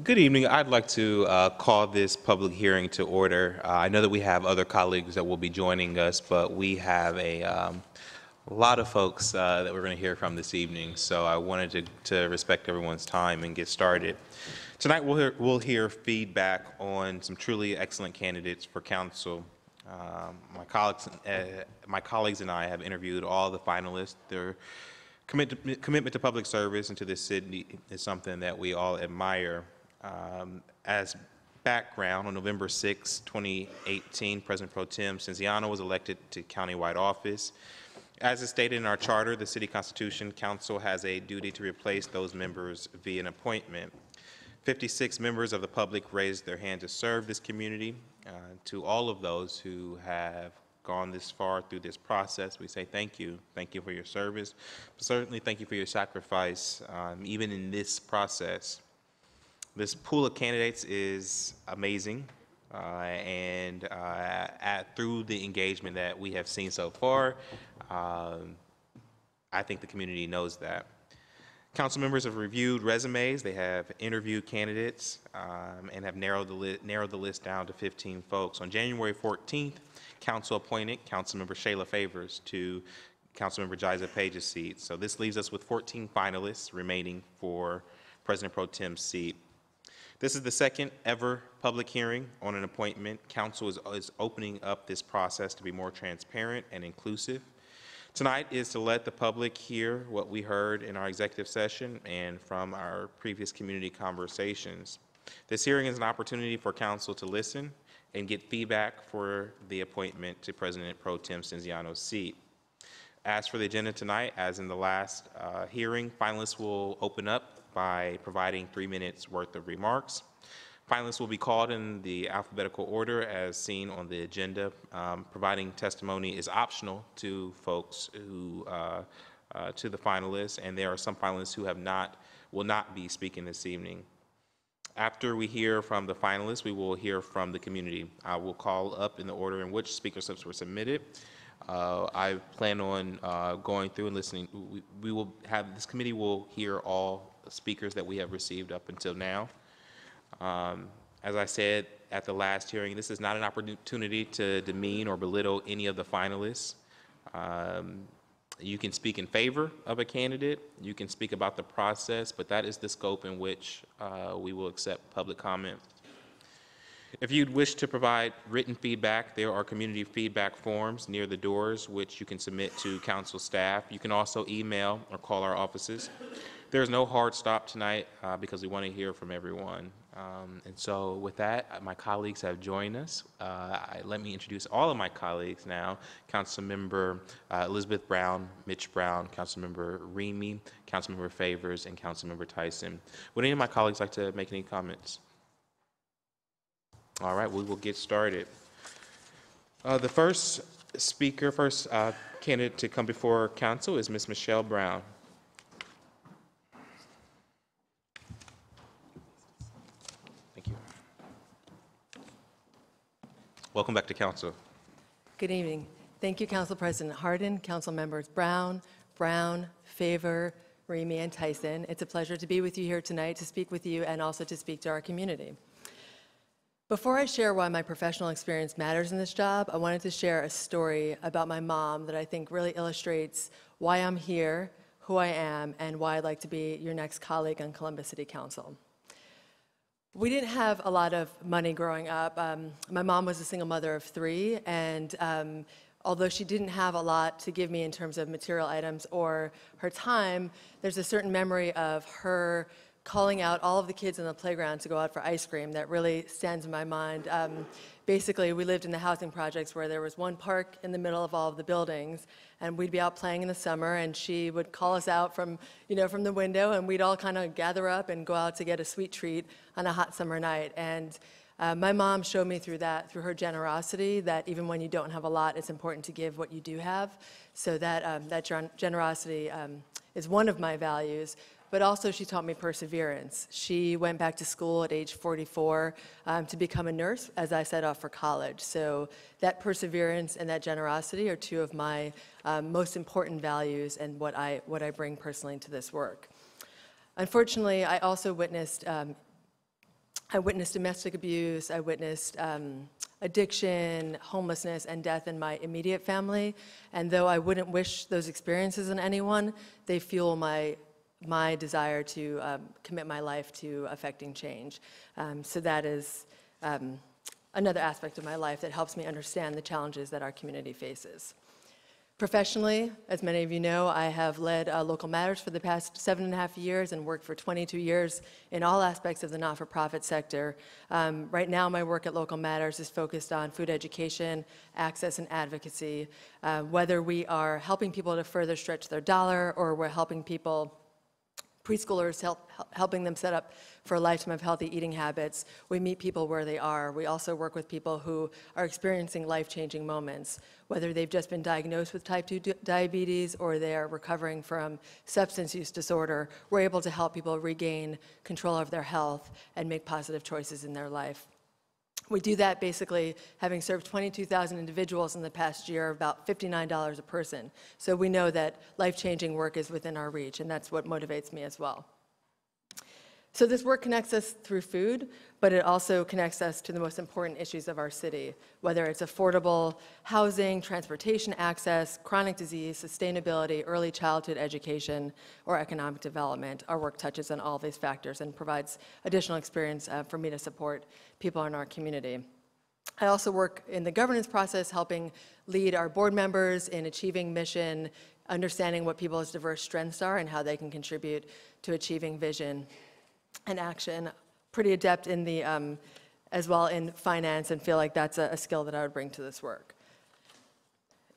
Good evening. I'd like to call this public hearing to order. I know that we have other colleagues that will be joining us, but we have a lot of folks that we're going to hear from this evening, so I wanted to respect everyone's time and get started. Tonight we'll hear feedback on some truly excellent candidates for council. My colleagues and I have interviewed all the finalists. Their commitment to public service and to this city is something that we all admire. As background, on November 6, 2018, President Pro Tem Stinziano was elected to countywide office. As is stated in our charter, the City Constitution, Council has a duty to replace those members via an appointment. 56 members of the public raised their hand to serve this community. To all of those who have gone this far through this process, we say thank you. Thank you for your service, but certainly thank you for your sacrifice, even in this process. This pool of candidates is amazing, and through the engagement that we have seen so far, I think the community knows that. Council members have reviewed resumes, they have interviewed candidates, and have narrowed the list down to 15 folks. On January 14th, Council appointed Councilmember Shayla Favors to Councilmember Jiza Page's seat. So this leaves us with 14 finalists remaining for President Pro Tem's seat. This is the second ever public hearing on an appointment. Council is opening up this process to be more transparent and inclusive. Tonight is to let the public hear what we heard in our executive session and from our previous community conversations. This hearing is an opportunity for council to listen and get feedback for the appointment to President Pro Tem Stinziano's seat. As for the agenda tonight, as in the last hearing, finalists will open up by providing 3 minutes worth of remarks. Finalists will be called in the alphabetical order as seen on the agenda. Providing testimony is optional to folks who, to the finalists, and there are some finalists who will not be speaking this evening. After we hear from the finalists, we will hear from the community. I will call up in the order in which speaker slips were submitted. I plan on going through and listening. This committee will hear all speakers that we have received up until now. As I said at the last hearing, this is not an opportunity to demean or belittle any of the finalists. You can speak in favor of a candidate, you can speak about the process, but that is the scope in which we will accept public comment. If you'd wish to provide written feedback, there are community feedback forms near the doors which you can submit to council staff. You can also email or call our offices. There's no hard stop tonight because we want to hear from everyone. And so with that, my colleagues have joined us. Let me introduce all of my colleagues now. Councilmember Elizabeth Brown, Mitch Brown, Councilmember Remy, Councilmember Favors, and Councilmember Tyson. Would any of my colleagues like to make any comments? All right, we will get started. The first candidate to come before council is Ms. Michelle Brown. Thank you. Welcome back to council. Good evening. Thank you, Council President Hardin, Council Members Brown, Favor, Remy, and Tyson. It's a pleasure to be with you here tonight to speak with you and also to speak to our community. Before I share why my professional experience matters in this job, I wanted to share a story about my mom that I think really illustrates why I'm here, who I am, and why I'd like to be your next colleague on Columbus City Council. We didn't have a lot of money growing up. My mom was a single mother of 3, and although she didn't have a lot to give me in terms of material items or her time, there's a certain memory of her calling out all of the kids in the playground to go out for ice cream that really stands in my mind. Basically, we lived in the housing projects where there was one park in the middle of all of the buildings, and we'd be out playing in the summer, and she would call us out from the window, and we'd all kind of gather up and go out to get a sweet treat on a hot summer night. And my mom showed me through her generosity, that even when you don't have a lot, it's important to give what you do have. So that generosity is one of my values. But also she taught me perseverance. She went back to school at age 44 to become a nurse as I set off for college. So that perseverance and that generosity are 2 of my most important values and what I bring personally to this work. Unfortunately, I also witnessed I witnessed domestic abuse, I witnessed addiction, homelessness, and death in my immediate family. And though I wouldn't wish those experiences on anyone, they fuel my desire to commit my life to affecting change. So that is another aspect of my life that helps me understand the challenges that our community faces. Professionally, as many of you know, I have led Local Matters for the past 7.5 years and worked for 22 years in all aspects of the not-for-profit sector. Right now, my work at Local Matters is focused on food education, access, and advocacy. Whether we are helping people to further stretch their dollar or we're helping people, preschoolers, helping them set up for a lifetime of healthy eating habits, we meet people where they are. We also work with people who are experiencing life-changing moments, whether they've just been diagnosed with type 2 diabetes or they're recovering from substance use disorder. We're able to help people regain control of their health and make positive choices in their life. We do that basically having served 22,000 individuals in the past year, about $59 a person. So we know that life-changing work is within our reach, and that's what motivates me as well. So this work connects us through food, but it also connects us to the most important issues of our city, whether it's affordable housing, transportation access, chronic disease, sustainability, early childhood education, or economic development. Our work touches on all these factors and provides additional experience for me to support people in our community. I also work in the governance process, helping lead our board members in achieving mission, understanding what people's diverse strengths are and how they can contribute to achieving vision and action. Pretty adept in the, as well in finance, and feel like that's a skill that I would bring to this work.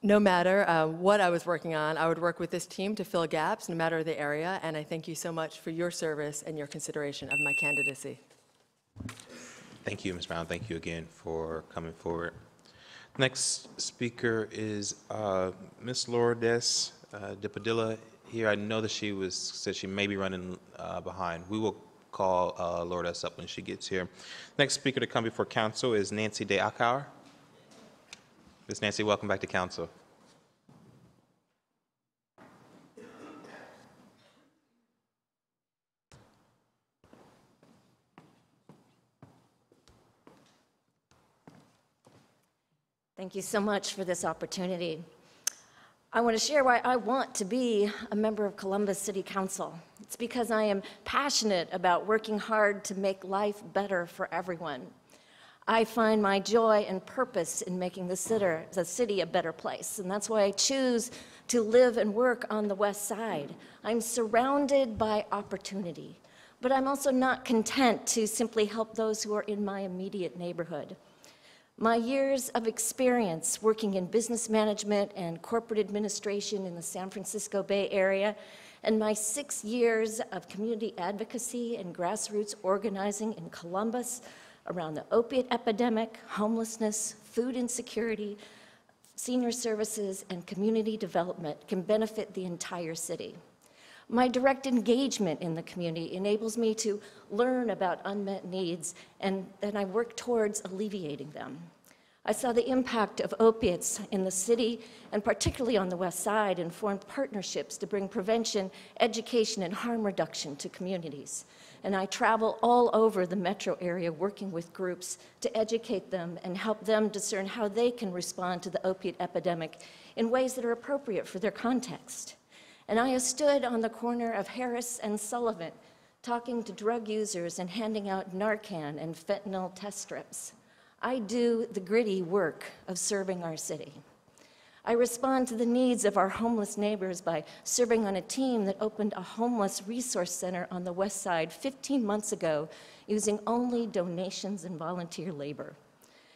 No matter what I was working on, I would work with this team to fill gaps, no matter the area, and I thank you so much for your service and your consideration of my candidacy. Thank you, Ms. Brown. Thank you again for coming forward. Next speaker is Ms. Lourdes de Padilla here. I know that she said she may be running behind. We will call Lourdes up when she gets here. Next speaker to come before council is Nancy Day-Achauer. Ms. Nancy, welcome back to council. Thank you so much for this opportunity. I want to share why I want to be a member of Columbus City Council. It's because I am passionate about working hard to make life better for everyone. I find my joy and purpose in making the city a better place, and that's why I choose to live and work on the West Side. I'm surrounded by opportunity, but I'm also not content to simply help those who are in my immediate neighborhood. My years of experience working in business management and corporate administration in the San Francisco Bay Area, and my 6 years of community advocacy and grassroots organizing in Columbus around the opiate epidemic, homelessness, food insecurity, senior services, and community development can benefit the entire city. My direct engagement in the community enables me to learn about unmet needs, and then I work towards alleviating them. I saw the impact of opiates in the city, and particularly on the West Side, and formed partnerships to bring prevention, education, and harm reduction to communities. And I travel all over the metro area working with groups to educate them and help them discern how they can respond to the opiate epidemic in ways that are appropriate for their context. And I have stood on the corner of Harris and Sullivan, talking to drug users and handing out Narcan and fentanyl test strips. I do the gritty work of serving our city. I respond to the needs of our homeless neighbors by serving on a team that opened a homeless resource center on the West Side 15 months ago using only donations and volunteer labor.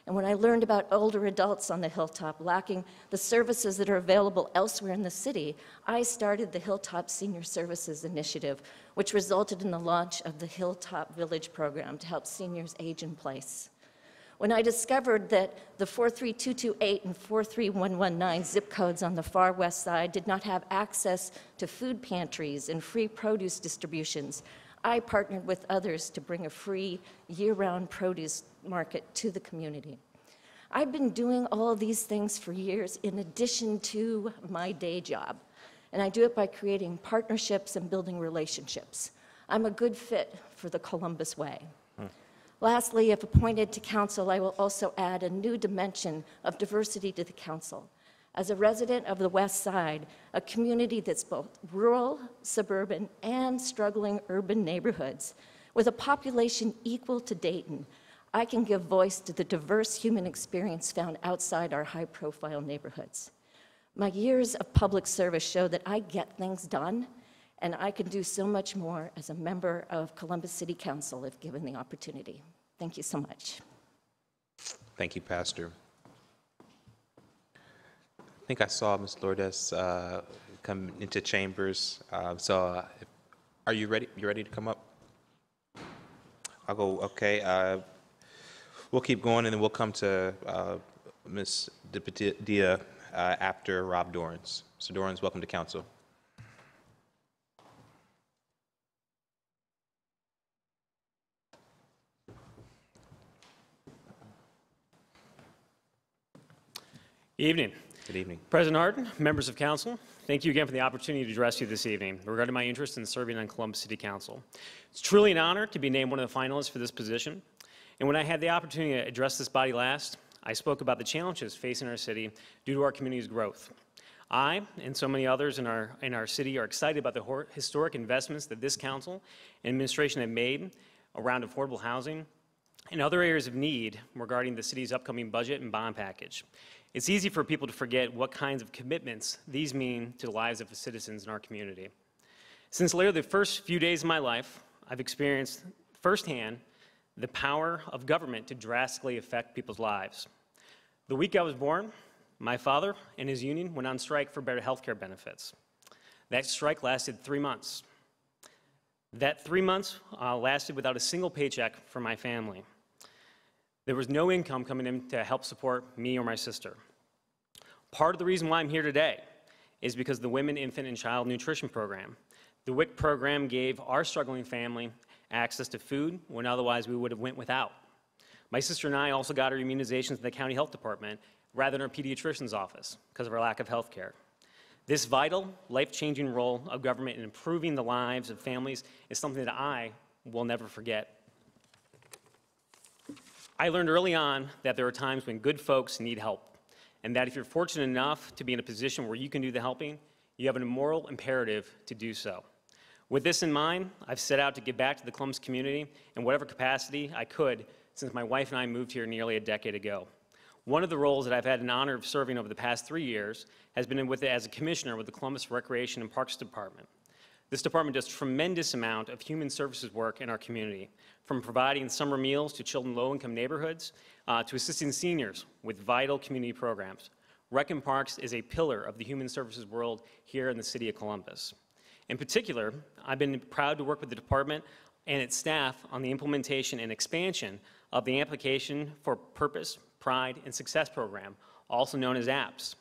And when I learned about older adults on the Hilltop lacking the services that are available elsewhere in the city, I started the Hilltop Senior Services Initiative, which resulted in the launch of the Hilltop Village program to help seniors age in place. When I discovered that the 43228 and 43119 zip codes on the far West Side did not have access to food pantries and free produce distributions, I partnered with others to bring a free year-round produce market to the community. I've been doing all of these things for years in addition to my day job, and I do it by creating partnerships and building relationships. I'm a good fit for the Columbus way. Lastly, if appointed to council, I will also add a new dimension of diversity to the council. As a resident of the West Side, a community that's both rural, suburban, and struggling urban neighborhoods, with a population equal to Dayton, I can give voice to the diverse human experience found outside our high-profile neighborhoods. My years of public service show that I get things done, and I can do so much more as a member of Columbus City Council if given the opportunity. Thank you so much. Thank you, Pastor. I think I saw Ms. Lourdes come into chambers. Are you ready? You ready to come up? I'll go, okay. We'll keep going, and then we'll come to Ms. Padilla after Rob Dorans. Mr. Dorans, welcome to council. Evening. Good evening. President Hardin, members of council, thank you again for the opportunity to address you this evening regarding my interest in serving on Columbus City Council. It's truly an honor to be named one of the finalists for this position. And when I had the opportunity to address this body last, I spoke about the challenges facing our city due to our community's growth. I and so many others in our city are excited about the historic investments that this council and administration have made around affordable housing and other areas of need regarding the city's upcoming budget and bond package. It's easy for people to forget what kinds of commitments these mean to the lives of the citizens in our community. Since literally the first few days of my life, I've experienced firsthand the power of government to drastically affect people's lives. The week I was born, my father and his union went on strike for better health care benefits. That strike lasted 3 months. That 3 months lasted without a single paycheck for my family. There was no income coming in to help support me or my sister. Part of the reason why I'm here today is because of the Women, Infant, and Child Nutrition Program. The WIC program gave our struggling family access to food when otherwise we would have went without. My sister and I also got our immunizations in the county health department rather than our pediatrician's office because of our lack of health care. This vital, life-changing role of government in improving the lives of families is something that I will never forget. I learned early on that there are times when good folks need help, and that if you're fortunate enough to be in a position where you can do the helping, you have a moral imperative to do so. With this in mind, I've set out to give back to the Columbus community in whatever capacity I could since my wife and I moved here nearly a decade ago. One of the roles that I've had an honor of serving over the past 3 years has been as a commissioner with the Columbus Recreation and Parks Department. This department does a tremendous amount of human services work in our community, from providing summer meals to children in low-income neighborhoods to assisting seniors with vital community programs. Rec and Parks is a pillar of the human services world here in the city of Columbus. In particular, I've been proud to work with the department and its staff on the implementation and expansion of the Application for Purpose, Pride, and Success program, also known as APPS.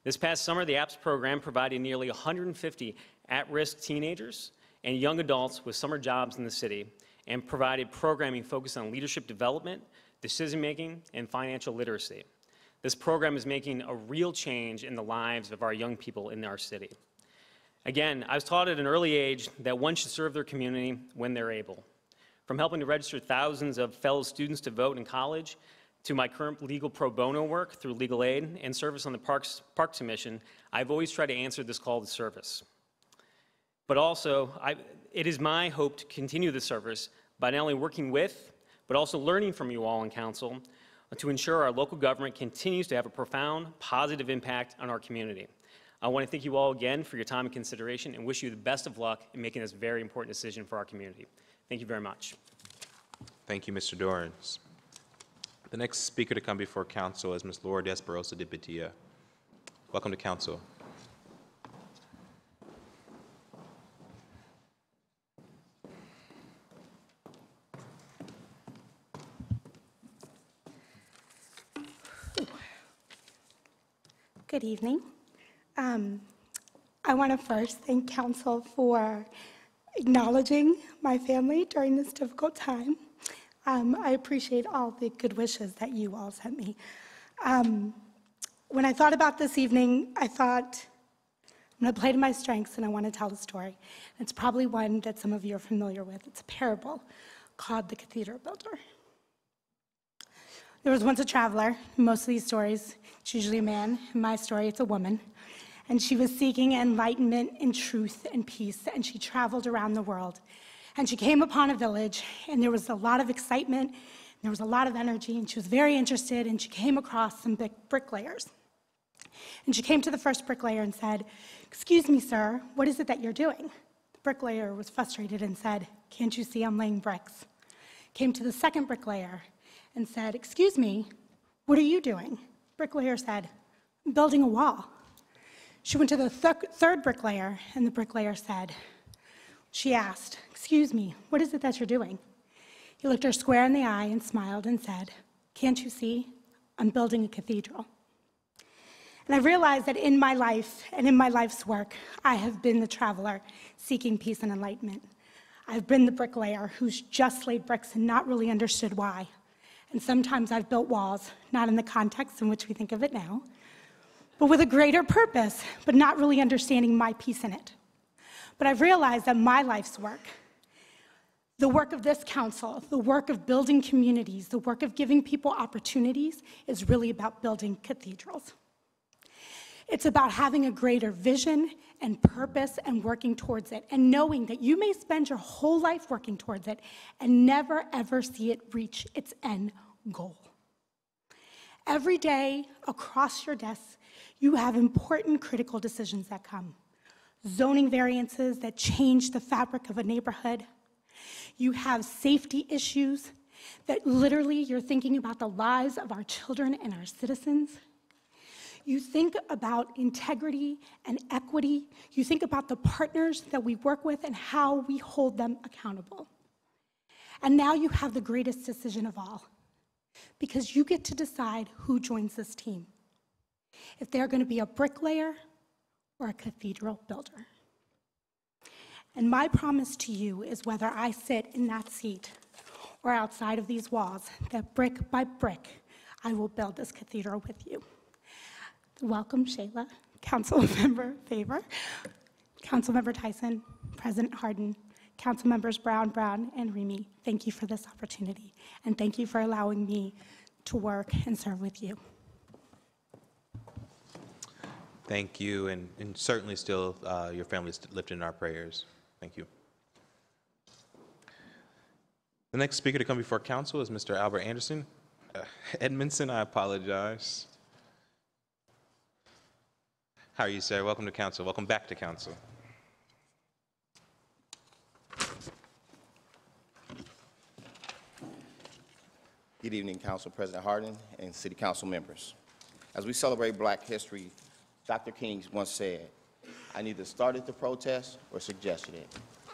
This past summer, the APPS program provided nearly 150 at-risk teenagers and young adults with summer jobs in the city and provided programming focused on leadership development, decision-making, and financial literacy. This program is making a real change in the lives of our young people in our city. Again, I was taught at an early age that one should serve their community when they're able. From helping to register thousands of fellow students to vote in college, to my current legal pro bono work through legal aid and service on the Parks Commission, I've always tried to answer this call to service. But also, it is my hope to continue the service by not only working with, but also learning from you all in council to ensure our local government continues to have a profound, positive impact on our community. I want to thank you all again for your time and consideration and wish you the best of luck in making this very important decision for our community. Thank you very much. Thank you, Mr. Dorans. The next speaker to come before council is Ms. Lourdes Barroso de Padilla. Welcome to council. Good evening. I want to first thank council for acknowledging my family during this difficult time. I appreciate all the good wishes that you all sent me. When I thought about this evening, I thought, I'm going to play to my strengths and I want to tell a story. It's probably one that some of you are familiar with. It's a parable called The Cathedral Builder. There was once a traveler. In most of these stories, it's usually a man. In my story, it's a woman. And she was seeking enlightenment and truth and peace, and she traveled around the world. And she came upon a village, and there was a lot of excitement, and there was a lot of energy, and she was very interested, and she came across some big bricklayers. And she came to the first bricklayer and said, "Excuse me, sir, what is it that you're doing?" The bricklayer was frustrated and said, "Can't you see I'm laying bricks?" Came to the second bricklayer and said, "Excuse me, what are you doing?" Bricklayer said, "I'm building a wall." She went to the third bricklayer, and the bricklayer said, she asked, "Excuse me, what is it that you're doing?" He looked her square in the eye and smiled and said, "Can't you see? I'm building a cathedral." And I realized that in my life and in my life's work, I have been the traveler seeking peace and enlightenment. I've been the bricklayer who's just laid bricks and not really understood why. And sometimes I've built walls, not in the context in which we think of it now, but with a greater purpose, but not really understanding my piece in it. But I've realized that my life's work, the work of this council, the work of building communities, the work of giving people opportunities, is really about building cathedrals. It's about having a greater vision and purpose and working towards it, and knowing that you may spend your whole life working towards it and never, ever see it reach its end goal. Every day across your desks, you have important critical decisions that come. Zoning variances that change the fabric of a neighborhood. You have safety issues that literally you're thinking about the lives of our children and our citizens. You think about integrity and equity. You think about the partners that we work with and how we hold them accountable. And now you have the greatest decision of all, because you get to decide who joins this team, if they're going to be a bricklayer or a cathedral builder. And my promise to you is, whether I sit in that seat or outside of these walls, that brick by brick, I will build this cathedral with you. Welcome, Shayla, Councilmember Favor, Councilmember Tyson, President Hardin, Councilmembers Brown, and Remy. Thank you for this opportunity, and thank you for allowing me to work and serve with you. Thank you, and certainly still your family's lifted in our prayers. Thank you. The next speaker to come before council is Mr. Albert Anderson. Edmonson, I apologize. How are you, sir? Welcome to council. Welcome back to council. Good evening, Council President Hardin and City Council members. As we celebrate Black History, Dr. King once said, "I neither started the protest or suggested it,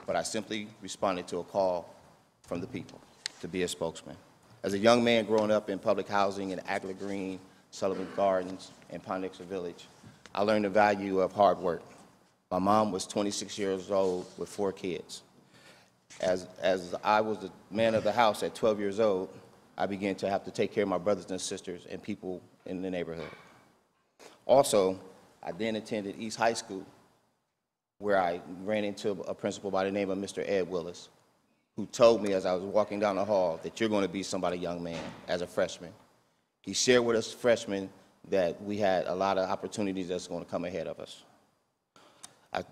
but I simply responded to a call from the people to be a spokesman." As a young man growing up in public housing in Agler Green, Sullivan Gardens, and Pondexter Village, I learned the value of hard work. My mom was 26 years old with 4 kids. As I was the man of the house at 12 years old, I began to have to take care of my brothers and sisters and people in the neighborhood. Also, I then attended East High School, where I ran into a principal by the name of Mr. Ed Willis, who told me as I was walking down the hall that you're going to be somebody, young man, as a freshman. He shared with us freshmen that we had a lot of opportunities that's going to come ahead of us. I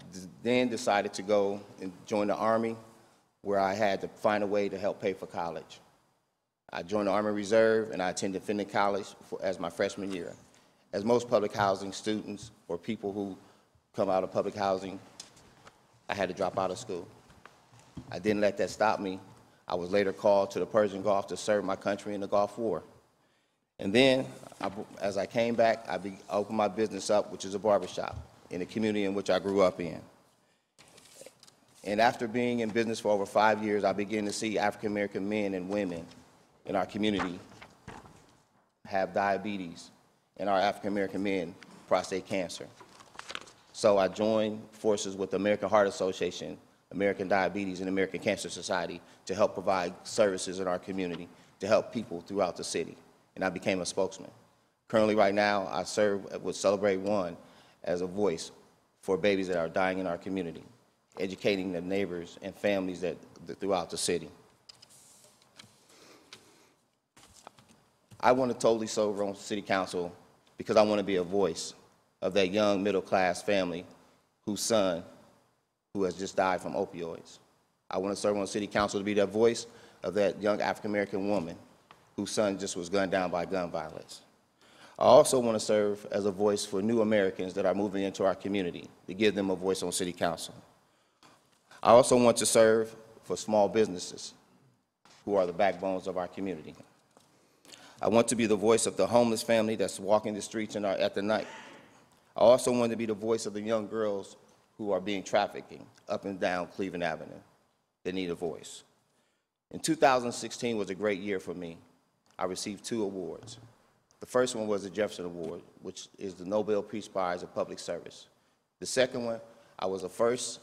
then decided to go and join the Army, where I had to find a way to help pay for college. I joined the Army Reserve, and I attended Finley College as my freshman year. As most public housing students or people who come out of public housing, I had to drop out of school. I didn't let that stop me. I was later called to the Persian Gulf to serve my country in the Gulf War. And then, as I came back, I opened my business up, which is a barbershop, in the community in which I grew up in. And after being in business for over 5 years, I began to see African-American men and women in our community have diabetes, and our African-American men prostate cancer. So I joined forces with the American Heart Association, American Diabetes, and American Cancer Society to help provide services in our community to help people throughout the city. And I became a spokesman. Currently, right now, I serve with Celebrate One as a voice for babies that are dying in our community, educating the neighbors and families that throughout the city. I want to totally serve on city council because I want to be a voice of that young middle-class family whose son who has just died from opioids. I want to serve on city council to be that voice of that young African-American woman whose son just was gunned down by gun violence. I also want to serve as a voice for new Americans that are moving into our community, to give them a voice on city council. I also want to serve for small businesses who are the backbones of our community. I want to be the voice of the homeless family that's walking the streets at the night. I also want to be the voice of the young girls who are being trafficked up and down Cleveland Avenue. They need a voice. In 2016 was a great year for me. I received 2 awards. The first one was the Jefferson Award, which is the Nobel Peace Prize of Public Service. The second one, I was the first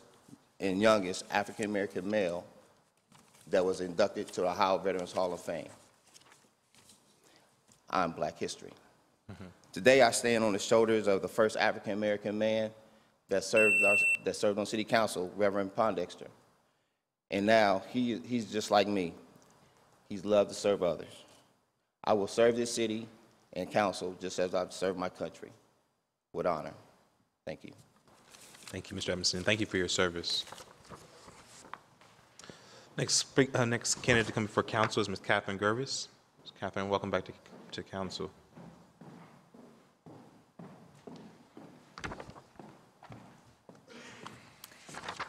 and youngest African-American male that was inducted to the Ohio Veterans Hall of Fame. I'm Black history. Today, I stand on the shoulders of the first African-American man that served on city council, Reverend Pondexter. And now, he's just like me. He's loved to serve others. I will serve this city and council just as I've served my country, with honor. Thank you. Thank you, Mr. Edmonson. Thank you for your service. Next candidate to come before council is Ms. Catherine Girves. Ms. Catherine, welcome back to council.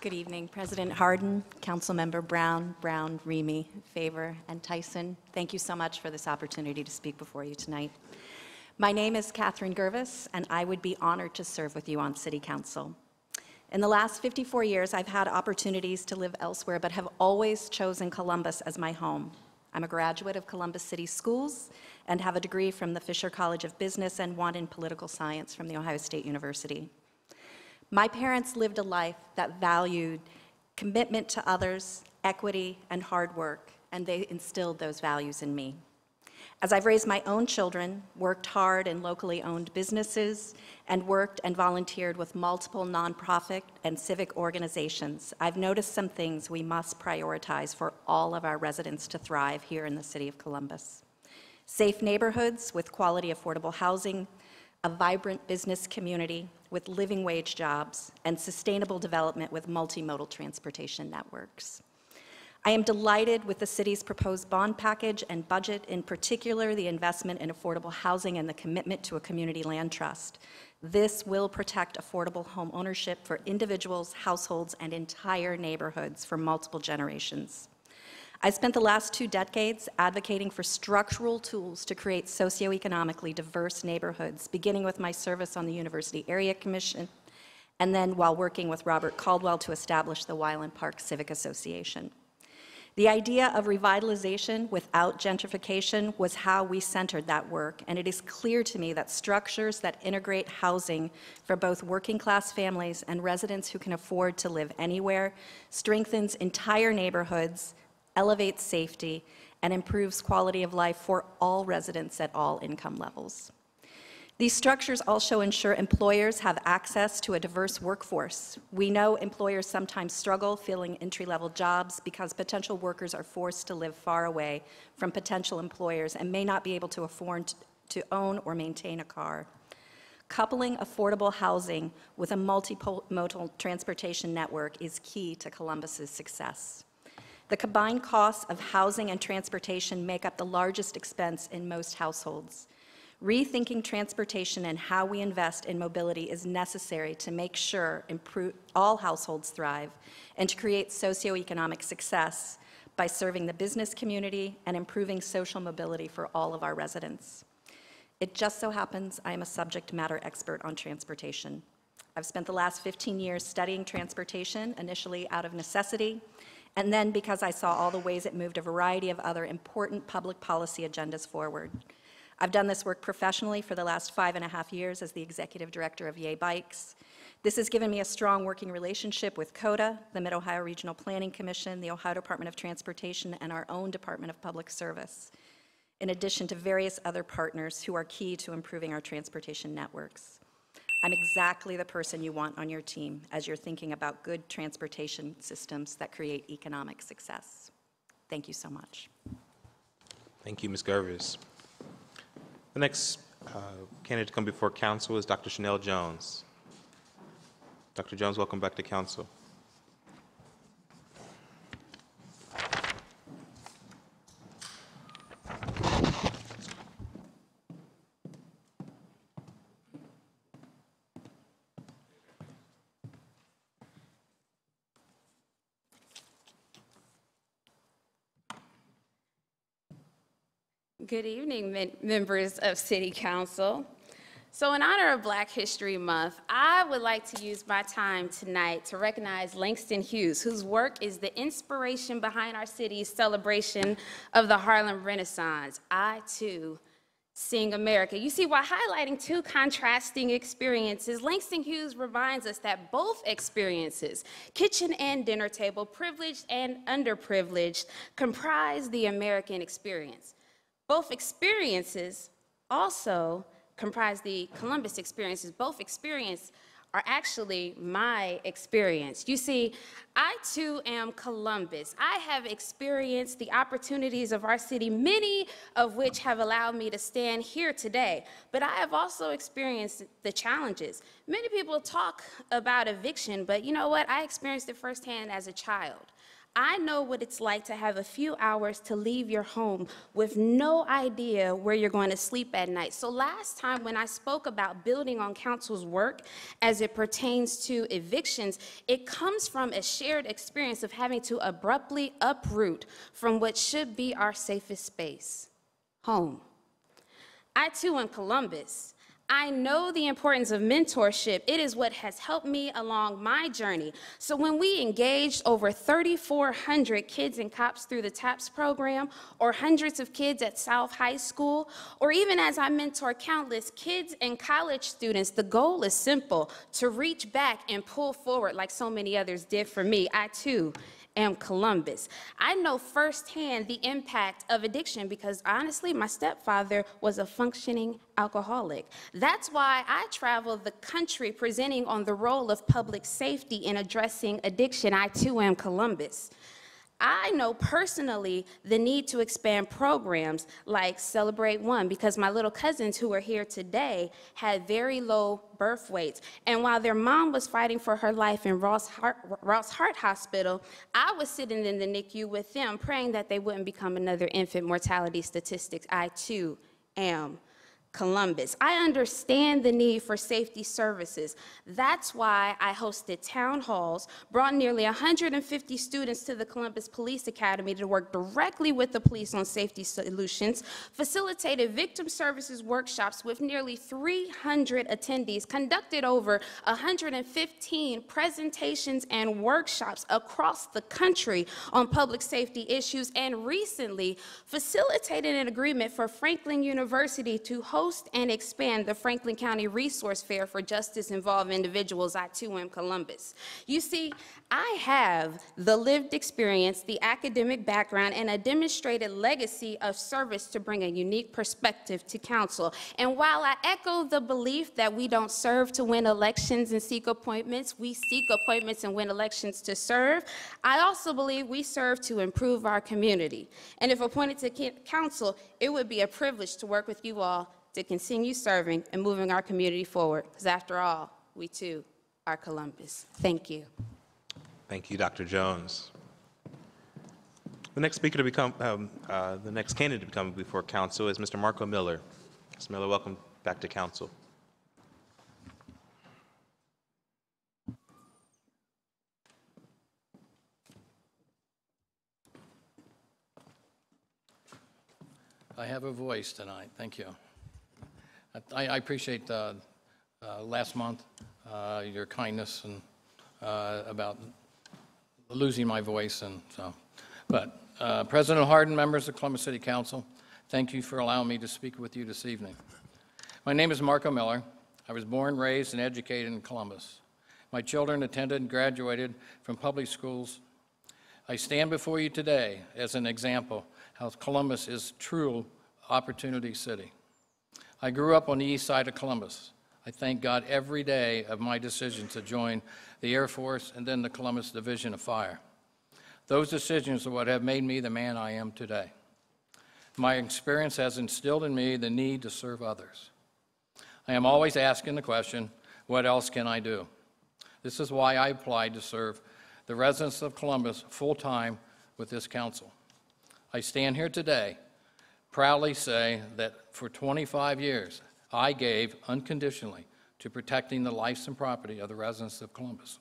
Good evening, President Hardin, Councilmember Brown, Remy, Favor, and Tyson. Thank you so much for this opportunity to speak before you tonight. My name is Catherine Girves, and I would be honored to serve with you on City Council. In the last 54 years, I've had opportunities to live elsewhere, but have always chosen Columbus as my home. I'm a graduate of Columbus City Schools and have a degree from the Fisher College of Business and one in political science from The Ohio State University. My parents lived a life that valued commitment to others, equity, and hard work, and they instilled those values in me. As I've raised my own children, worked hard in locally owned businesses, and worked and volunteered with multiple nonprofit and civic organizations, I've noticed some things we must prioritize for all of our residents to thrive here in the city of Columbus. Safe neighborhoods with quality affordable housing, a vibrant business community with living wage jobs, and sustainable development with multimodal transportation networks. I am delighted with the city's proposed bond package and budget, in particular the investment in affordable housing and the commitment to a community land trust. This will protect affordable home ownership for individuals, households, and entire neighborhoods for multiple generations. I spent the last 2 decades advocating for structural tools to create socioeconomically diverse neighborhoods, beginning with my service on the University Area Commission, and then while working with Robert Caldwell to establish the Wyland Park Civic Association. The idea of revitalization without gentrification was how we centered that work, and it is clear to me that structures that integrate housing for both working-class families and residents who can afford to live anywhere strengthens entire neighborhoods, elevates safety, and improves quality of life for all residents at all income levels. These structures also ensure employers have access to a diverse workforce. We know employers sometimes struggle filling entry-level jobs because potential workers are forced to live far away from potential employers and may not be able to afford to own or maintain a car. Coupling affordable housing with a multimodal transportation network is key to Columbus's success. The combined costs of housing and transportation make up the largest expense in most households. Rethinking transportation and how we invest in mobility is necessary to make sure all households thrive and to create socioeconomic success by serving the business community and improving social mobility for all of our residents. It just so happens I am a subject matter expert on transportation. I've spent the last 15 years studying transportation, initially out of necessity, and then because I saw all the ways it moved a variety of other important public policy agendas forward. I've done this work professionally for the last 5.5 years as the executive director of Yay Bikes. This has given me a strong working relationship with CODA, the Mid-Ohio Regional Planning Commission, the Ohio Department of Transportation, and our own Department of Public Service, in addition to various other partners who are key to improving our transportation networks. I'm exactly the person you want on your team as you're thinking about good transportation systems that create economic success. Thank you so much. Thank you, Ms. Girves. The next candidate to come before council is Dr. Chenelle Jones. Dr. Jones, welcome back to council. Good evening, members of City Council. So in honor of Black History Month, I would like to use my time tonight to recognize Langston Hughes, whose work is the inspiration behind our city's celebration of the Harlem Renaissance. I, too, sing America. You see, while highlighting two contrasting experiences, Langston Hughes reminds us that both experiences, kitchen and dinner table, privileged and underprivileged, comprise the American experience. Both experiences also comprise the Columbus experiences. Both experiences are actually my experience. You see, I too am Columbus. I have experienced the opportunities of our city, many of which have allowed me to stand here today. But I have also experienced the challenges. Many people talk about eviction, but you know what? I experienced it firsthand as a child. I know what it's like to have a few hours to leave your home with no idea where you're going to sleep at night. So last time when I spoke about building on council's work as it pertains to evictions, it comes from a shared experience of having to abruptly uproot from what should be our safest space, home. I too am Columbus. I know the importance of mentorship. It is what has helped me along my journey. So when we engaged over 3,400 kids and cops through the TAPS program, or hundreds of kids at South High School, or even as I mentor countless kids and college students, the goal is simple: to reach back and pull forward like so many others did for me. I too am Columbus. I know firsthand the impact of addiction because honestly, my stepfather was a functioning alcoholic. That's why I travel the country presenting on the role of public safety in addressing addiction. I too am Columbus. I know personally the need to expand programs like Celebrate One because my little cousins who are here today had very low birth weights. And while their mom was fighting for her life in Ross Heart Hospital, I was sitting in the NICU with them praying that they wouldn't become another infant mortality statistic. I too am Columbus. I understand the need for safety services. That's why I hosted town halls, brought nearly 150 students to the Columbus Police Academy to work directly with the police on safety solutions, facilitated victim services workshops with nearly 300 attendees, conducted over 115 presentations and workshops across the country on public safety issues, and recently facilitated an agreement for Franklin University to host and expand the Franklin County Resource Fair for justice-involved individuals. I too am Columbus. You see, I have the lived experience, the academic background, and a demonstrated legacy of service to bring a unique perspective to council. And while I echo the belief that we don't serve to win elections and seek appointments, we seek appointments and win elections to serve, I also believe we serve to improve our community. And if appointed to council, it would be a privilege to work with you all to continue serving and moving our community forward, because after all, we too are Columbus. Thank you. Thank you, Dr. Jones. The next speaker to become, the next candidate to come before council is Mr. Marco Miller. Mr. Miller, welcome back to council. I have a voice tonight. Thank you. I appreciate last month your kindness and about losing my voice, and so. But President Hardin, members of Columbus City Council, thank you for allowing me to speak with you this evening. My name is Marco Miller. I was born, raised, and educated in Columbus. My children attended and graduated from public schools. I stand before you today as an example how Columbus is a true opportunity city. I grew up on the east side of Columbus. I thank God every day of my decision to join the Air Force and then the Columbus Division of Fire. Those decisions are what have made me the man I am today. My experience has instilled in me the need to serve others. I am always asking the question, what else can I do? This is why I applied to serve the residents of Columbus full-time with this council. I stand here today proudly say that for 25 years, I gave unconditionally to protecting the lives and property of the residents of Columbus.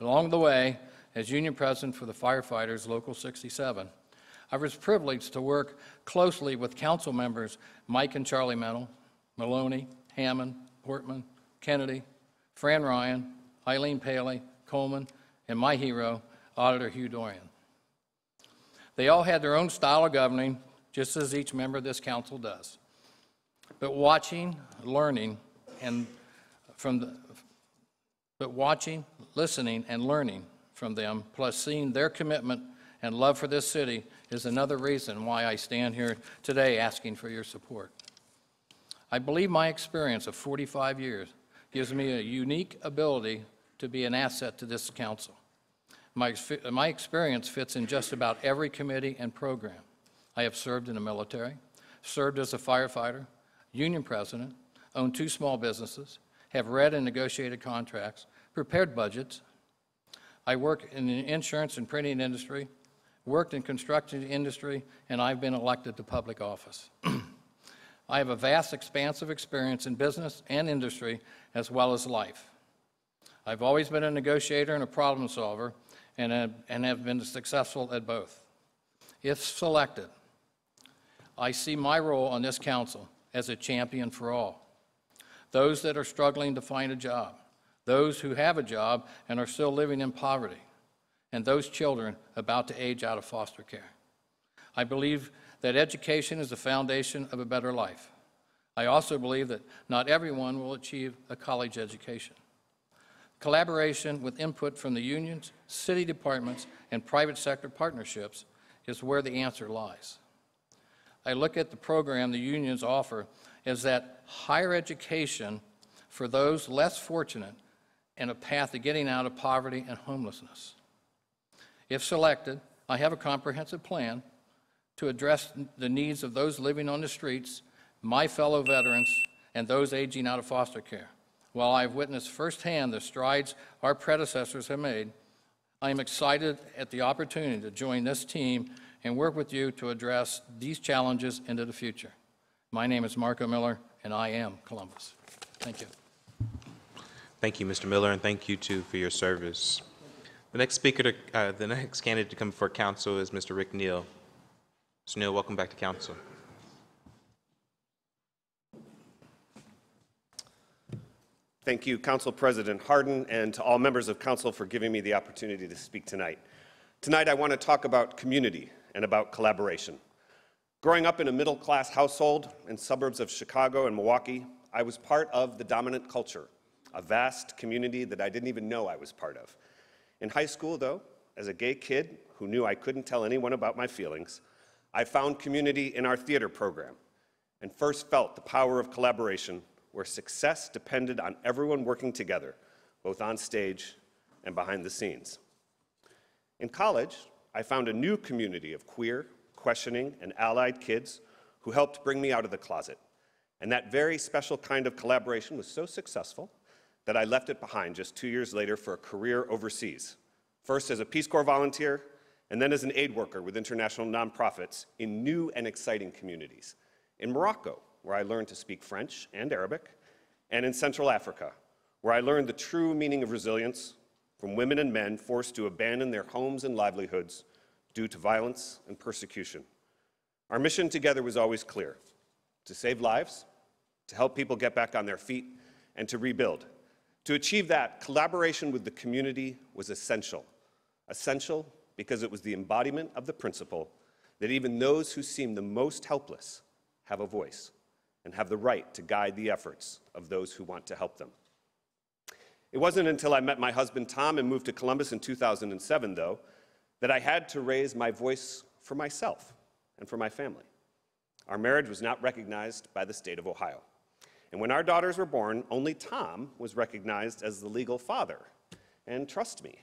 Along the way, as union president for the firefighters, Local 67, I was privileged to work closely with council members Mike and Charlie Mennel, Maloney, Hammond, Portman, Kennedy, Fran Ryan, Eileen Paley, Coleman, and my hero, Auditor Hugh Dorian. They all had their own style of governing, just as each member of this council does. But watching, listening, and learning from them, plus seeing their commitment and love for this city is another reason why I stand here today asking for your support. I believe my experience of 45 years gives me a unique ability to be an asset to this council. My experience fits in just about every committee and program. I have served in the military, served as a firefighter, union president, owned 2 small businesses, have read and negotiated contracts, prepared budgets. I work in the insurance and printing industry, worked in construction industry, and I've been elected to public office. I have a vast expanse of experience in business and industry as well as life. I've always been a negotiator and a problem solver and have been successful at both. If selected, I see my role on this council as a champion for all. Those that are struggling to find a job, those who have a job and are still living in poverty, and those children about to age out of foster care. I believe that education is the foundation of a better life. I also believe that not everyone will achieve a college education. Collaboration with input from the unions, city departments, and private sector partnerships is where the answer lies. I look at the program the unions offer as that higher education for those less fortunate and a path to getting out of poverty and homelessness. If selected, I have a comprehensive plan to address the needs of those living on the streets, my fellow veterans, and those aging out of foster care. While I've witnessed firsthand the strides our predecessors have made, I am excited at the opportunity to join this team and work with you to address these challenges into the future. My name is Marco Miller, and I am Columbus. Thank you. Thank you, Mr. Miller, and thank you, too, for your service. The next speaker, the next candidate to come before council is Mr. Rick Neal. Mr. Neal, welcome back to council. Thank you, Council President Hardin, and to all members of council for giving me the opportunity to speak tonight. Tonight, I want to talk about community and about collaboration. Growing up in a middle-class household in suburbs of Chicago and Milwaukee, I was part of the dominant culture, a vast community that I didn't even know I was part of. In high school, though, as a gay kid who knew I couldn't tell anyone about my feelings, I found community in our theater program and first felt the power of collaboration where success depended on everyone working together, both on stage and behind the scenes. In college, I found a new community of queer, questioning, and allied kids who helped bring me out of the closet. And that very special kind of collaboration was so successful that I left it behind just 2 years later for a career overseas, first as a Peace Corps volunteer, and then as an aid worker with international nonprofits in new and exciting communities. In Morocco, where I learned to speak French and Arabic, and in Central Africa, where I learned the true meaning of resilience from women and men forced to abandon their homes and livelihoods due to violence and persecution. Our mission together was always clear: to save lives, to help people get back on their feet, and to rebuild. To achieve that, collaboration with the community was essential. Essential because it was the embodiment of the principle that even those who seem the most helpless have a voice and have the right to guide the efforts of those who want to help them. It wasn't until I met my husband, Tom, and moved to Columbus in 2007, though, that I had to raise my voice for myself and for my family. Our marriage was not recognized by the state of Ohio. And when our daughters were born, only Tom was recognized as the legal father. And trust me,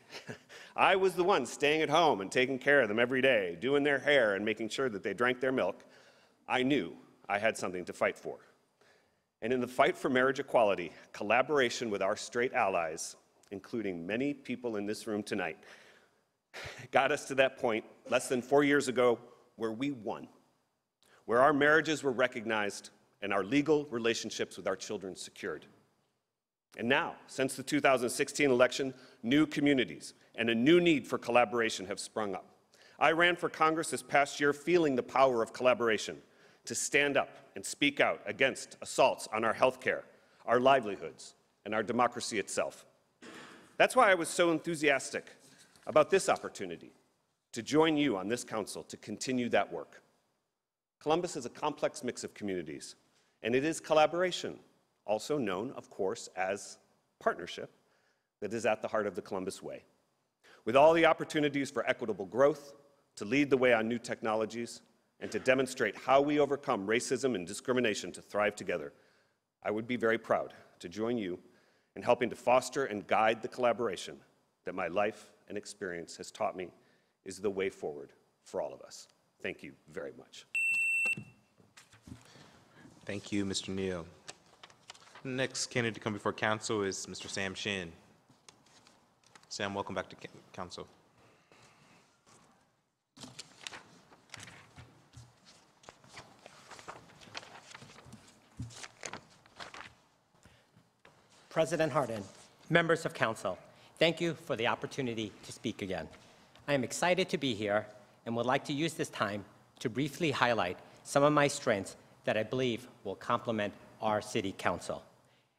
I was the one staying at home and taking care of them every day, doing their hair and making sure that they drank their milk. I knew I had something to fight for. And in the fight for marriage equality, collaboration with our straight allies, including many people in this room tonight, got us to that point less than 4 years ago where we won, where our marriages were recognized and our legal relationships with our children secured. And now, since the 2016 election, new communities and a new need for collaboration have sprung up. I ran for Congress this past year feeling the power of collaboration to stand up and speak out against assaults on our health care, our livelihoods, and our democracy itself. That's why I was so enthusiastic about this opportunity to join you on this council to continue that work. Columbus is a complex mix of communities, and it is collaboration, also known, of course, as partnership, that is at the heart of the Columbus Way. With all the opportunities for equitable growth, to lead the way on new technologies, and to demonstrate how we overcome racism and discrimination to thrive together, I would be very proud to join you in helping to foster and guide the collaboration that my life and experience has taught me is the way forward for all of us. Thank you very much. Thank you, Mr. Neal. The next candidate to come before council is Mr. Sam Shim. Sam, welcome back to council. President Hardin, members of council, thank you for the opportunity to speak again. I am excited to be here and would like to use this time to briefly highlight some of my strengths that I believe will complement our city council.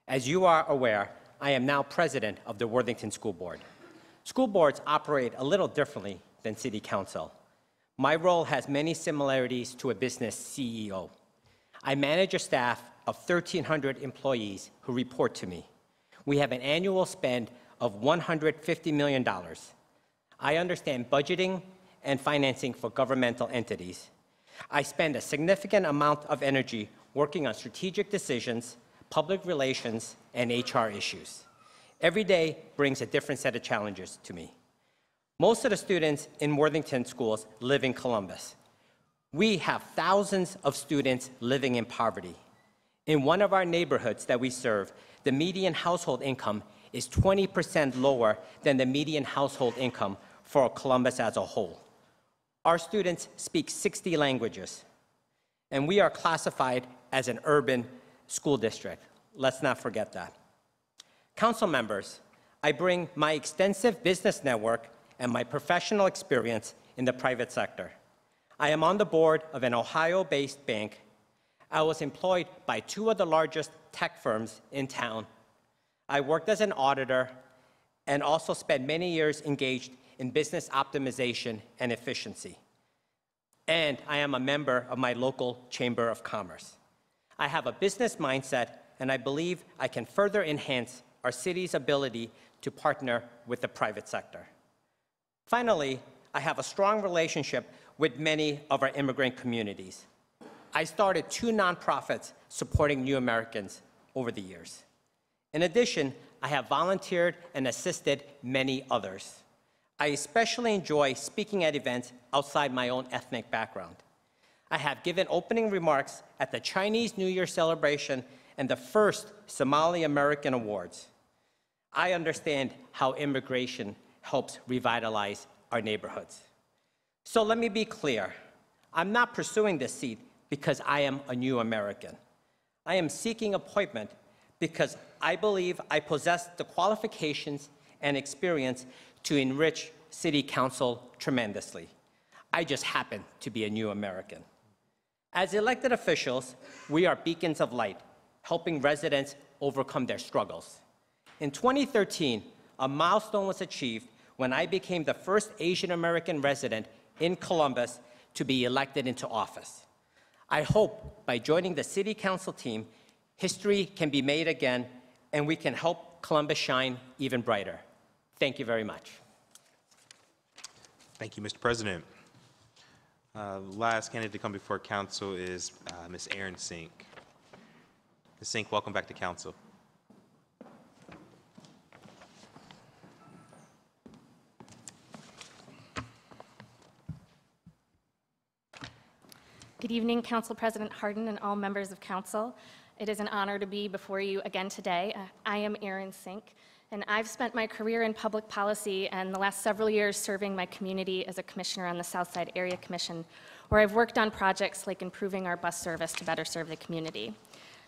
As you are aware, I am now president of the Worthington School Board. School boards operate a little differently than city council. My role has many similarities to a business CEO. I manage a staff of 1,300 employees who report to me. We have an annual spend of $150 million. I understand budgeting and financing for governmental entities. I spend a significant amount of energy working on strategic decisions, public relations, and HR issues. Every day brings a different set of challenges to me. Most of the students in Worthington schools live in Columbus. We have thousands of students living in poverty. In one of our neighborhoods that we serve, the median household income is 20% lower than the median household income for Columbus as a whole. Our students speak 60 languages, and we are classified as an urban school district. Let's not forget that. Council members, I bring my extensive business network and my professional experience in the private sector. I am on the board of an Ohio-based bank. I was employed by 2 of the largest tech firms in town. I worked as an auditor and also spent many years engaged in business optimization and efficiency. And I am a member of my local Chamber of Commerce. I have a business mindset, and I believe I can further enhance our city's ability to partner with the private sector. Finally, I have a strong relationship with many of our immigrant communities. I started 2 nonprofits supporting new Americans over the years. In addition, I have volunteered and assisted many others. I especially enjoy speaking at events outside my own ethnic background. I have given opening remarks at the Chinese New Year celebration and the first Somali American Awards. I understand how immigration helps revitalize our neighborhoods. So let me be clear. I'm not pursuing this seat because I am a new American. I am seeking appointment because I believe I possess the qualifications and experience to enrich City Council tremendously. I just happen to be a new American. As elected officials, we are beacons of light, helping residents overcome their struggles. In 2013, a milestone was achieved when I became the first Asian American resident in Columbus to be elected into office. I hope by joining the City Council team, history can be made again, and we can help Columbus shine even brighter. Thank you very much. Thank you, Mr. President. Last candidate to come before council is Ms. Erin Synk. Ms. Synk, welcome back to council. Good evening, Council President Hardin and all members of Council. It is an honor to be before you again today. I am Erin Synk, and I've spent my career in public policy and the last several years serving my community as a commissioner on the Southside Area Commission, where I've worked on projects like improving our bus service to better serve the community.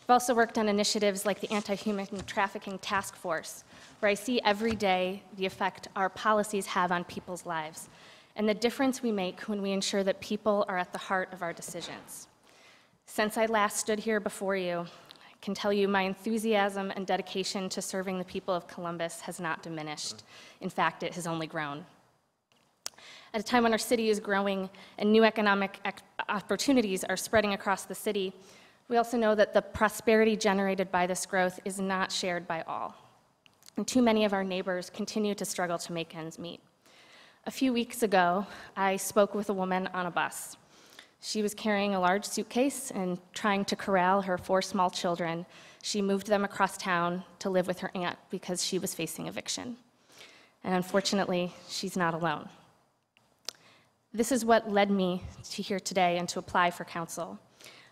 I've also worked on initiatives like the Anti-Human Trafficking Task Force, where I see every day the effect our policies have on people's lives and the difference we make when we ensure that people are at the heart of our decisions. Since I last stood here before you, I can tell you my enthusiasm and dedication to serving the people of Columbus has not diminished. In fact, it has only grown. At a time when our city is growing and new economic opportunities are spreading across the city, we also know that the prosperity generated by this growth is not shared by all. And too many of our neighbors continue to struggle to make ends meet. A few weeks ago, I spoke with a woman on a bus. She was carrying a large suitcase and trying to corral her 4 small children. She moved them across town to live with her aunt because she was facing eviction. And unfortunately, she's not alone. This is what led me to here today and to apply for council.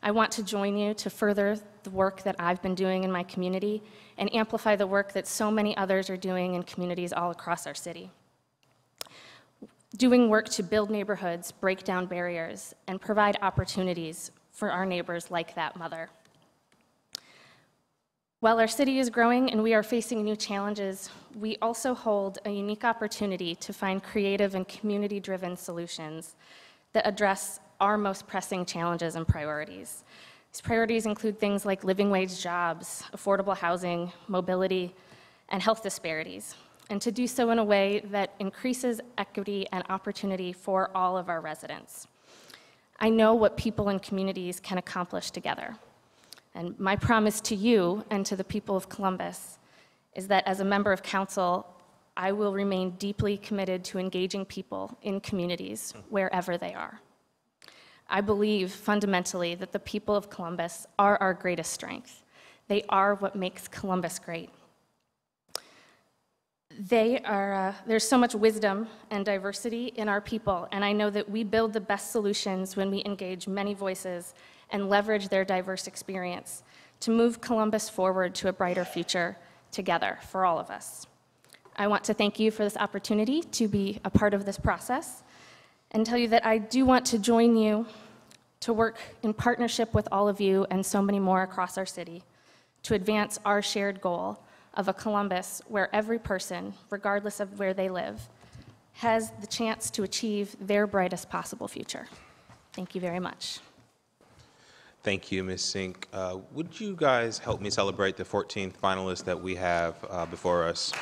I want to join you to further the work that I've been doing in my community and amplify the work that so many others are doing in communities all across our city. Doing work to build neighborhoods, break down barriers, and provide opportunities for our neighbors like that mother. While our city is growing and we are facing new challenges, we also hold a unique opportunity to find creative and community-driven solutions that address our most pressing challenges and priorities. These priorities include things like living wage jobs, affordable housing, mobility, and health disparities, and to do so in a way that increases equity and opportunity for all of our residents. I know what people and communities can accomplish together. And my promise to you and to the people of Columbus is that as a member of council, I will remain deeply committed to engaging people in communities wherever they are. I believe fundamentally that the people of Columbus are our greatest strength. They are what makes Columbus great. There's so much wisdom and diversity in our people, and I know that we build the best solutions when we engage many voices and leverage their diverse experience to move Columbus forward to a brighter future together for all of us. I want to thank you for this opportunity to be a part of this process and tell you that I do want to join you to work in partnership with all of you and so many more across our city to advance our shared goal of a Columbus where every person, regardless of where they live, has the chance to achieve their brightest possible future. Thank you very much. Thank you, Ms. Synk. Would you guys help me celebrate the 14th finalist that we have before us?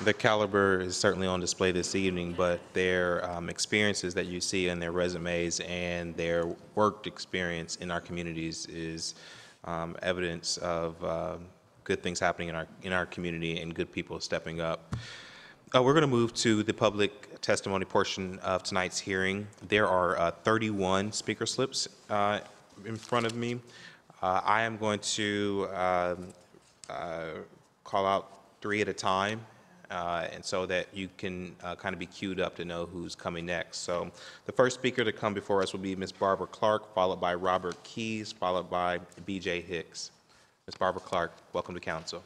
The caliber is certainly on display this evening, but their experiences that you see in their resumes and their work experience in our communities is evidence of good things happening in our community and good people stepping up. We're going to move to the public testimony portion of tonight's hearing. There are 31 speaker slips in front of me. I am going to call out 3 at a time. And so that you can kind of be queued up to know who's coming next. So the first speaker to come before us will be Ms. Barbara Clark, followed by Robert Keyes, followed by B.J. Hicks. Ms. Barbara Clark, welcome to council.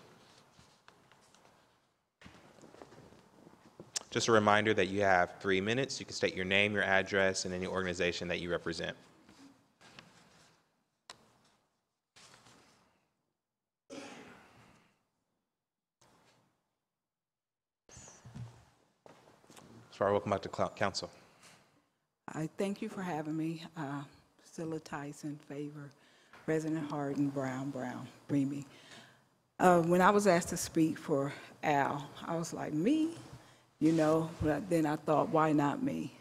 Just a reminder that you have 3 minutes. You can state your name, your address, and any organization that you represent. Sorry, welcome back to council. I thank you for having me. Priscilla Tyson, Favor, President Hardin, Brown, Remy. When I was asked to speak for Al, I was like, me? You know, but then I thought, why not me?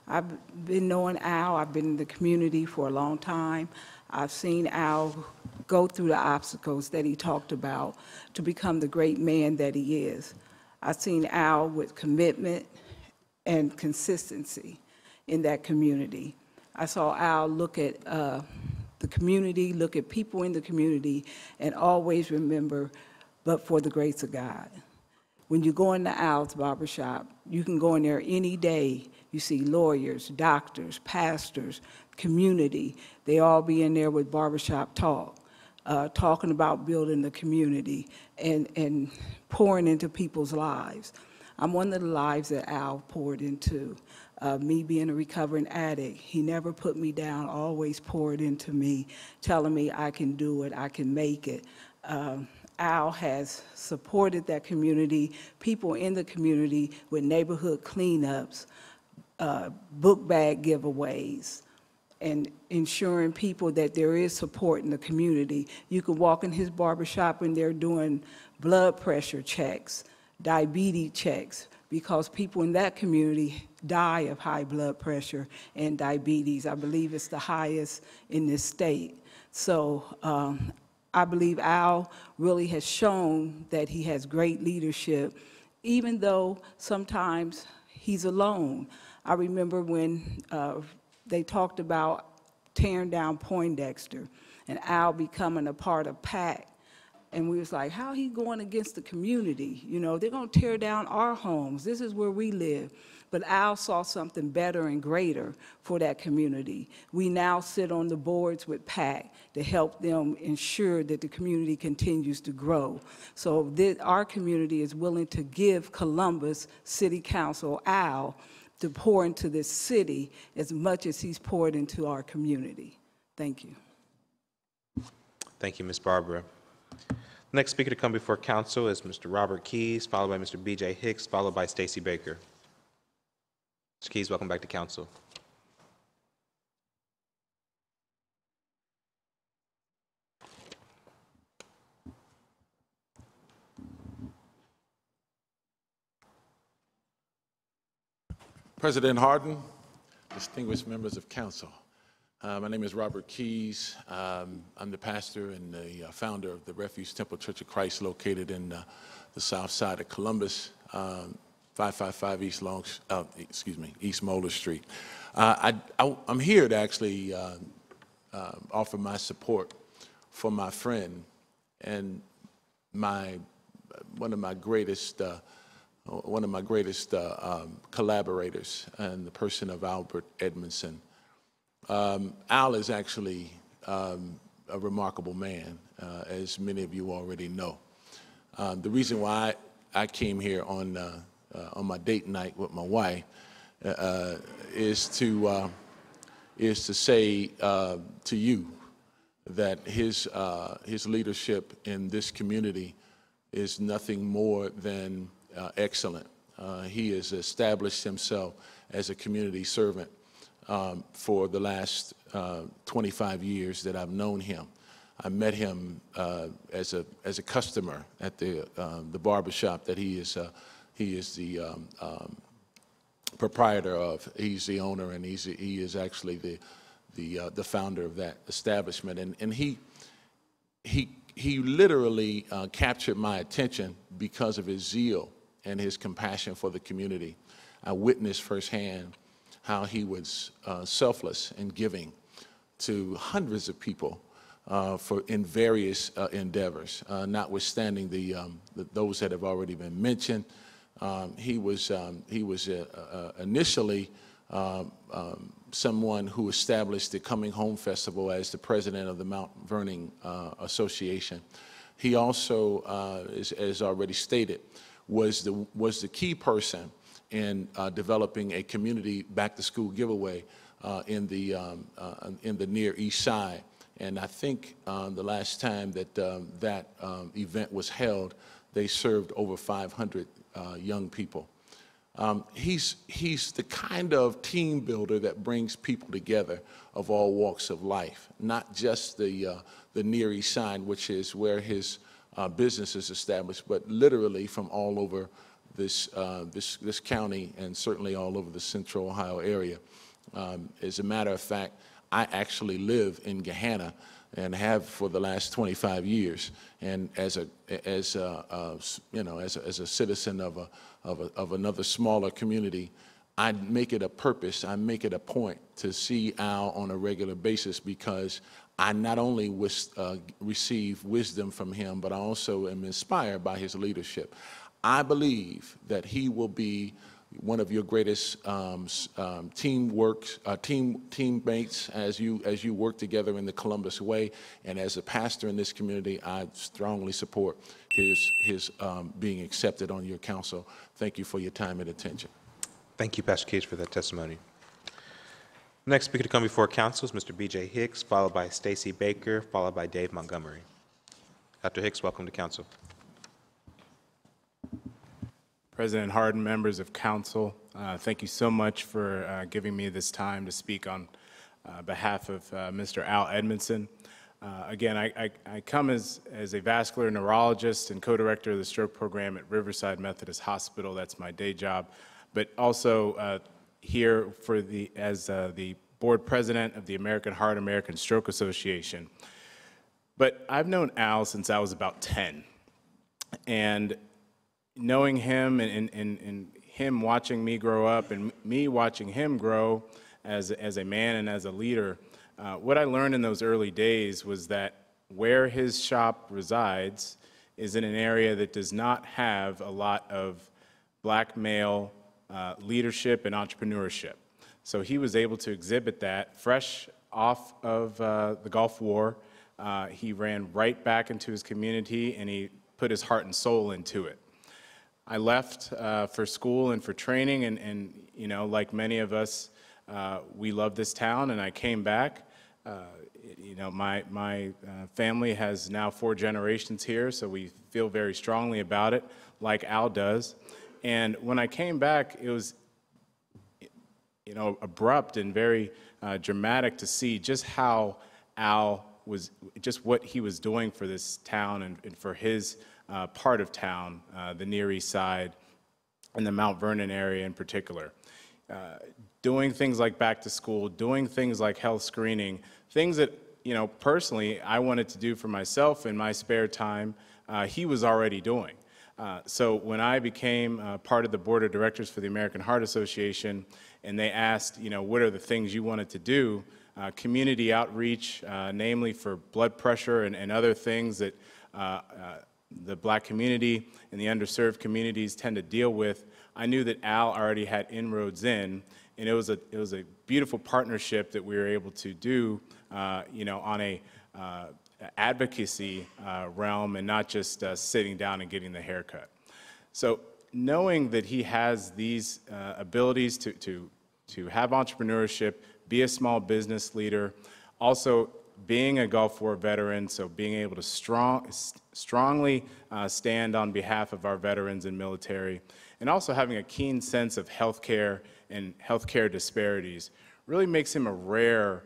I've been knowing Al. I've been in the community for a long time. I've seen Al go through the obstacles that he talked about to become the great man that he is. I've seen Al with commitment and consistency in that community. I saw Al look at the community, look at people in the community, and always remember, but for the grace of God. When you go into Al's barbershop, you can go in there any day. You see lawyers, doctors, pastors, community. They all be in there with barbershop talk, talking about building the community and pouring into people's lives. I'm one of the lives that Al poured into. Me being a recovering addict, he never put me down, always poured into me, telling me I can do it, I can make it. Al has supported that community, people in the community with neighborhood cleanups, book bag giveaways, and ensuring people that there is support in the community. You can walk in his barbershop and they're doing blood pressure checks, diabetes checks, because people in that community die of high blood pressure and diabetes. I believe it's the highest in this state. So I believe Al really has shown that he has great leadership, even though sometimes he's alone. I remember when they talked about tearing down Poindexter and Al becoming a part of PAC. And we was like, how he going against the community? You know, they're going to tear down our homes. This is where we live. But Al saw something better and greater for that community. We now sit on the boards with PAC to help them ensure that the community continues to grow. So our community is willing to give Columbus City Council, Al, to pour into this city as much as he's poured into our community. Thank you. Thank you, Ms. Barbara. Next speaker to come before council is Mr. Robert Keys, followed by Mr. B.J. Hicks, followed by Stacey Baker. Mr. Keys, welcome back to council. President Hardin, distinguished members of council. My name is Robert Keys. I'm the pastor and the founder of the Refuge Temple Church of Christ, located in the south side of Columbus, 555 East Moeller Street. I'm here to actually offer my support for my friend and one of my greatest collaborators, and the person of Albert Edmonson. Al is actually a remarkable man, as many of you already know. The reason why I came here on my date night with my wife is to say to you that his leadership in this community is nothing more than excellent. He has established himself as a community servant for the last 25 years that I've known him. I met him as a customer at the barbershop that he is the proprietor of. He's the owner, and he is actually the founder of that establishment. And he literally captured my attention because of his zeal and his compassion for the community. I witnessed firsthand how he was selfless and giving to hundreds of people in various endeavors, notwithstanding those that have already been mentioned. He was initially someone who established the Coming Home Festival as the president of the Mount Vernon Association. He also, as already stated, was the key person in developing a community back-to-school giveaway in the Near East Side. And I think the last time that that event was held, they served over 500 young people. He's the kind of team builder that brings people together of all walks of life, not just the Near East Side, which is where his business is established, but literally from all over this county and certainly all over the Central Ohio area. As a matter of fact, I actually live in Gahanna and have for the last 25 years. And as a citizen of another smaller community, I make it a purpose, I make it a point to see Al on a regular basis, because I not only receive wisdom from him, but I also am inspired by his leadership. I believe that he will be one of your greatest teammates as you work together in the Columbus way. And as a pastor in this community, I strongly support his being accepted on your council. Thank you for your time and attention. Thank you, Pastor Cage, for that testimony. Next speaker to come before council is Mr. B.J. Hicks, followed by Stacey Baker, followed by Dave Montgomery. Dr. Hicks, welcome to council. President Hardin, members of council, thank you so much for giving me this time to speak on behalf of Mr. Al Edmonson. Again, I come as a vascular neurologist and co-director of the stroke program at Riverside Methodist Hospital. That's my day job, but also here as the board president of the American Heart American Stroke Association. But I've known Al since I was about 10, and knowing him and him watching me grow up and me watching him grow as a man and as a leader, what I learned in those early days was that where his shop resides is in an area that does not have a lot of black male leadership and entrepreneurship. So he was able to exhibit that fresh off of the Gulf War. He ran right back into his community and he put his heart and soul into it. I left for school and for training, and you know, like many of us, we love this town, and I came back. You know, my family has now 4 generations here, so we feel very strongly about it, like Al does. And when I came back, it was, you know, abrupt and very dramatic to see just how Al was, just what he was doing for this town and for his part of town, the Near East Side and the Mount Vernon area in particular. Doing things like back to school, doing things like health screening, things that, you know, personally I wanted to do for myself in my spare time, he was already doing. So when I became part of the board of directors for the American Heart Association, and they asked, you know, what are the things you wanted to do, community outreach, namely for blood pressure and other things that the black community and the underserved communities tend to deal with, I knew that Al already had inroads in, and it was a beautiful partnership that we were able to do, you know, on a advocacy realm and not just sitting down and getting the haircut. So knowing that he has these abilities to have entrepreneurship, be a small business leader, also being a Gulf War veteran, so being able to strongly stand on behalf of our veterans and military, and also having a keen sense of healthcare and healthcare disparities really makes him a rare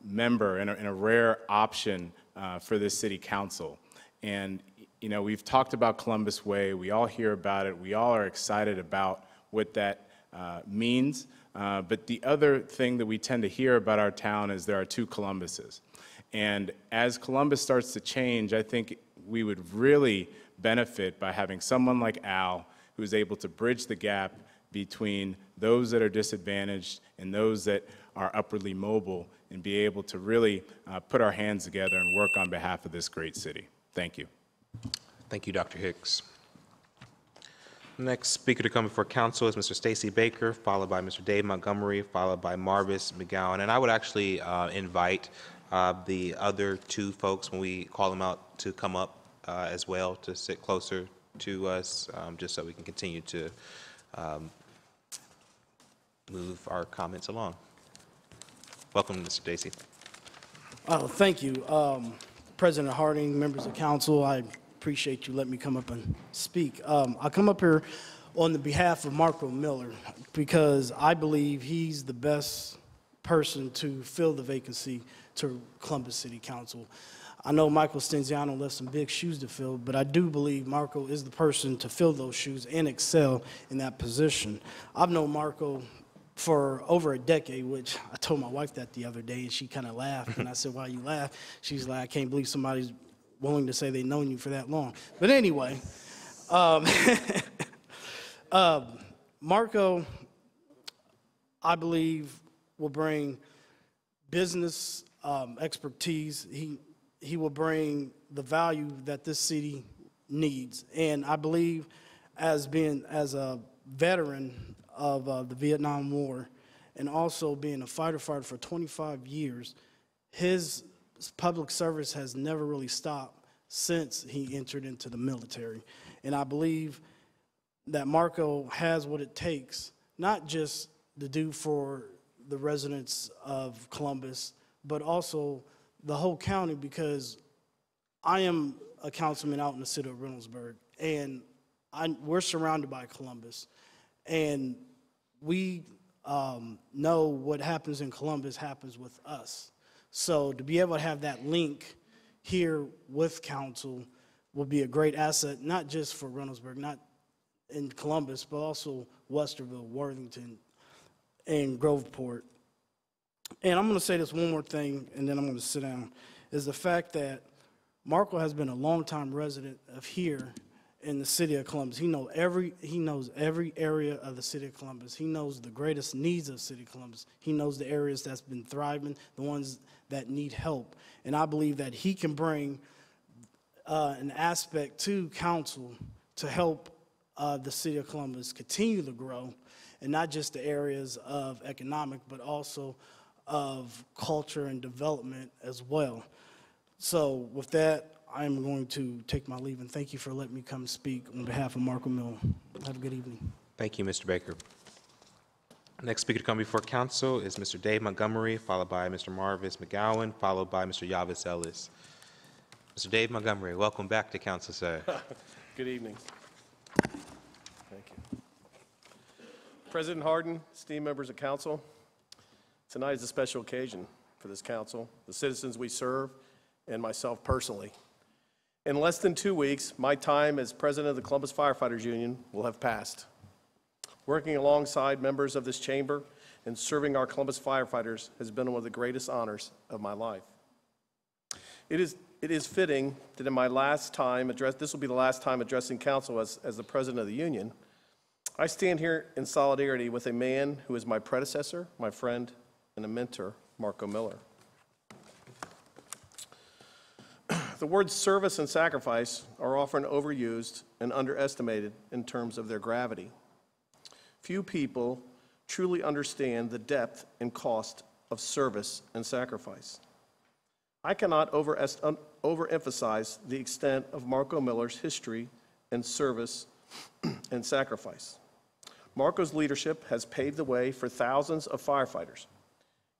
member and a rare option for this city council. And you know, we've talked about Columbus Way, we all hear about it, we all are excited about what that means. But the other thing that we tend to hear about our town is there are 2 Columbuses. And as Columbus starts to change, I think we would really benefit by having someone like Al who's able to bridge the gap between those that are disadvantaged and those that are upwardly mobile and be able to really put our hands together and work on behalf of this great city. Thank you. Thank you, Dr. Hicks. Next speaker to come before council is Mr. Stacey Baker, followed by Mr. Dave Montgomery, followed by Marvis McGowan. And I would actually invite the other 2 folks, when we call them out, to come up as well, to sit closer to us, just so we can continue to move our comments along. Welcome, Mr. Stacey. Oh, thank you. President Harding, members of council, I appreciate you letting me come up and speak. I come up here on the behalf of Marco Miller because I believe he's the best person to fill the vacancy to Columbus City Council. I know Michael Stinziano left some big shoes to fill, but I do believe Marco is the person to fill those shoes and excel in that position. I've known Marco for over a decade, which I told my wife that the other day, and she kind of laughed. And I said, why you laugh? She's like, I can't believe somebody's willing to say they've known you for that long. But anyway, Marco, I believe, will bring business expertise. He will bring the value that this city needs. And I believe as a veteran of the Vietnam War and also being a firefighter for 25 years, his public service has never really stopped since he entered into the military. And I believe that Marco has what it takes, not just to do for the residents of Columbus, but also the whole county, because I am a councilman out in the city of Reynoldsburg, and we're surrounded by Columbus. And we know what happens in Columbus happens with us. So to be able to have that link here with council will be a great asset, not just for Reynoldsburg, not in Columbus, but also Westerville, Worthington, and Groveport. And I'm going to say this one more thing, and then I'm going to sit down, is the fact that Marco has been a longtime resident of here in the city of Columbus. He knows every area of the city of Columbus. He knows the greatest needs of the city of Columbus. He knows the areas that's been thriving, the ones that need help. And I believe that he can bring an aspect to council to help the city of Columbus continue to grow, and not just the areas of economic, but also of culture and development as well. So with that, I'm going to take my leave, and thank you for letting me come speak on behalf of Marco Miller. Have a good evening. Thank you, Mr. Baker. Next speaker to come before council is Mr. Dave Montgomery, followed by Mr. Marvis McGowan, followed by Mr. Yavis Ellis. Mr. Dave Montgomery, welcome back to council, sir. Good evening. Thank you. President Hardin, esteemed members of council, tonight is a special occasion for this council, the citizens we serve, and myself personally. In less than 2 weeks, my time as president of the Columbus Firefighters Union will have passed. Working alongside members of this chamber and serving our Columbus firefighters has been one of the greatest honors of my life. It is fitting that in my last time this will be the last time addressing council as the president of the union. I stand here in solidarity with a man who is my predecessor, my friend, and a mentor, Marco Miller. The words service and sacrifice are often overused and underestimated in terms of their gravity. Few people truly understand the depth and cost of service and sacrifice. I cannot overemphasize the extent of Marco Miller's history and service and sacrifice. Marco's leadership has paved the way for thousands of firefighters.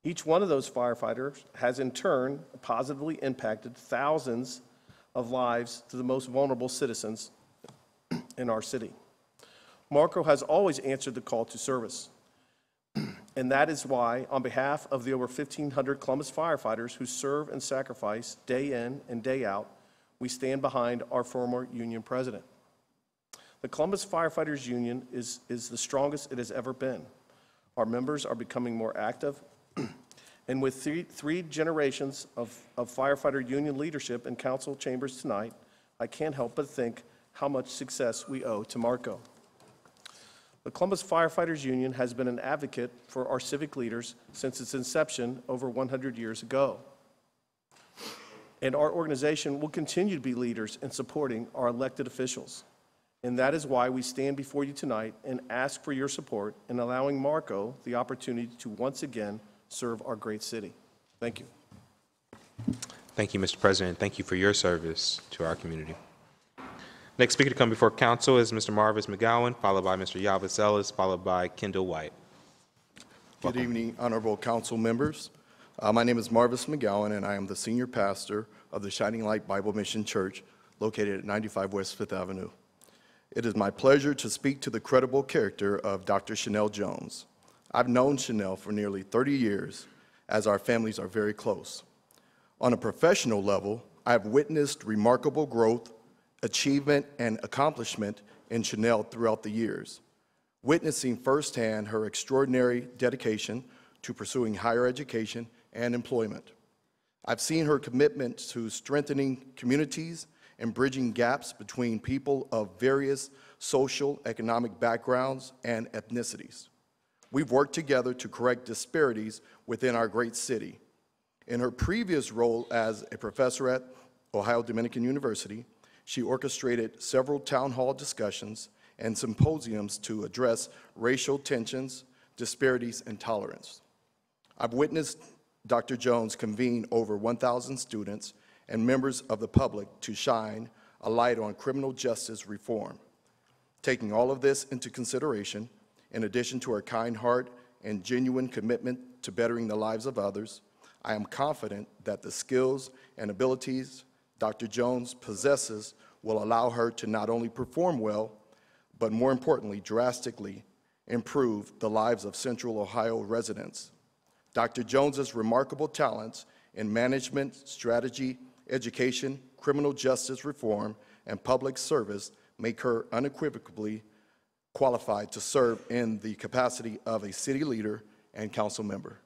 Each one of those firefighters has in turn positively impacted thousands of lives to the most vulnerable citizens in our city. Marco has always answered the call to service. And that is why, on behalf of the over 1,500 Columbus firefighters who serve and sacrifice day in and day out, we stand behind our former union president. The Columbus Firefighters Union is the strongest it has ever been. Our members are becoming more active, and with three generations of firefighter union leadership in council chambers tonight, I can't help but think how much success we owe to Marco. The Columbus Firefighters Union has been an advocate for our civic leaders since its inception over 100 years ago. And our organization will continue to be leaders in supporting our elected officials. And that is why we stand before you tonight and ask for your support in allowing Marco the opportunity to once again serve our great city. Thank you. Thank you, Mr. President. Thank you for your service to our community. Next speaker to come before council is Mr. Marvis McGowan, followed by Mr. Yavis Ellis, followed by Kendall White. Good evening, honorable council members. My name is Marvis McGowan, and I am the senior pastor of the Shining Light Bible Mission Church located at 95 West 5th Avenue. It is my pleasure to speak to the credible character of Dr. Chenelle Jones. I've known Chenelle for nearly 30 years, as our families are very close. On a professional level, I have witnessed remarkable growth, achievement, and accomplishment in Chenelle throughout the years, witnessing firsthand her extraordinary dedication to pursuing higher education and employment. I've seen her commitment to strengthening communities and bridging gaps between people of various social, economic backgrounds and ethnicities. We've worked together to correct disparities within our great city. In her previous role as a professor at Ohio Dominican University, she orchestrated several town hall discussions and symposiums to address racial tensions, disparities, and tolerance. I've witnessed Dr. Jones convene over 1,000 students and members of the public to shine a light on criminal justice reform. Taking all of this into consideration, in addition to her kind heart and genuine commitment to bettering the lives of others, I am confident that the skills and abilities Dr. Jones possesses will allow her to not only perform well, but more importantly, drastically improve the lives of Central Ohio residents. Dr. Jones's remarkable talents in management, strategy, education, criminal justice reform, and public service make her unequivocally qualified to serve in the capacity of a city leader and council member.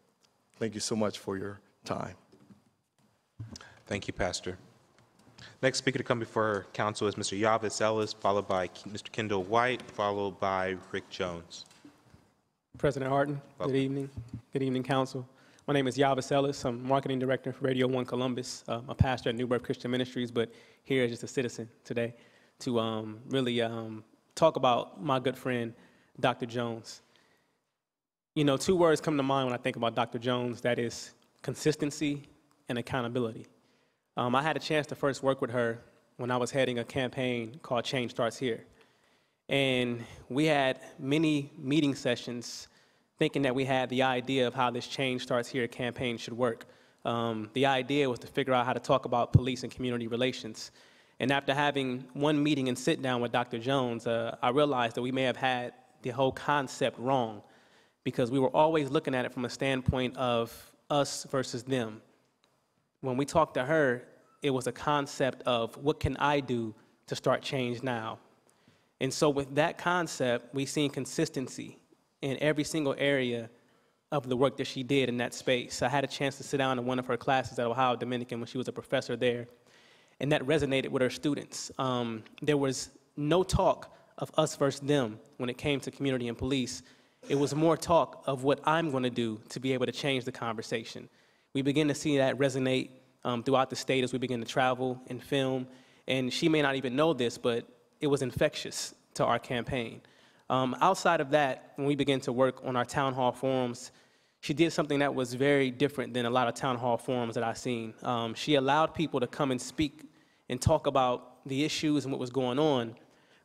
Thank you so much for your time. Thank you, Pastor. Next speaker to come before council is Mr. Yavis Ellis, followed by Mr. Kendall White, followed by Rick Jones. President Harden, good evening. Good evening, council. My name is Yavis Ellis. I'm marketing director for Radio 1 Columbus. I'm a pastor at New Birth Christian Ministries, but here as just a citizen today to really talk about my good friend, Dr. Jones. You know, two words come to mind when I think about Dr. Jones, that is consistency and accountability. I had a chance to first work with her when I was heading a campaign called Change Starts Here. And we had many meeting sessions thinking that we had the idea of how this Change Starts Here campaign should work. The idea was to figure out how to talk about police and community relations. And after having one meeting and sit down with Dr. Jones, I realized that we may have had the whole concept wrong, because we were always looking at it from a standpoint of us versus them. When we talked to her, it was a concept of what can I do to start change now? And so with that concept, we've seen consistency in every single area of the work that she did in that space. I had a chance to sit down in one of her classes at Ohio Dominican when she was a professor there, and that resonated with her students. There was no talk of us versus them when it came to community and police. It was more talk of what I'm going to do to be able to change the conversation. We begin to see that resonate throughout the state as we begin to travel and film. And she may not even know this, but it was infectious to our campaign. Outside of that, when we began to work on our town hall forums, she did something that was very different than a lot of town hall forums that I've seen. She allowed people to come and speak and talk about the issues and what was going on,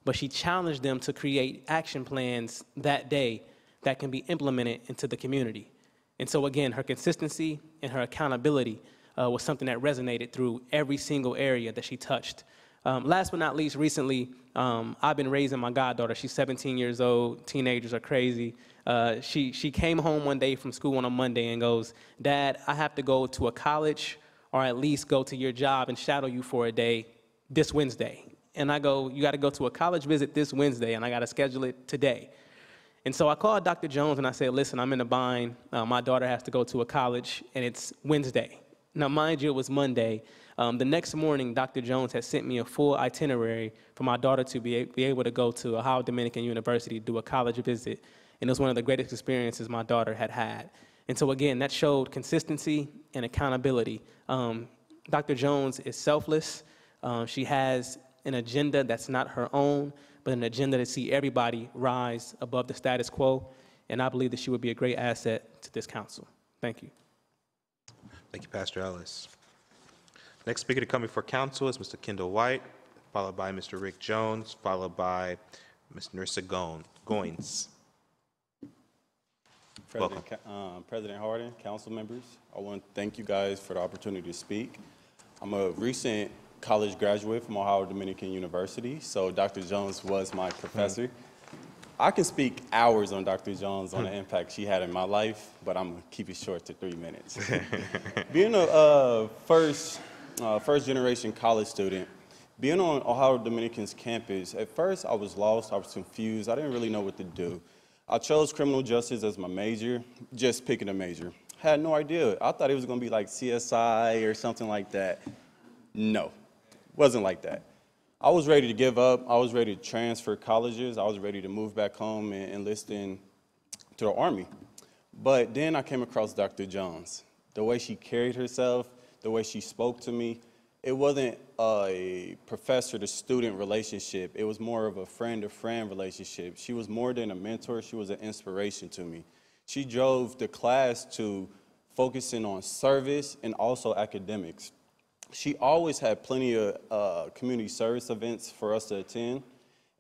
but she challenged them to create action plans that day that can be implemented into the community. And so again, her consistency and her accountability was something that resonated through every single area that she touched. Last but not least, recently, I've been raising my goddaughter. She's 17 years old. Teenagers are crazy. She came home one day from school on a Monday and goes, "Dad, I have to go to a college or at least go to your job and shadow you for a day this Wednesday." And I go, "You got to go to a college visit this Wednesday, and I got to schedule it today." And so I called Dr. Jones and I said, "Listen, I'm in a bind. My daughter has to go to a college, and it's Wednesday." Now, mind you, it was Monday. The next morning, Dr. Jones had sent me a full itinerary for my daughter to be able to go to Ohio Dominican University to do a college visit. And it was one of the greatest experiences my daughter had had. And so again, that showed consistency and accountability. Dr. Jones is selfless. She has an agenda that's not her own, but an agenda to see everybody rise above the status quo. And I believe that she would be a great asset to this council. Thank you. Thank you, Pastor Ellis. Next speaker to come before council is Mr. Kendall White, followed by Mr. Rick Jones, followed by Ms. Nursa Goins. President Harden, council members, I want to thank you guys for the opportunity to speak. I'm a recent college graduate from Ohio Dominican University, so Dr. Jones was my professor. I can speak hours on Dr. Jones on the impact she had in my life, but I'm going to keep it short to 3 minutes. Being a first generation college student, being on Ohio Dominican's campus, at first I was lost, I was confused, I didn't really know what to do. I chose criminal justice as my major, just picking a major. Had no idea. I thought it was going to be like CSI or something like that. No, wasn't like that. I was ready to give up. I was ready to transfer colleges. I was ready to move back home and enlist into the Army. But then I came across Dr. Jones. The way she carried herself, the way she spoke to me, it wasn't a professor-to-student relationship. It was more of a friend-to-friend relationship. She was more than a mentor. She was an inspiration to me. She drove the class to focusing on service and also academics. She always had plenty of community service events for us to attend,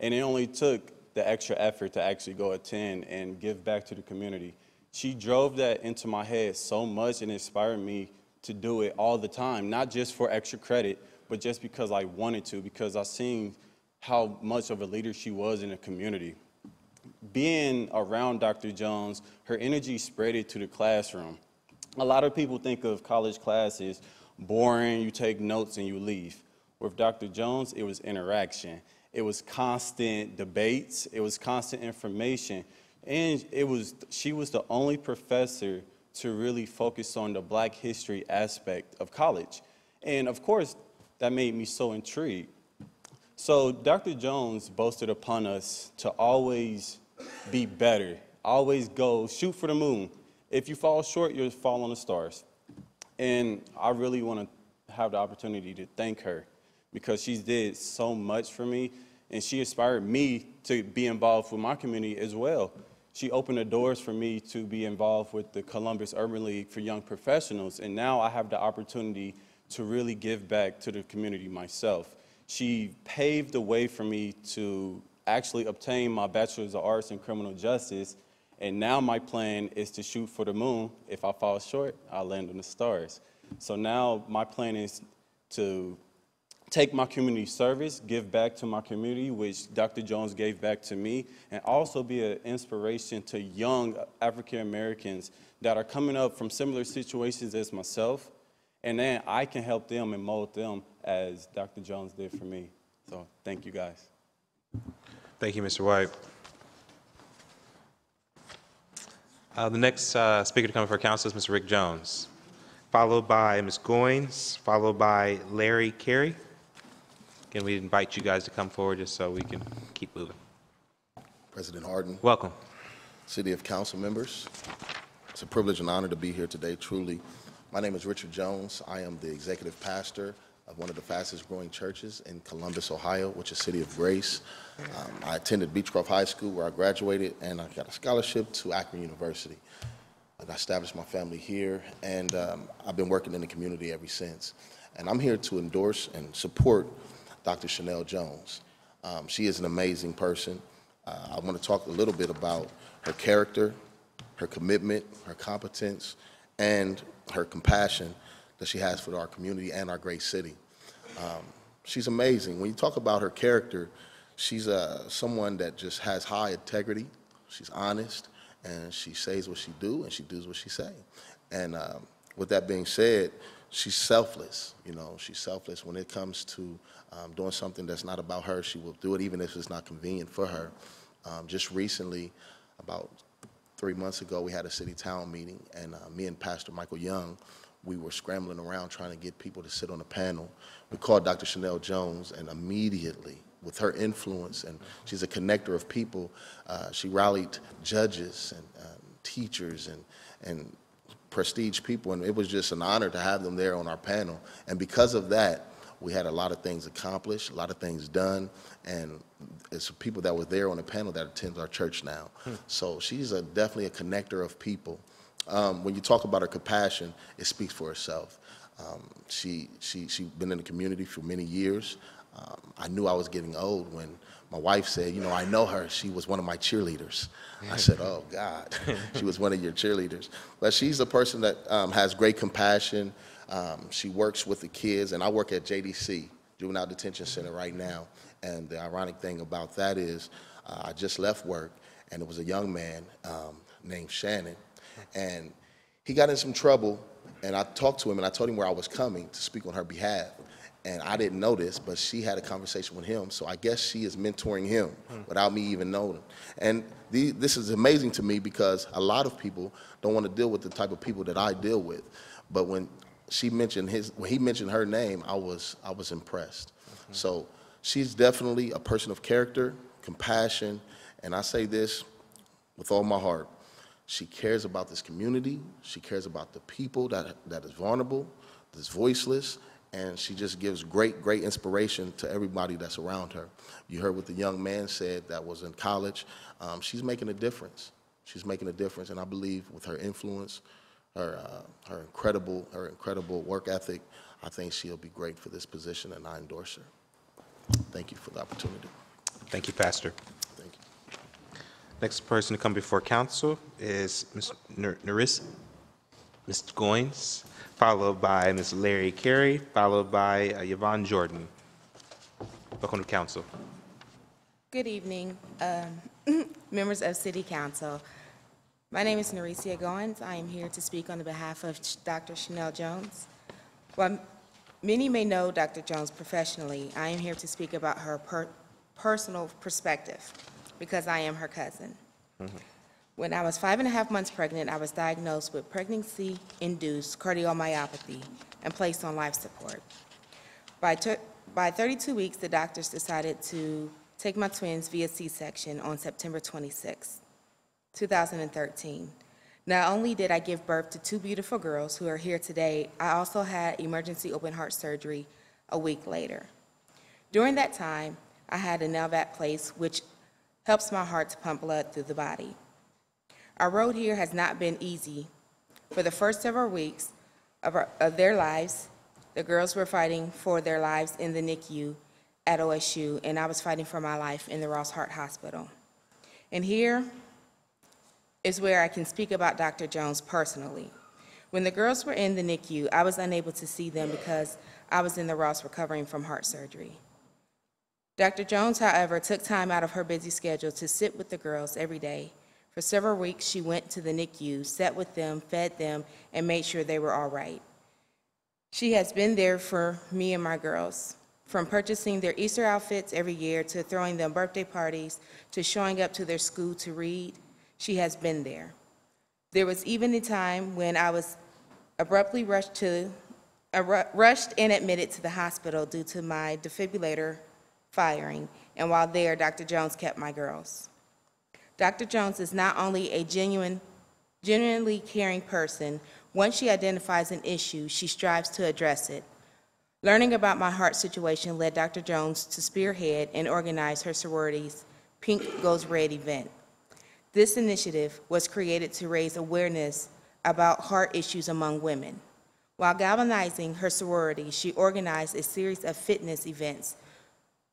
and it only took the extra effort to actually go attend and give back to the community. She drove that into my head so much and inspired me to do it all the time, not just for extra credit, but just because I wanted to, because I seen how much of a leader she was in the community. Being around Dr. Jones, her energy spread it to the classroom. A lot of people think of college classes boring, you take notes and you leave. With Dr. Jones, it was interaction. It was constant debates, it was constant information, and she was the only professor to really focus on the Black history aspect of college. And of course, that made me so intrigued. So Dr. Jones boasted upon us to always be better, always go shoot for the moon. If you fall short, you'll fall on the stars. And I really want to have the opportunity to thank her because she did so much for me, and she inspired me to be involved with my community as well. She opened the doors for me to be involved with the Columbus Urban League for Young Professionals, and now I have the opportunity to really give back to the community myself. She paved the way for me to actually obtain my Bachelor's of Arts in Criminal Justice, and now my plan is to shoot for the moon. If I fall short, I'll land on the stars. So now my plan is to take my community service, give back to my community, which Dr. Jones gave back to me, and also be an inspiration to young African Americans that are coming up from similar situations as myself, and then I can help them and mold them as Dr. Jones did for me. So thank you guys. Thank you, Mr. White. The next speaker to come for council is Mr. Rick Jones, followed by Ms. Goins, followed by Larry Carey. Again, we invite you guys to come forward just so we can keep moving. President Hardin. Welcome. City of Council members. It's a privilege and honor to be here today, truly. My name is Richard Jones. I am the executive pastor of one of the fastest growing churches in Columbus, Ohio, which is City of Grace. I attended Beechcroft High School where I graduated, and I got a scholarship to Akron University. I established my family here, and I've been working in the community ever since. And I'm here to endorse and support Dr. Chenelle Jones. She is an amazing person. I want to talk a little bit about her character, her commitment, her competence, and her compassion that she has for our community and our great city. She's amazing. When you talk about her character, she's someone that just has high integrity. She's honest, and she says what she do, and she does what she say. And with that being said, she's selfless. You know, she's selfless when it comes to doing something that's not about her. She will do it even if it's not convenient for her. Just recently, about 3 months ago, we had a city town meeting, and me and Pastor Michael Young, we were scrambling around trying to get people to sit on a panel. We called Dr. Chenelle Jones, and immediately, with her influence, and she's a connector of people, she rallied judges and teachers and prestige people, and it was just an honor to have them there on our panel. And because of that, we had a lot of things accomplished, a lot of things done, and it's people that were there on the panel that attend our church now. So she's definitely a connector of people. When you talk about her compassion, it speaks for herself. She's been in the community for many years. I knew I was getting old when my wife said, you know, I know her. She was one of my cheerleaders. I said, oh, God, she was one of your cheerleaders. But she's a person that has great compassion. She works with the kids, and I work at JDC, Juvenile Detention Center, right now. And the ironic thing about that is I just left work, and there was a young man named Shannon, and he got in some trouble, and I talked to him, and I told him where I was coming to speak on her behalf. And I didn't know this, but she had a conversation with him, so I guess she is mentoring him without me even knowing. And this is amazing to me because a lot of people don't want to deal with the type of people that I deal with. But when he mentioned her name, I was impressed. So she's definitely a person of character, compassion, and I say this with all my heart. She cares about this community. She cares about the people that is vulnerable, that's voiceless, and she just gives great inspiration to everybody that's around her. You heard what the young man said that was in college. She's making a difference. She's making a difference, and I believe with her influence, her incredible work ethic, I think she'll be great for this position, and I endorse her. Thank you for the opportunity. Thank you, Pastor. Thank you. Next person to come before council is Ms. Ms. Goins, followed by Ms. Larry Carey, followed by Yvonne Jordan. Welcome to council. Good evening, members of City Council. My name is Neresia Goins. I am here to speak on the behalf of Dr. Chenelle Jones. While many may know Dr. Jones professionally, I am here to speak about her personal perspective because I am her cousin. When I was 5.5 months pregnant, I was diagnosed with pregnancy-induced cardiomyopathy and placed on life support. By 32 weeks, the doctors decided to take my twins via C-section on September 26, 2013. Not only did I give birth to 2 beautiful girls who are here today, I also had emergency open heart surgery a week later. During that time, I had a LVAD placed, which helps my heart to pump blood through the body. Our road here has not been easy. For the first several weeks of their lives, the girls were fighting for their lives in the NICU at OSU, and I was fighting for my life in the Ross Hart Hospital. And here is where I can speak about Dr. Jones personally. When the girls were in the NICU, I was unable to see them because I was in the Ross recovering from heart surgery. Dr. Jones, however, took time out of her busy schedule to sit with the girls every day. For several weeks, she went to the NICU, sat with them, fed them, and made sure they were all right. She has been there for me and my girls, from purchasing their Easter outfits every year to throwing them birthday parties to showing up to their school to read. She has been there. There was even a time when I was abruptly rushed and admitted to the hospital due to my defibrillator firing, and while there, Dr. Jones kept my girls. Dr. Jones is not only a genuinely caring person. Once she identifies an issue, she strives to address it. Learning about my heart situation led Dr. Jones to spearhead and organize her sorority's Pink Goes Red event. This initiative was created to raise awareness about heart issues among women. While galvanizing her sorority, she organized a series of fitness events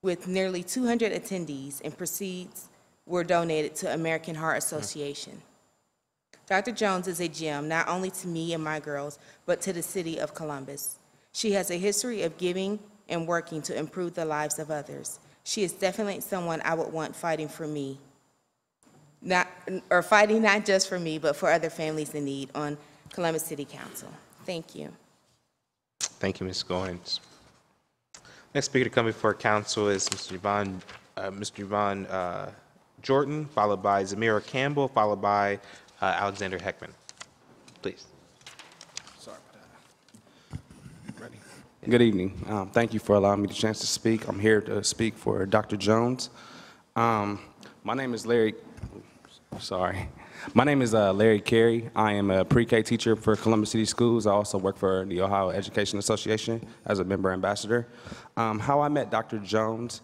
with nearly 200 attendees, and proceeds were donated to American Heart Association. Dr. Jones is a gem, not only to me and my girls, but to the city of Columbus. She has a history of giving and working to improve the lives of others. She is definitely someone I would want fighting for me, fighting not just for me, but for other families in need on Columbus City Council. Thank you. Thank you, Ms. Goins. Next speaker to come before council is Mr. Yvonne Jordan, followed by Zamira Campbell, followed by Alexander Heckman. Please. Sorry about that. Ready? Good evening. Thank you for allowing me the chance to speak. I'm here to speak for Dr. Jones. My name is Larry. Sorry. My name is Larry Carey. I am a pre-K teacher for Columbus City Schools. I also work for the Ohio Education Association as a member ambassador. How I met Dr. Jones,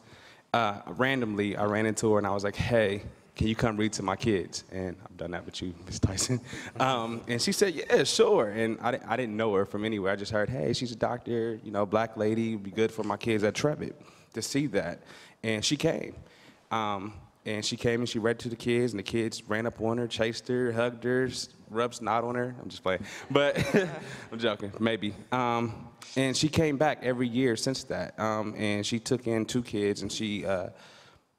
randomly, I ran into her and I was like, hey, can you come read to my kids? And I've done that with you, Ms. Tyson. And she said, yeah, sure. And I didn't know her from anywhere. I just heard, hey, she's a doctor, you know, black lady, would be good for my kids at Trevitt to see that. And she came. And she came and she read to the kids, and the kids ran up on her, chased her, hugged her, rubbed snot on her. I'm just playing, but I'm joking, maybe. And she came back every year since that. And she took in 2 kids, and she,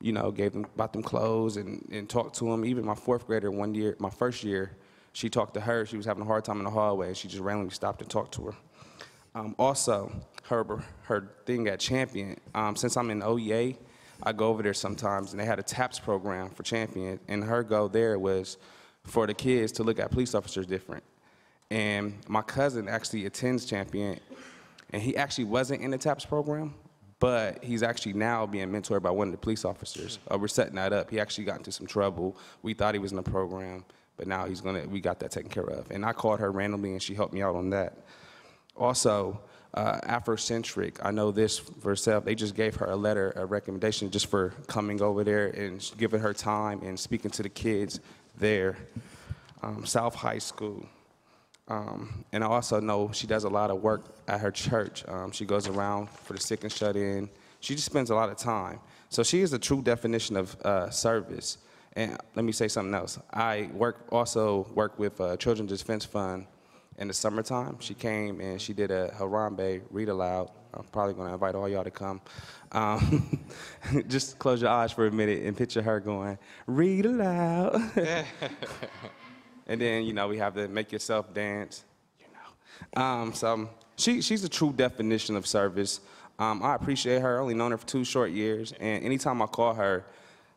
you know, bought them clothes and talked to them. Even my 4th grader one year, my first year, she talked to her. She was having a hard time in the hallway, and she just randomly stopped and talked to her. Also, her thing at Champion, since I'm in OEA, I go over there sometimes, and they had a TAPS program for Champion, and her goal there was for the kids to look at police officers different. And my cousin actually attends Champion, and he actually wasn't in the TAPS program, but he's actually now being mentored by one of the police officers. We're setting that up. He actually got into some trouble. We thought he was in the program, but now we got that taken care of. And I called her randomly, and she helped me out on that. Also, Afrocentric, I know this for herself, they just gave her a letter, a recommendation just for coming over there and giving her time and speaking to the kids there. South High School. And I also know she does a lot of work at her church. She goes around for the sick and shut in. She just spends a lot of time. So she is a true definition of service. And let me say something else. I also work with Children's Defense Fund in the summertime. She came and she did a Harambe read aloud. I'm probably going to invite all y'all to come. Just close your eyes for a minute and picture her going, read aloud. And then, you know, we have the make yourself dance, you know. So she's a true definition of service. I appreciate her. I only known her for 2 short years. And anytime I call her,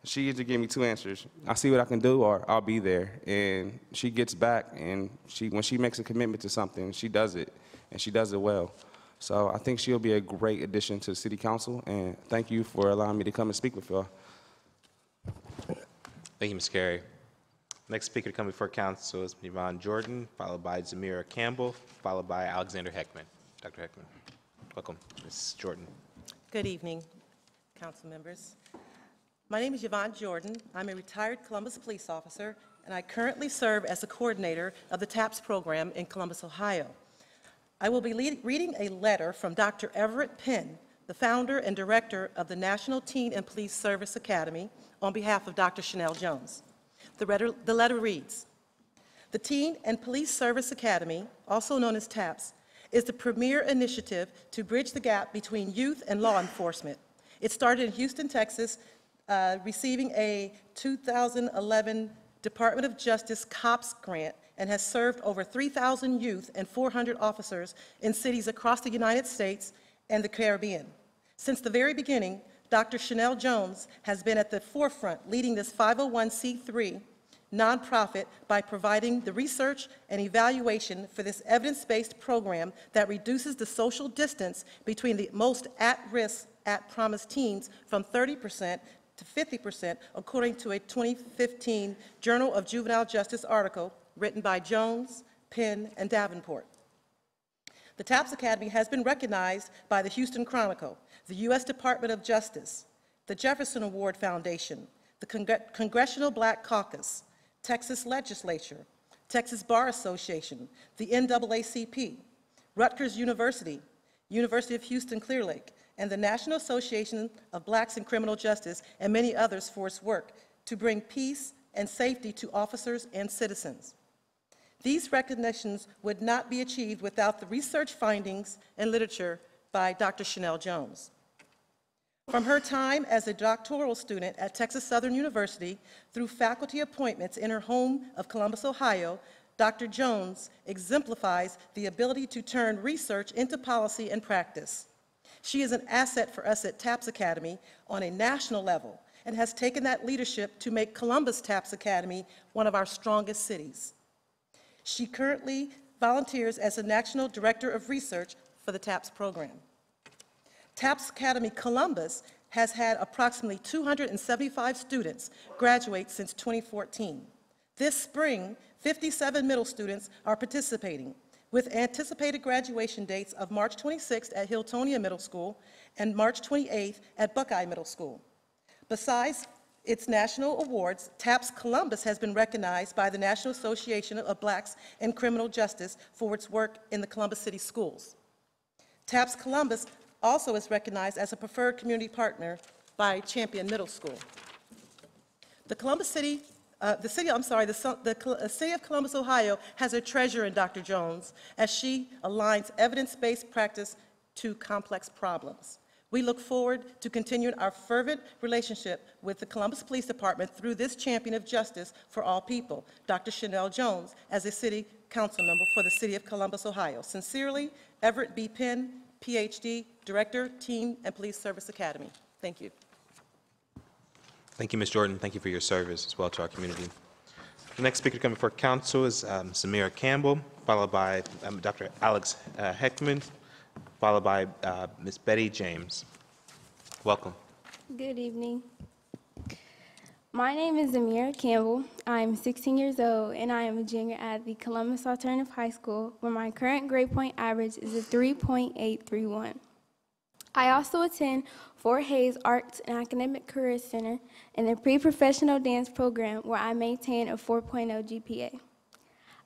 she usually give me 2 answers. I see what I can do or I'll be there. And she gets back and when she makes a commitment to something, she does it. And she does it well. So I think she'll be a great addition to the City Council. And thank you for allowing me to come and speak with y'all. Thank you, Ms. Carey. Next speaker to come before council is Yvonne Jordan, followed by Zamira Campbell, followed by Alexander Heckman. Dr. Heckman, welcome, Ms. Jordan. Good evening, council members. My name is Yvonne Jordan. I'm a retired Columbus police officer, and I currently serve as the coordinator of the TAPS program in Columbus, Ohio. I will be reading a letter from Dr. Everett Penn, the founder and director of the National Teen and Police Service Academy, on behalf of Dr. Chenelle Jones. The letter reads, the Teen and Police Service Academy, also known as TAPS, is the premier initiative to bridge the gap between youth and law enforcement. It started in Houston, Texas, receiving a 2011 Department of Justice COPS grant and has served over 3,000 youth and 400 officers in cities across the United States and the Caribbean. Since the very beginning, Dr. Chenelle Jones has been at the forefront leading this 501c3 nonprofit by providing the research and evaluation for this evidence-based program that reduces the social distance between the most at-risk, at-promise teens from 30% to 50%, according to a 2015 Journal of Juvenile Justice article written by Jones, Penn, and Davenport. The TAPS Academy has been recognized by the Houston Chronicle, the U.S. Department of Justice, the Jefferson Award Foundation, the Congressional Black Caucus, Texas Legislature, Texas Bar Association, the NAACP, Rutgers University, University of Houston Clear Lake, and the National Association of Blacks in Criminal Justice, and many others for its work to bring peace and safety to officers and citizens. These recognitions would not be achieved without the research findings and literature by Dr. Chenelle Jones. From her time as a doctoral student at Texas Southern University through faculty appointments in her home of Columbus, Ohio, Dr. Jones exemplifies the ability to turn research into policy and practice. She is an asset for us at TAPS Academy on a national level and has taken that leadership to make Columbus TAPS Academy one of our strongest cities. She currently volunteers as the National Director of Research for the TAPS program. TAPS Academy Columbus has had approximately 275 students graduate since 2014. This spring, 57 middle students are participating, with anticipated graduation dates of March 26th at Hiltonia Middle School and March 28th at Buckeye Middle School. Besides its national awards, TAPS Columbus has been recognized by the National Association of Blacks in Criminal Justice for its work in the Columbus City schools. TAPS Columbus also is recognized as a preferred community partner by Champion Middle School. The city of Columbus, Ohio has a treasure in Dr. Jones as she aligns evidence-based practice to complex problems. We look forward to continuing our fervent relationship with the Columbus Police Department through this champion of justice for all people, Dr. Chenelle Jones, as a city council member for the city of Columbus, Ohio. Sincerely, Everett B. Penn, PhD, Director, Teen and Police Service Academy. Thank you. Thank you, Ms. Jordan. Thank you for your service as well to our community. The next speaker coming before council is Zamira Campbell, followed by Dr. Alex Heckman, followed by Ms. Betty James. Welcome. Good evening. My name is Amira Campbell. I'm 16 years old, and I am a junior at the Columbus Alternative High School, where my current grade point average is a 3.831. I also attend Fort Hays Arts and Academic Career Center in the pre-professional dance program, where I maintain a 4.0 GPA.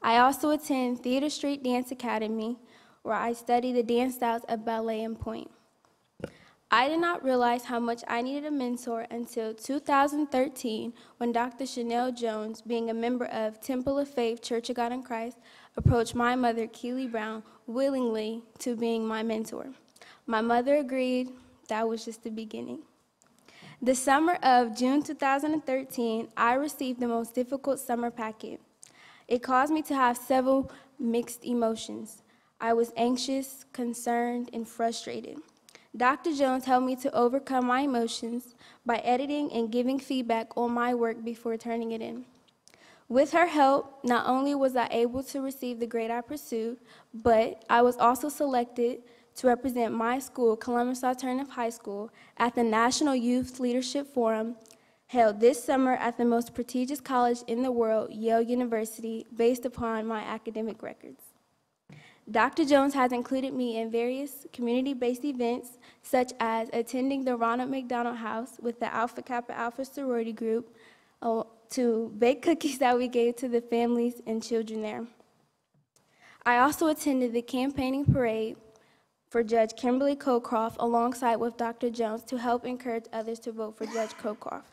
I also attend Theater Street Dance Academy, where I study the dance styles of ballet and point. I did not realize how much I needed a mentor until 2013, when Dr. Chenelle Jones, being a member of Temple of Faith Church of God in Christ, approached my mother, Keely Brown, willingly to being my mentor. My mother agreed. That was just the beginning. The summer of June 2013, I received the most difficult summer packet. It caused me to have several mixed emotions. I was anxious, concerned, and frustrated. Dr. Jones helped me to overcome my emotions by editing and giving feedback on my work before turning it in. With her help, not only was I able to receive the grade I pursued, but I was also selected to represent my school, Columbus Alternative High School, at the National Youth Leadership Forum held this summer at the most prestigious college in the world, Yale University, based upon my academic records. Dr. Jones has included me in various community-based events, such as attending the Ronald McDonald House with the Alpha Kappa Alpha sorority group to bake cookies that we gave to the families and children there. I also attended the campaigning parade for Judge Kimberly Cocroft alongside with Dr. Jones to help encourage others to vote for Judge Cocroft.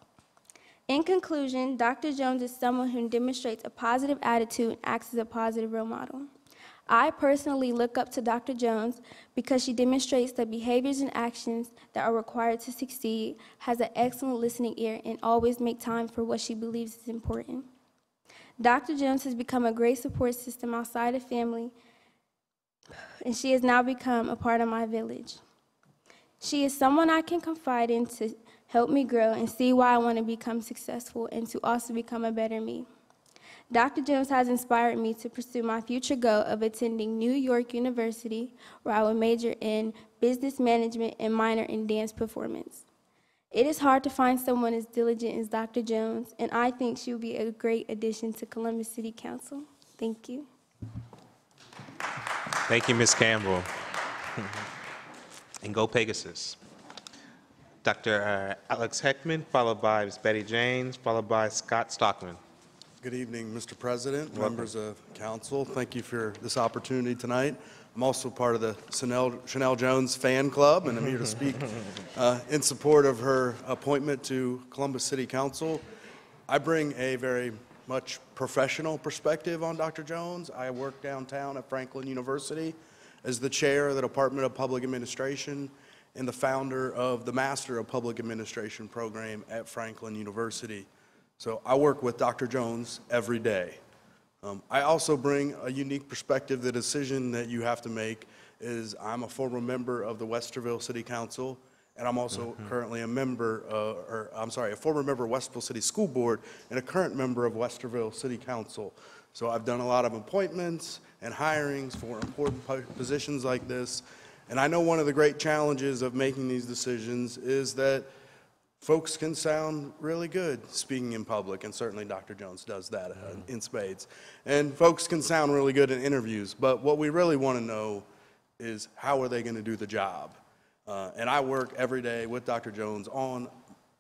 In conclusion, Dr. Jones is someone who demonstrates a positive attitude and acts as a positive role model. I personally look up to Dr. Jones because she demonstrates the behaviors and actions that are required to succeed, has an excellent listening ear, and always makes time for what she believes is important. Dr. Jones has become a great support system outside of family, and she has now become a part of my village. She is someone I can confide in to help me grow and see why I want to become successful and to also become a better me. Dr. Jones has inspired me to pursue my future goal of attending New York University, where I will major in business management and minor in dance performance. It is hard to find someone as diligent as Dr. Jones, and I think she will be a great addition to Columbus City Council. Thank you. Thank you, Ms. Campbell. And go Pegasus. Dr. Alex Heckman, followed by Ms. Betty James, followed by Scott Stockman. Good evening, Mr. President, Welcome. members of council. Thank you for this opportunity tonight. I'm also part of the Chenelle Jones fan club, and I'm here to speak in support of her appointment to Columbus City Council. I bring a very much professional perspective on Dr. Jones. I work downtown at Franklin University as the chair of the Department of Public Administration and the founder of the Master of Public Administration program at Franklin University. So I work with Dr. Jones every day. I also bring a unique perspective. The decision that you have to make is I'm a former member of the Westerville City Council, and I'm also currently a member, a former member of Westville City School Board and a current member of Westerville City Council. So I've done a lot of appointments and hirings for important positions like this. And I know one of the great challenges of making these decisions is that folks can sound really good speaking in public, and certainly Dr. Jones does that in spades. And folks can sound really good in interviews, but what we really want to know is how are they going to do the job? And I work every day with Dr. Jones on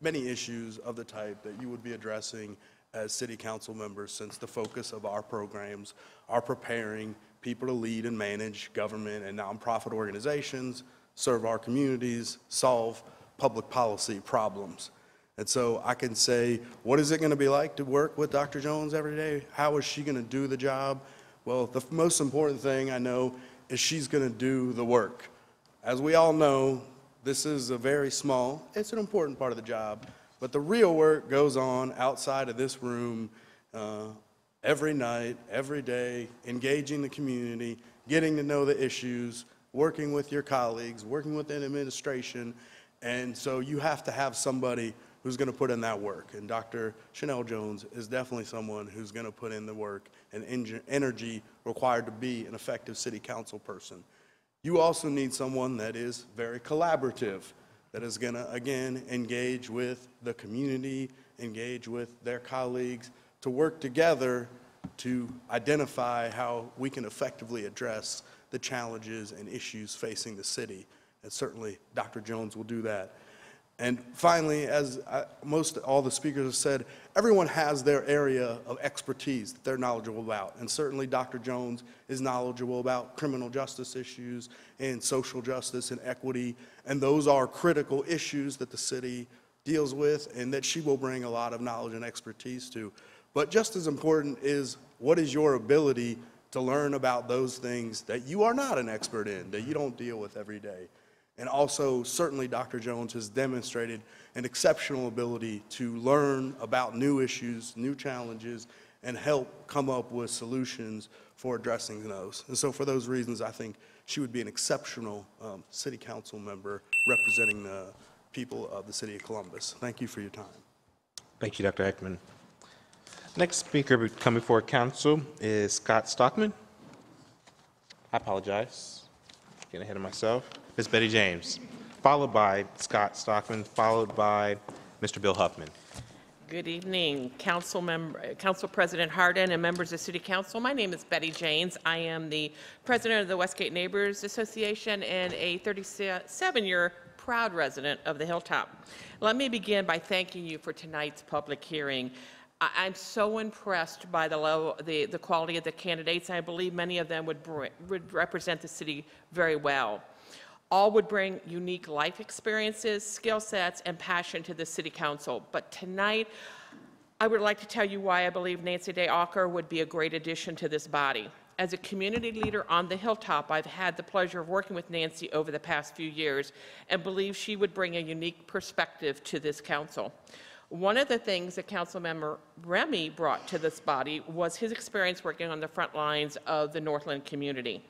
many issues of the type that you would be addressing as city council members, since the focus of our programs are preparing people to lead and manage government and nonprofit organizations, serve our communities, solve public policy problems. And so I can say, what is it going to be like to work with Dr. Jones every day? How is she going to do the job? Well, the most important thing I know is she's going to do the work. As we all know, this is a very small, it's an important part of the job, but the real work goes on outside of this room every night, every day, engaging the community, getting to know the issues, working with your colleagues, working within administration. And so you have to have somebody who's going to put in that work. And Dr. Chenelle Jones is definitely someone who's going to put in the work and energy required to be an effective city council person. You also need someone that is very collaborative, that is going to, again, engage with the community engage with their colleagues to work together to identify how we can effectively address the challenges and issues facing the city. And certainly Dr. Jones will do that. And finally, as all the speakers have said, everyone has their area of expertise that they're knowledgeable about. And certainly Dr. Jones is knowledgeable about criminal justice issues and social justice and equity. And those are critical issues that the city deals with and that she will bring a lot of knowledge and expertise to. But just as important is what is your ability to learn about those things that you are not an expert in, that you don't deal with every day. And also, certainly Dr. Jones has demonstrated an exceptional ability to learn about new issues, new challenges, and help come up with solutions for addressing those. And so for those reasons, I think she would be an exceptional city council member representing the people of the city of Columbus. Thank you for your time. Thank you, Dr. Ekman. Next speaker coming before council is Scott Stockman. I apologize, getting ahead of myself. Ms. Betty James, followed by Scott Stockman, followed by Mr. Bill Huffman. Good evening, Council President Hardin and members of City Council. My name is Betty James. I am the president of the Westgate Neighbors Association and a 37-year proud resident of the Hilltop. Let me begin by thanking you for tonight's public hearing. I'm so impressed by the quality of the candidates. I believe many of them would represent the city very well. All would bring unique life experiences, skill sets, and passion to the City Council. But tonight, I would like to tell you why I believe Nancy Day-Achauer would be a great addition to this body. As a community leader on the Hilltop, I've had the pleasure of working with Nancy over the past few years and believe she would bring a unique perspective to this council. One of the things that Councilmember Remy brought to this body was his experience working on the front lines of the Northland community.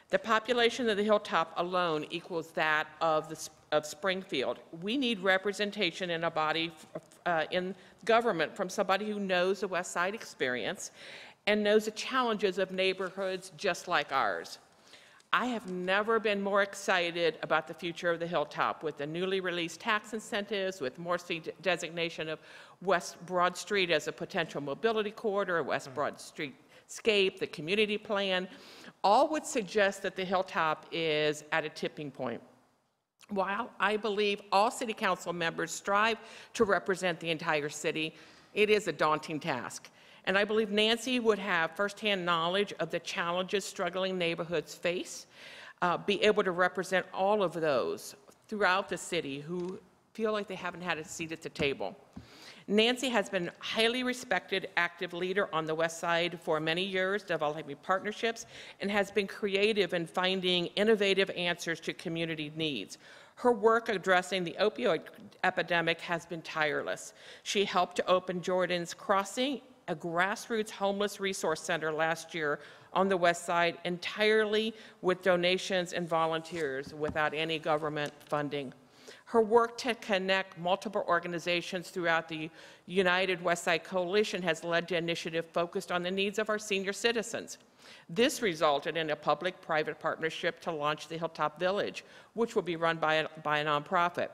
The population of the Hilltop alone equals that of Springfield. We need representation in a body in government from somebody who knows the West Side experience and knows the challenges of neighborhoods just like ours. I have never been more excited about the future of the Hilltop with the newly released tax incentives, with Morrissey designation of West Broad Street as a potential mobility corridor, West Broad Street Scape, the community plan. All would suggest that the Hilltop is at a tipping point. While I believe all City Council members strive to represent the entire city, it is a daunting task. And I believe Nancy would have firsthand knowledge of the challenges struggling neighborhoods face, be able to represent all of those throughout the city who feel like they haven't had a seat at the table. Nancy has been a highly respected, active leader on the West Side for many years, developing partnerships, and has been creative in finding innovative answers to community needs. Her work addressing the opioid epidemic has been tireless. She helped to open Jordan's Crossing, a grassroots homeless resource center last year on the West Side, entirely with donations and volunteers without any government funding. Her work to connect multiple organizations throughout the United West Side Coalition has led to initiatives focused on the needs of our senior citizens. This resulted in a public-private partnership to launch the Hilltop Village, which will be run by a nonprofit.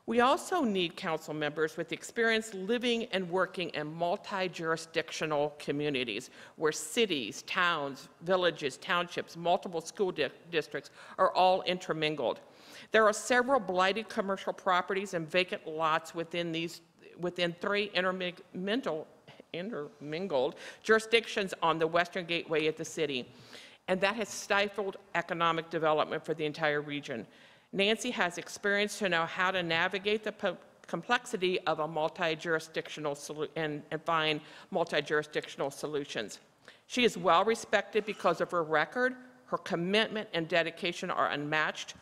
We also need council members with experience living and working in multi-jurisdictional communities where cities, towns, villages, townships, multiple school districts are all intermingled. There are several blighted commercial properties and vacant lots within three intermingled jurisdictions on the western gateway of the city, and that has stifled economic development for the entire region. Nancy has experience to know how to navigate the complexity of a multi-jurisdictional and find multi-jurisdictional solutions. She is well respected because of her record. Her commitment and dedication are unmatched,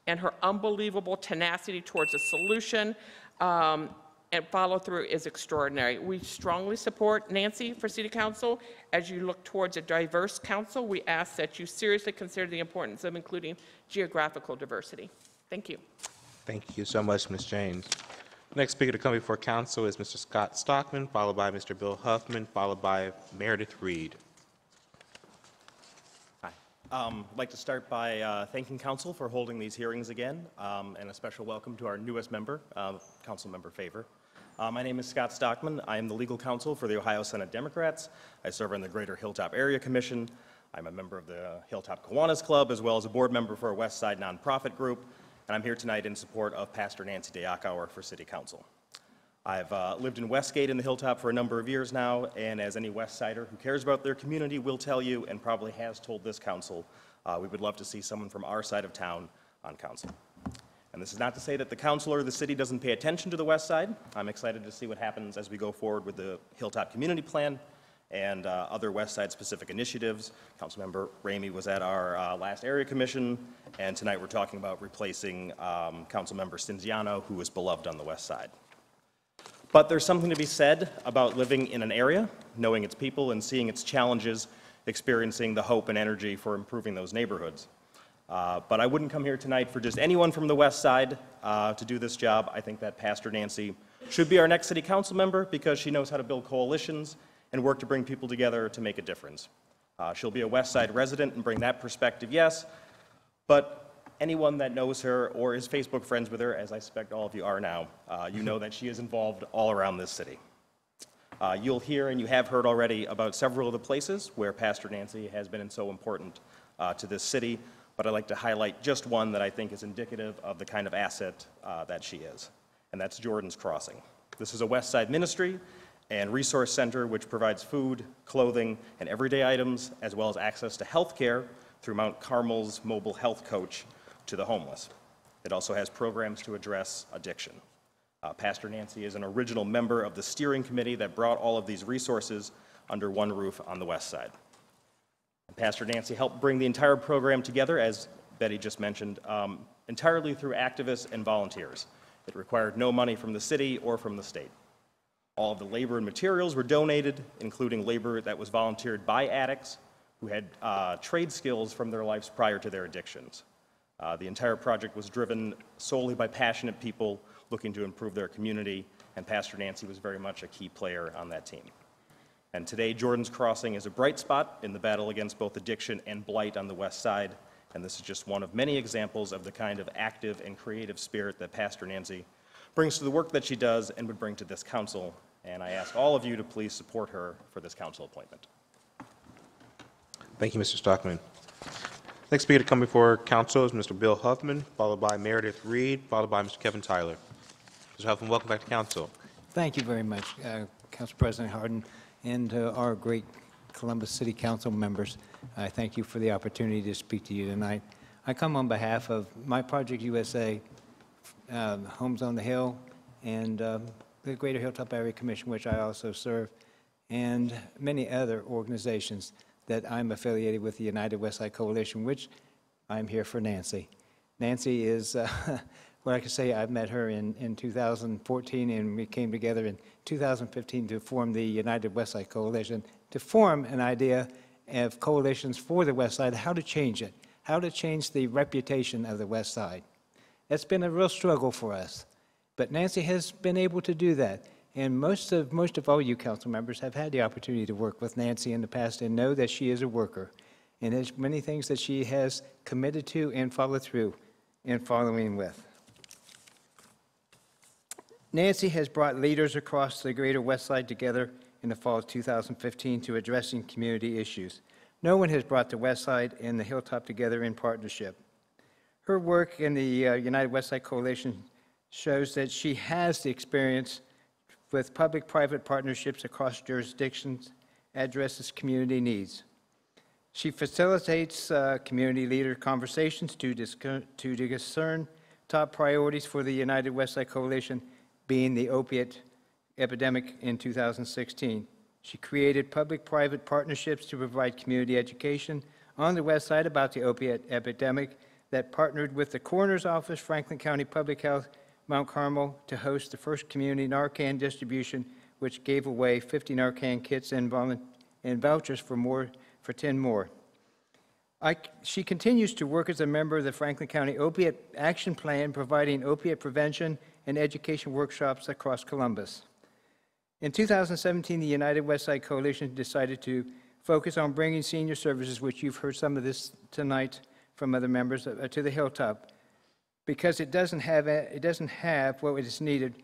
and her unbelievable tenacity towards a solution and follow-through is extraordinary. We strongly support Nancy for City Council. As you look towards a diverse council, we ask that you seriously consider the importance of including geographical diversity. Thank you. Thank you so much, Ms. James. Next speaker to come before council is Mr. Scott Stockman, followed by Mr. Bill Huffman, followed by Meredith Reed. Hi. I'd like to start by thanking council for holding these hearings again, and a special welcome to our newest member, Councilmember Favor. My name is Scott Stockman. I am the legal counsel for the Ohio Senate Democrats. I serve on the Greater Hilltop Area Commission. I'm a member of the Hilltop Kiwanis Club, as well as a board member for a West Side nonprofit group. And I'm here tonight in support of Pastor Nancy Day-Achauer for City Council. I've lived in Westgate in the Hilltop for a number of years now, and as any West Sider who cares about their community will tell you, and probably has told this council, we would love to see someone from our side of town on council. And this is not to say that the council or the city doesn't pay attention to the West Side. I'm excited to see what happens as we go forward with the Hilltop Community Plan and other West Side specific initiatives. Councilmember Ramey was at our last area commission, and tonight we're talking about replacing Councilmember Stinziano, who is beloved on the West Side. But there's something to be said about living in an area, knowing its people and seeing its challenges, experiencing the hope and energy for improving those neighborhoods. But I wouldn't come here tonight for just anyone from the West Side to do this job. I think that Pastor Nancy should be our next city council member because she knows how to build coalitions and work to bring people together to make a difference. She'll be a West Side resident and bring that perspective, yes, but anyone that knows her or is Facebook friends with her, as I suspect all of you are now, you know that she is involved all around this city. You'll hear and you have heard already about several of the places where Pastor Nancy has been so important to this city, but I'd like to highlight just one that I think is indicative of the kind of asset that she is, and that's Jordan's Crossing. This is a West Side ministry and resource center which provides food, clothing, and everyday items, as well as access to health care through Mount Carmel's mobile health coach to the homeless. It also has programs to address addiction. Pastor Nancy is an original member of the steering committee that brought all of these resources under one roof on the West Side. And Pastor Nancy helped bring the entire program together, as Betty just mentioned, entirely through activists and volunteers. It required no money from the city or from the state. All of the labor and materials were donated, including labor that was volunteered by addicts who had trade skills from their lives prior to their addictions. The entire project was driven solely by passionate people looking to improve their community, and Pastor Nancy was very much a key player on that team. And today, Jordan's Crossing is a bright spot in the battle against both addiction and blight on the West Side, and this is just one of many examples of the kind of active and creative spirit that Pastor Nancy brings to the work that she does and would bring to this council, and I ask all of you to please support her for this council appointment. Thank you, Mr. Stockman. Next speaker to come before council is Mr. Bill Huffman, followed by Meredith Reed, followed by Mr. Kevin Tyler. Mr. Huffman, welcome back to council. Thank you very much, Council President Hardin, and our great Columbus City Council members. I thank you for the opportunity to speak to you tonight. I come on behalf of My Project USA, Homes on the Hill, and the Greater Hilltop Area Commission, which I also serve, and many other organizations that I'm affiliated with, the United Westside Coalition, which I'm here for Nancy. Nancy is, what I can say, I've met her in 2014, and we came together in 2015 to form the United Westside Coalition, to form an idea of coalitions for the West Side, how to change it, how to change the reputation of the West Side. That's been a real struggle for us, but Nancy has been able to do that. And most of all you council members have had the opportunity to work with Nancy in the past and know that she is a worker. And there's many things that she has committed to and followed through in following with. Nancy has brought leaders across the greater West Side together in the fall of 2015 to addressing community issues. No one has brought the West Side and the Hilltop together in partnership. Her work in the United Westside Coalition shows that she has the experience with public-private partnerships across jurisdictions, addresses community needs. She facilitates community leader conversations to discern top priorities for the United Westside Coalition, being the opiate epidemic in 2016. She created public-private partnerships to provide community education on the West Side about the opiate epidemic that partnered with the Coroner's Office, Franklin County Public Health, Mount Carmel to host the first community Narcan distribution, which gave away 50 Narcan kits and vouchers for 10 more. She continues to work as a member of the Franklin County Opiate Action Plan, providing opiate prevention and education workshops across Columbus. In 2017, the United Westside Coalition decided to focus on bringing senior services, which you've heard some of this tonight from other members, to the Hilltop, because it doesn't have what is needed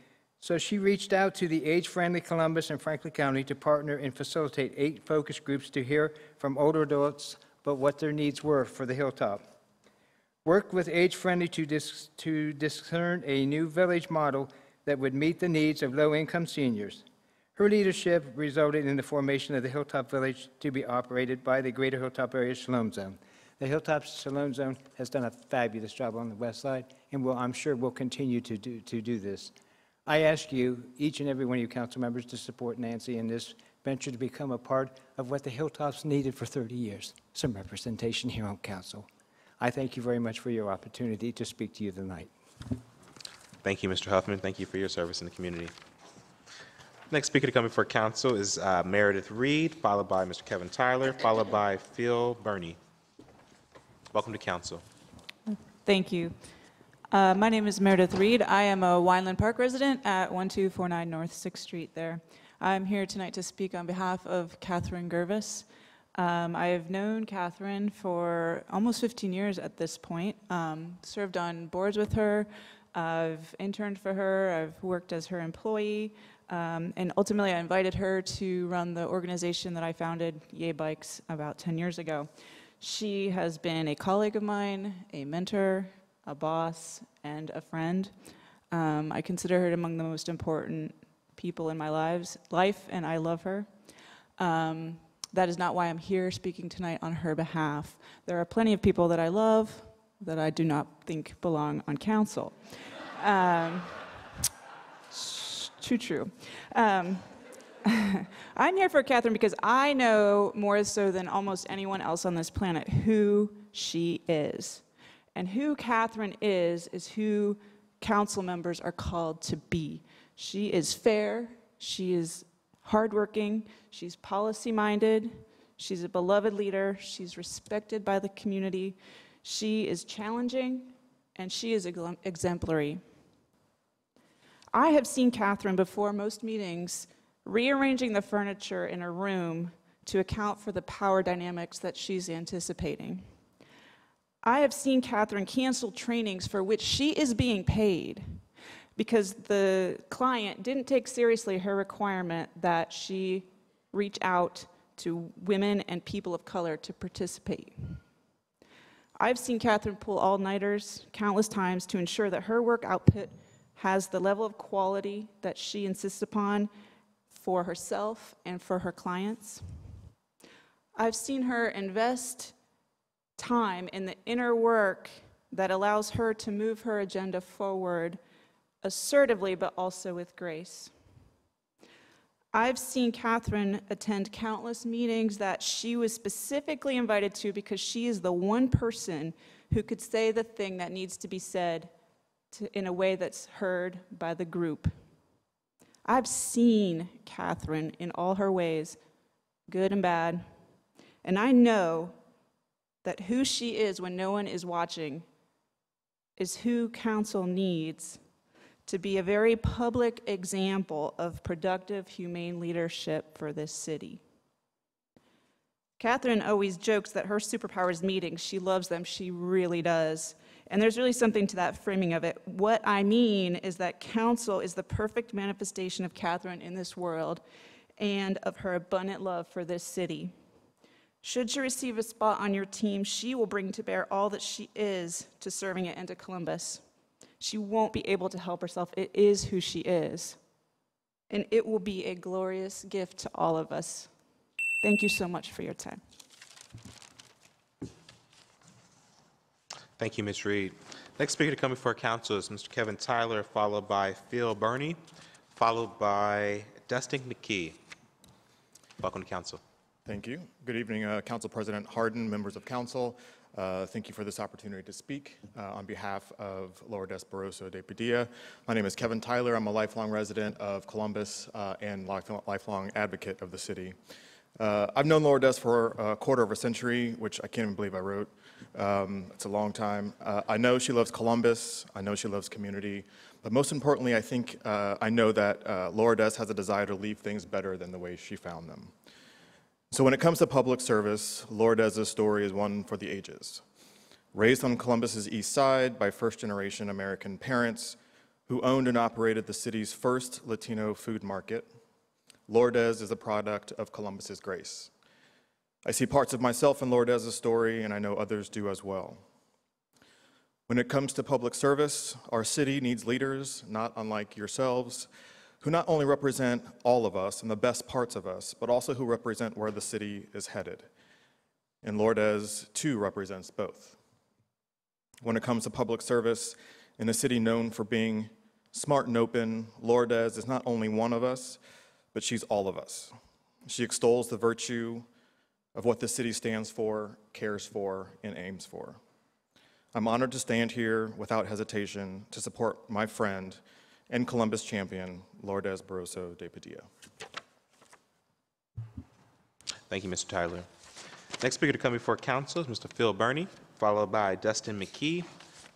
So she reached out to the age-friendly Columbus and Franklin County to partner and facilitate 8 focus groups to hear from older adults about what their needs were for the Hilltop. Work with age-friendly to discern a new village model that would meet the needs of low-income seniors. Her leadership resulted in the formation of the Hilltop Village to be operated by the Greater Hilltop Area Shalom Zone. The Hilltop Shalom Zone has done a fabulous job on the west side, and I'm sure will continue to do this. I ask you, each and every one of you council members, to support Nancy in this venture to become a part of what the Hilltops needed for 30 years, some representation here on council. I thank you very much for your opportunity to speak to you tonight. Thank you, Mr. Huffman. Thank you for your service in the community. Next speaker to come before council is Meredith Reed, followed by Mr. Kevin Tyler, followed by Phil Burney. Welcome to council. Thank you. My name is Meredith Reed. I am a Wineland Park resident at 1249 North 6th Street there. I'm here tonight to speak on behalf of Catherine Girves. I have known Catherine for almost 15 years at this point, served on boards with her, I've interned for her, I've worked as her employee, and ultimately I invited her to run the organization that I founded, Yay Bikes, about 10 years ago. She has been a colleague of mine, a mentor, a boss, and a friend. I consider her among the most important people in my life, and I love her. That is not why I'm here speaking tonight on her behalf. There are plenty of people that I love that I do not think belong on council. True. I'm here for Catherine because I know more so than almost anyone else on this planet who she is. And who Catherine is who council members are called to be. She is fair, she is hardworking, she's policy-minded, she's a beloved leader, she's respected by the community, she is challenging, and she is exemplary. I have seen Catherine before most meetings rearranging the furniture in a room to account for the power dynamics that she's anticipating. I have seen Catherine cancel trainings for which she is being paid because the client didn't take seriously her requirement that she reach out to women and people of color to participate. I've seen Catherine pull all-nighters countless times to ensure that her work output has the level of quality that she insists upon for herself and for her clients. I've seen her invest time in the inner work that allows her to move her agenda forward assertively, but also with grace. I've seen Catherine attend countless meetings that she was specifically invited to because she is the one person who could say the thing that needs to be said in a way that's heard by the group. I've seen Catherine in all her ways, good and bad, and I know that who she is when no one is watching is who council needs to be a very public example of productive, humane leadership for this city. Catherine always jokes that her superpower is meetings. She loves them, she really does. And there's really something to that framing of it. What I mean is that council is the perfect manifestation of Catherine in this world and of her abundant love for this city. Should she receive a spot on your team, she will bring to bear all that she is to serving it and to Columbus. She won't be able to help herself. It is who she is. And it will be a glorious gift to all of us. Thank you so much for your time. Thank you, Ms. Reed. Next speaker to come before council is Mr. Kevin Tyler, followed by Phil Burney, followed by Dustin McKee. Welcome to council. Thank you. Good evening, Council President Hardin, members of council. Thank you for this opportunity to speak on behalf of Lourdes Barroso de Padilla. My name is Kevin Tyler. I'm a lifelong resident of Columbus and lifelong advocate of the city. I've known Lourdes for a quarter of a century, which I can't even believe I wrote. It's a long time. I know she loves Columbus. I know she loves community. But most importantly, I think I know that Lourdes has a desire to leave things better than the way she found them. So when it comes to public service, Lourdes' story is one for the ages. Raised on Columbus's east side by first-generation American parents who owned and operated the city's first Latino food market. Lourdes is a product of Columbus's grace. I see parts of myself in Lourdes' story, and I know others do as well. When it comes to public service, our city needs leaders, not unlike yourselves, who not only represent all of us and the best parts of us, but also who represent where the city is headed. And Lourdes, too, represents both. When it comes to public service, in a city known for being smart and open, Lourdes is not only one of us, but she's all of us. She extols the virtue of what the city stands for, cares for, and aims for. I'm honored to stand here without hesitation to support my friend and Columbus champion, Lourdes Barroso de Padilla. Thank you, Mr. Tyler. Next speaker to come before council is Mr. Phil Burney, followed by Dustin McKee,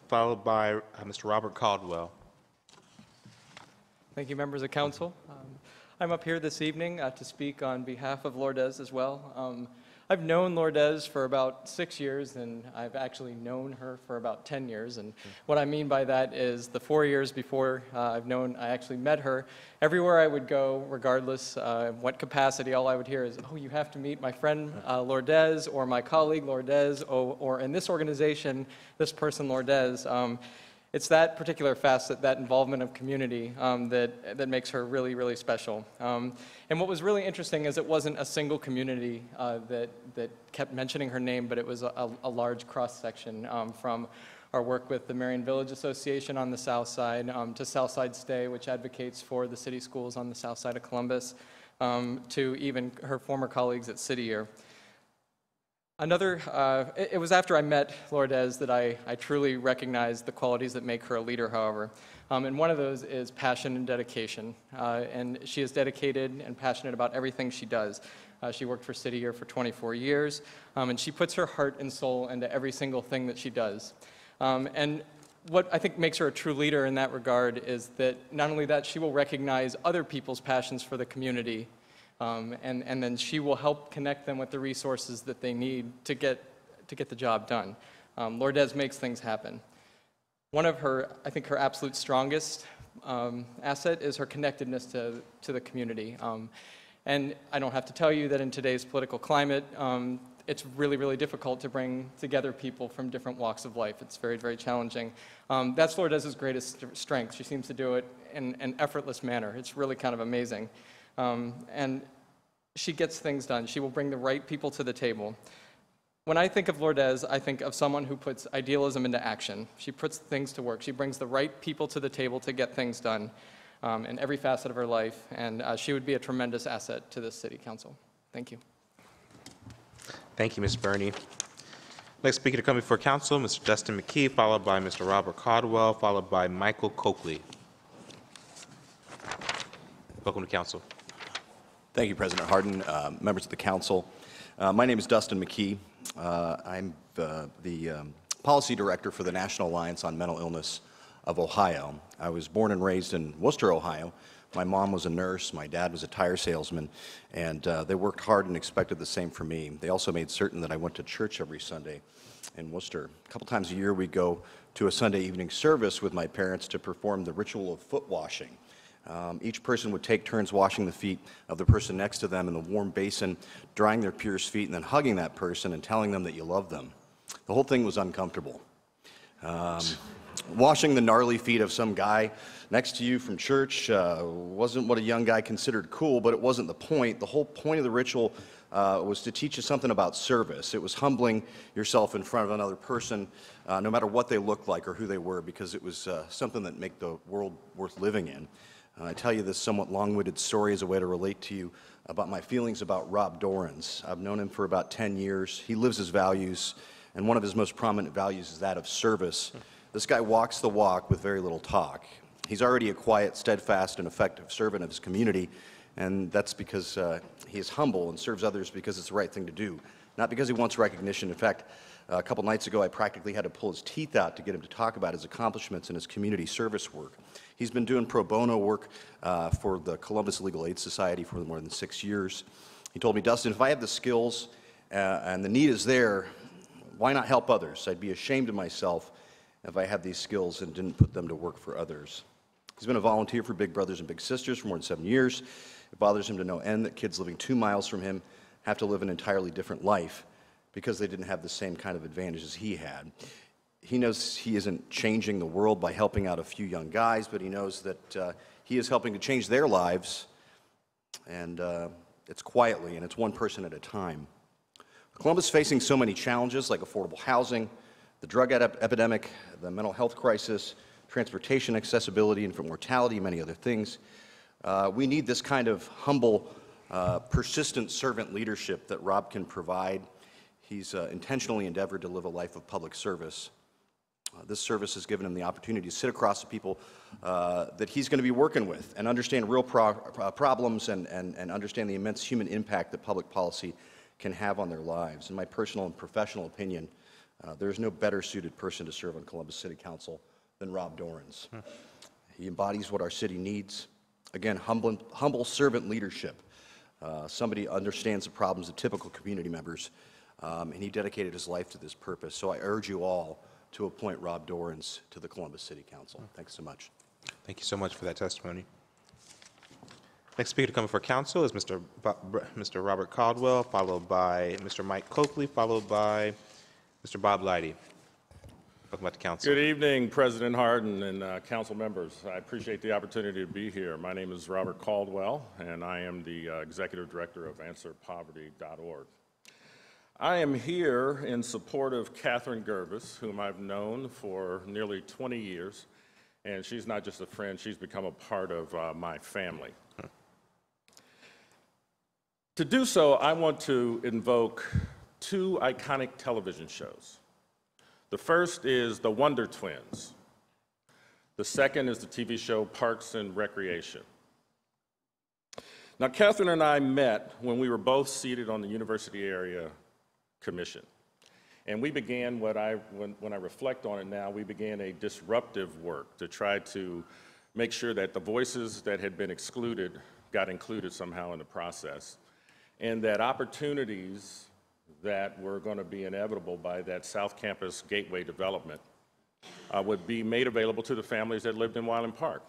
followed by Mr. Robert Caldwell. Thank you, members of council. I'm up here this evening to speak on behalf of Lourdes as well. I've known Lourdes for about 6 years, and I've actually known her for about 10 years. And what I mean by that is the 4 years before I actually met her, everywhere I would go, regardless what capacity, all I would hear is, oh, you have to meet my friend Lourdes, or my colleague Lourdes, or in this organization, this person Lourdes. It's that particular facet, that involvement of community, that makes her really, really special. And what was really interesting is it wasn't a single community that kept mentioning her name, but it was a large cross-section from our work with the Marion Village Association on the south side to Southside Stay, which advocates for the city schools on the south side of Columbus, to even her former colleagues at City Year. It was after I met Lourdes that I truly recognized the qualities that make her a leader, however. And one of those is passion and dedication. And she is dedicated and passionate about everything she does. She worked for City Year for 24 years, and she puts her heart and soul into every single thing that she does. And what I think makes her a true leader in that regard is that not only that, she will recognize other people's passions for the community, and then she will help connect them with the resources that they need to get the job done. Lourdes makes things happen. One of her, I think her absolute strongest asset is her connectedness to the community. And I don't have to tell you that in today's political climate, it's really, really difficult to bring together people from different walks of life. It's very, very challenging. That's Lourdes' greatest strength. She seems to do it in an effortless manner. It's really kind of amazing. And she gets things done. She will bring the right people to the table. When I think of Lourdes, I think of someone who puts idealism into action. She puts things to work. She brings the right people to the table to get things done in every facet of her life, and she would be a tremendous asset to this city council. Thank you. Thank you, Ms. Burney. Next speaker to come before council, Mr. Dustin McKee, followed by Mr. Robert Caldwell, followed by Michael Coakley. Welcome to council. Thank you, President Hardin, members of the council. My name is Dustin McKee. I'm the policy director for the National Alliance on Mental Illness of Ohio. I was born and raised in Worcester, Ohio. My mom was a nurse, my dad was a tire salesman, and they worked hard and expected the same for me. They also made certain that I went to church every Sunday in Worcester. A couple times a year we'd go to a Sunday evening service with my parents to perform the ritual of foot washing. Each person would take turns washing the feet of the person next to them in the warm basin, drying their pierced feet, and then hugging that person and telling them that you love them. The whole thing was uncomfortable. Washing the gnarly feet of some guy next to you from church wasn't what a young guy considered cool, but it wasn't the point. The whole point of the ritual was to teach you something about service. It was humbling yourself in front of another person, no matter what they looked like or who they were, because it was something that made the world worth living in. I tell you this somewhat long-winded story as a way to relate to you about my feelings about Rob Dorans. I've known him for about 10 years. He lives his values, and one of his most prominent values is that of service. This guy walks the walk with very little talk. He's already a quiet, steadfast, and effective servant of his community, and that's because he is humble and serves others because it's the right thing to do, not because he wants recognition. In fact, a couple nights ago, I practically had to pull his teeth out to get him to talk about his accomplishments in his community service work. He's been doing pro bono work for the Columbus Legal Aid Society for more than 6 years. He told me, Dustin, if I have the skills and the need is there, why not help others? I'd be ashamed of myself if I had these skills and didn't put them to work for others. He's been a volunteer for Big Brothers and Big Sisters for more than 7 years. It bothers him to no end that kids living 2 miles from him have to live an entirely different life because they didn't have the same kind of advantages he had. He knows he isn't changing the world by helping out a few young guys, but he knows that he is helping to change their lives, and it's quietly, and it's one person at a time. Columbus is facing so many challenges like affordable housing, the drug epidemic, the mental health crisis, transportation accessibility, infant mortality, many other things. We need this kind of humble, persistent servant leadership that Rob can provide. He's intentionally endeavored to live a life of public service. This service has given him the opportunity to sit across the people that he's going to be working with and understand real problems and understand the immense human impact that public policy can have on their lives. In my personal and professional opinion, there's no better suited person to serve on Columbus City Council than Rob Dorans. He embodies what our city needs. Again, humble servant leadership. Somebody understands the problems of typical community members, and he dedicated his life to this purpose. So I urge you all to appoint Rob Dorans to the Columbus City Council. Thanks so much. Thank you so much for that testimony. Next speaker to come before council is Mr. Robert Caldwell, followed by Mr. Mike Coakley, followed by Mr. Bob Leidy. Welcome back to council. Good evening, President Hardin and council members. I appreciate the opportunity to be here. My name is Robert Caldwell, and I am the executive director of AnswerPoverty.org. I am here in support of Catherine Girves, whom I've known for nearly 20 years, and she's not just a friend, she's become a part of my family. To do so, I want to invoke two iconic television shows. The first is The Wonder Twins. The second is the TV show Parks and Recreation. Now, Catherine and I met when we were both seated on the University Area Commission. And we began when I reflect on it now, we began a disruptive work to try to make sure that the voices that had been excluded got included somehow in the process, and that opportunities that were going to be inevitable by that South Campus Gateway development would be made available to the families that lived in Wyland Park.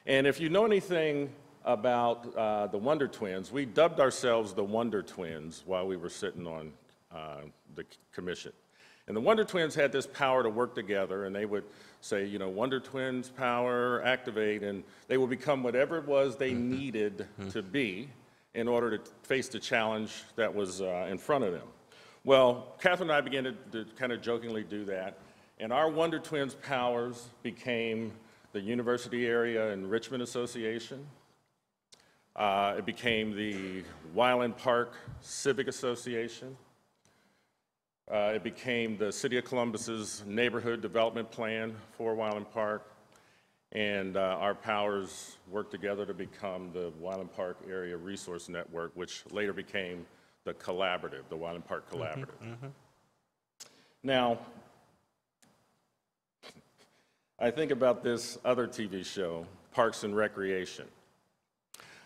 And if you know anything about the Wonder Twins, we dubbed ourselves the Wonder Twins while we were sitting on the commission. And the Wonder Twins had this power to work together, and they would say, you know, Wonder Twins power, activate, and they would become whatever it was they needed to be in order to face the challenge that was in front of them. Well, Catherine and I began to kind of jokingly do that, and our Wonder Twins powers became the University Area Enrichment Association. It became the Wyland Park Civic Association. It became the City of Columbus's Neighborhood Development Plan for Wyland Park. And our powers worked together to become the Wyland Park Area Resource Network, which later became the Collaborative, the Wyland Park Collaborative. Now, I think about this other TV show, Parks and Recreation.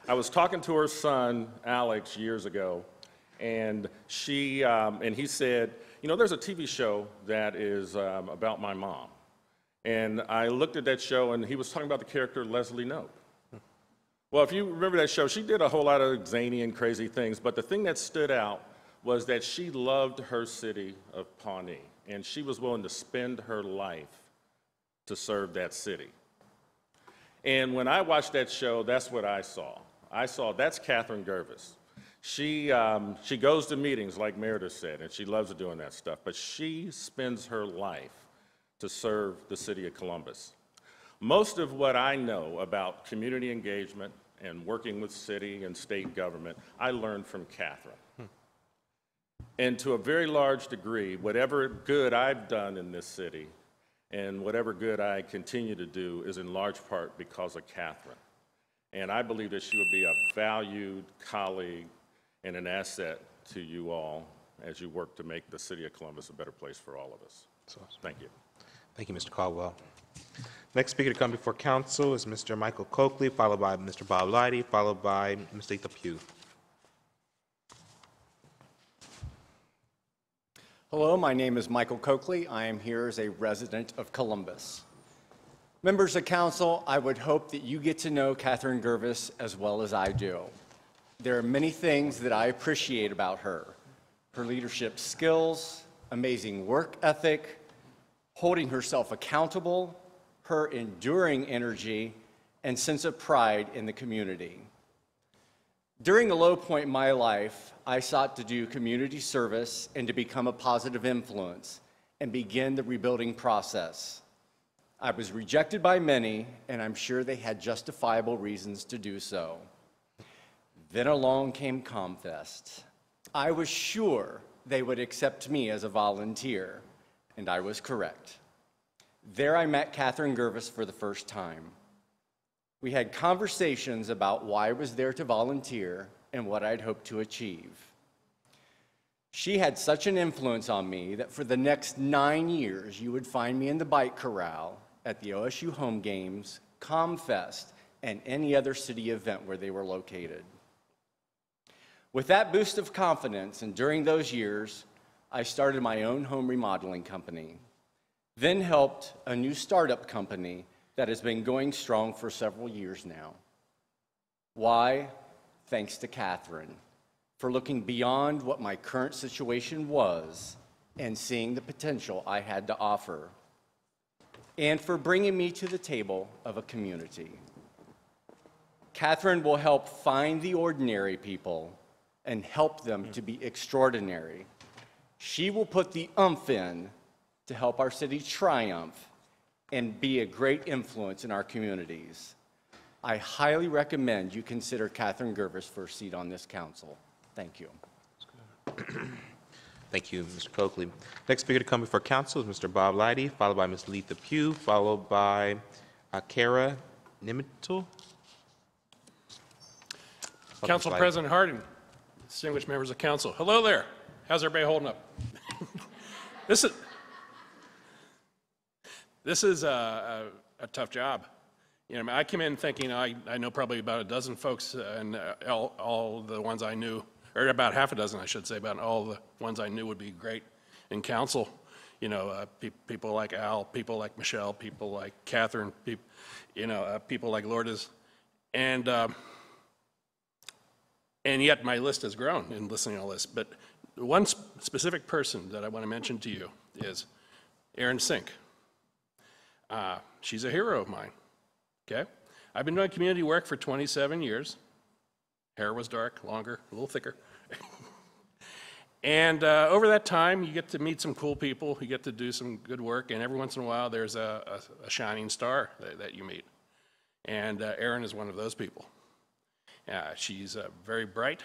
I was talking to her son, Alex, years ago, and he said, you know, there's a TV show that is about my mom. And I looked at that show, and he was talking about the character Leslie Knope. Well, if you remember that show, she did a whole lot of zany and crazy things, but the thing that stood out was that she loved her city of Pawnee, and she was willing to spend her life to serve that city. And when I watched that show, that's what I saw. I saw that's Catherine Girves. She goes to meetings, like Meredith said, and she loves doing that stuff, but she spends her life to serve the city of Columbus. Most of what I know about community engagement and working with city and state government, I learned from Catherine. And to a very large degree, whatever good I've done in this city and whatever good I continue to do is in large part because of Catherine. And I believe that she would be a valued colleague and an asset to you all as you work to make the city of Columbus a better place for all of us. So, thank you. Thank you, Mr. Caldwell. Next speaker to come before council is Mr. Michael Coakley, followed by Mr. Bob Leidy, followed by Ms. Letha Pugh. Hello, my name is Michael Coakley. I am here as a resident of Columbus. Members of council, I would hope that you get to know Catherine Girves as well as I do. There are many things that I appreciate about her. Her leadership skills, amazing work ethic, holding herself accountable, her enduring energy, and sense of pride in the community. During a low point in my life, I sought to do community service and to become a positive influence and begin the rebuilding process. I was rejected by many, and I'm sure they had justifiable reasons to do so. Then along came ComFest. I was sure they would accept me as a volunteer, and I was correct. There I met Catherine Girves for the first time. We had conversations about why I was there to volunteer and what I'd hoped to achieve. She had such an influence on me that for the next 9 years, you would find me in the bike corral at the OSU home games, ComFest, and any other city event where they were located. With that boost of confidence, and during those years, I started my own home remodeling company, then helped a new startup company that has been going strong for several years now. Why? Thanks to Catherine for looking beyond what my current situation was and seeing the potential I had to offer, and for bringing me to the table of a community. Catherine will help find the ordinary people and help them to be extraordinary. She will put the oomph in to help our city triumph and be a great influence in our communities. I highly recommend you consider Catherine Girves for a seat on this council. Thank you. Thank you, Mr. Coakley. Next speaker to come before council is Mr. Bob Leidy, followed by Ms. Letha Pugh, followed by Kara Nimitl. Council President Hardin, distinguished members of council. Hello there. How's everybody holding up? This is a tough job. You know, I came in thinking I know probably about a dozen folks, and all the ones I knew, or about half a dozen, I should say, about all the ones I knew would be great in council. You know, people like Al, people like Michelle, people like Catherine, people like Lourdes, and yet my list has grown in listening to all this. But one specific person that I want to mention to you is Erin Synk. She's a hero of mine, okay? I've been doing community work for 27 years. Hair was dark, longer, a little thicker. And over that time, you get to meet some cool people, you get to do some good work, and every once in a while, there's a shining star that you meet. And Erin is one of those people. She's very bright.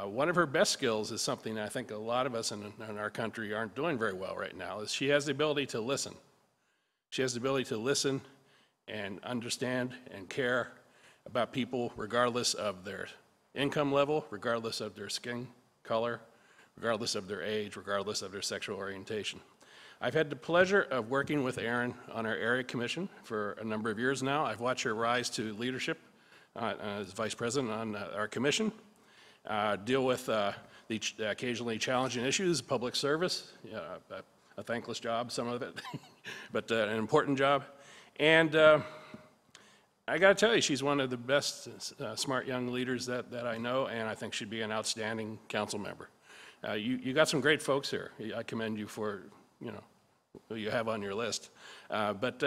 One of her best skills is something I think a lot of us in our country aren't doing very well right now, is she has the ability to listen. She has the ability to listen and understand and care about people regardless of their income level, regardless of their skin color, regardless of their age, regardless of their sexual orientation. I've had the pleasure of working with Erin on our area commission for a number of years now. I've watched her rise to leadership as vice president on our commission, deal with the occasionally challenging issues, public service, a thankless job, some of it, but an important job. And I got to tell you, she's one of the best smart young leaders that I know, and I think she'd be an outstanding council member. You got some great folks here. I commend you for, who you have on your list. But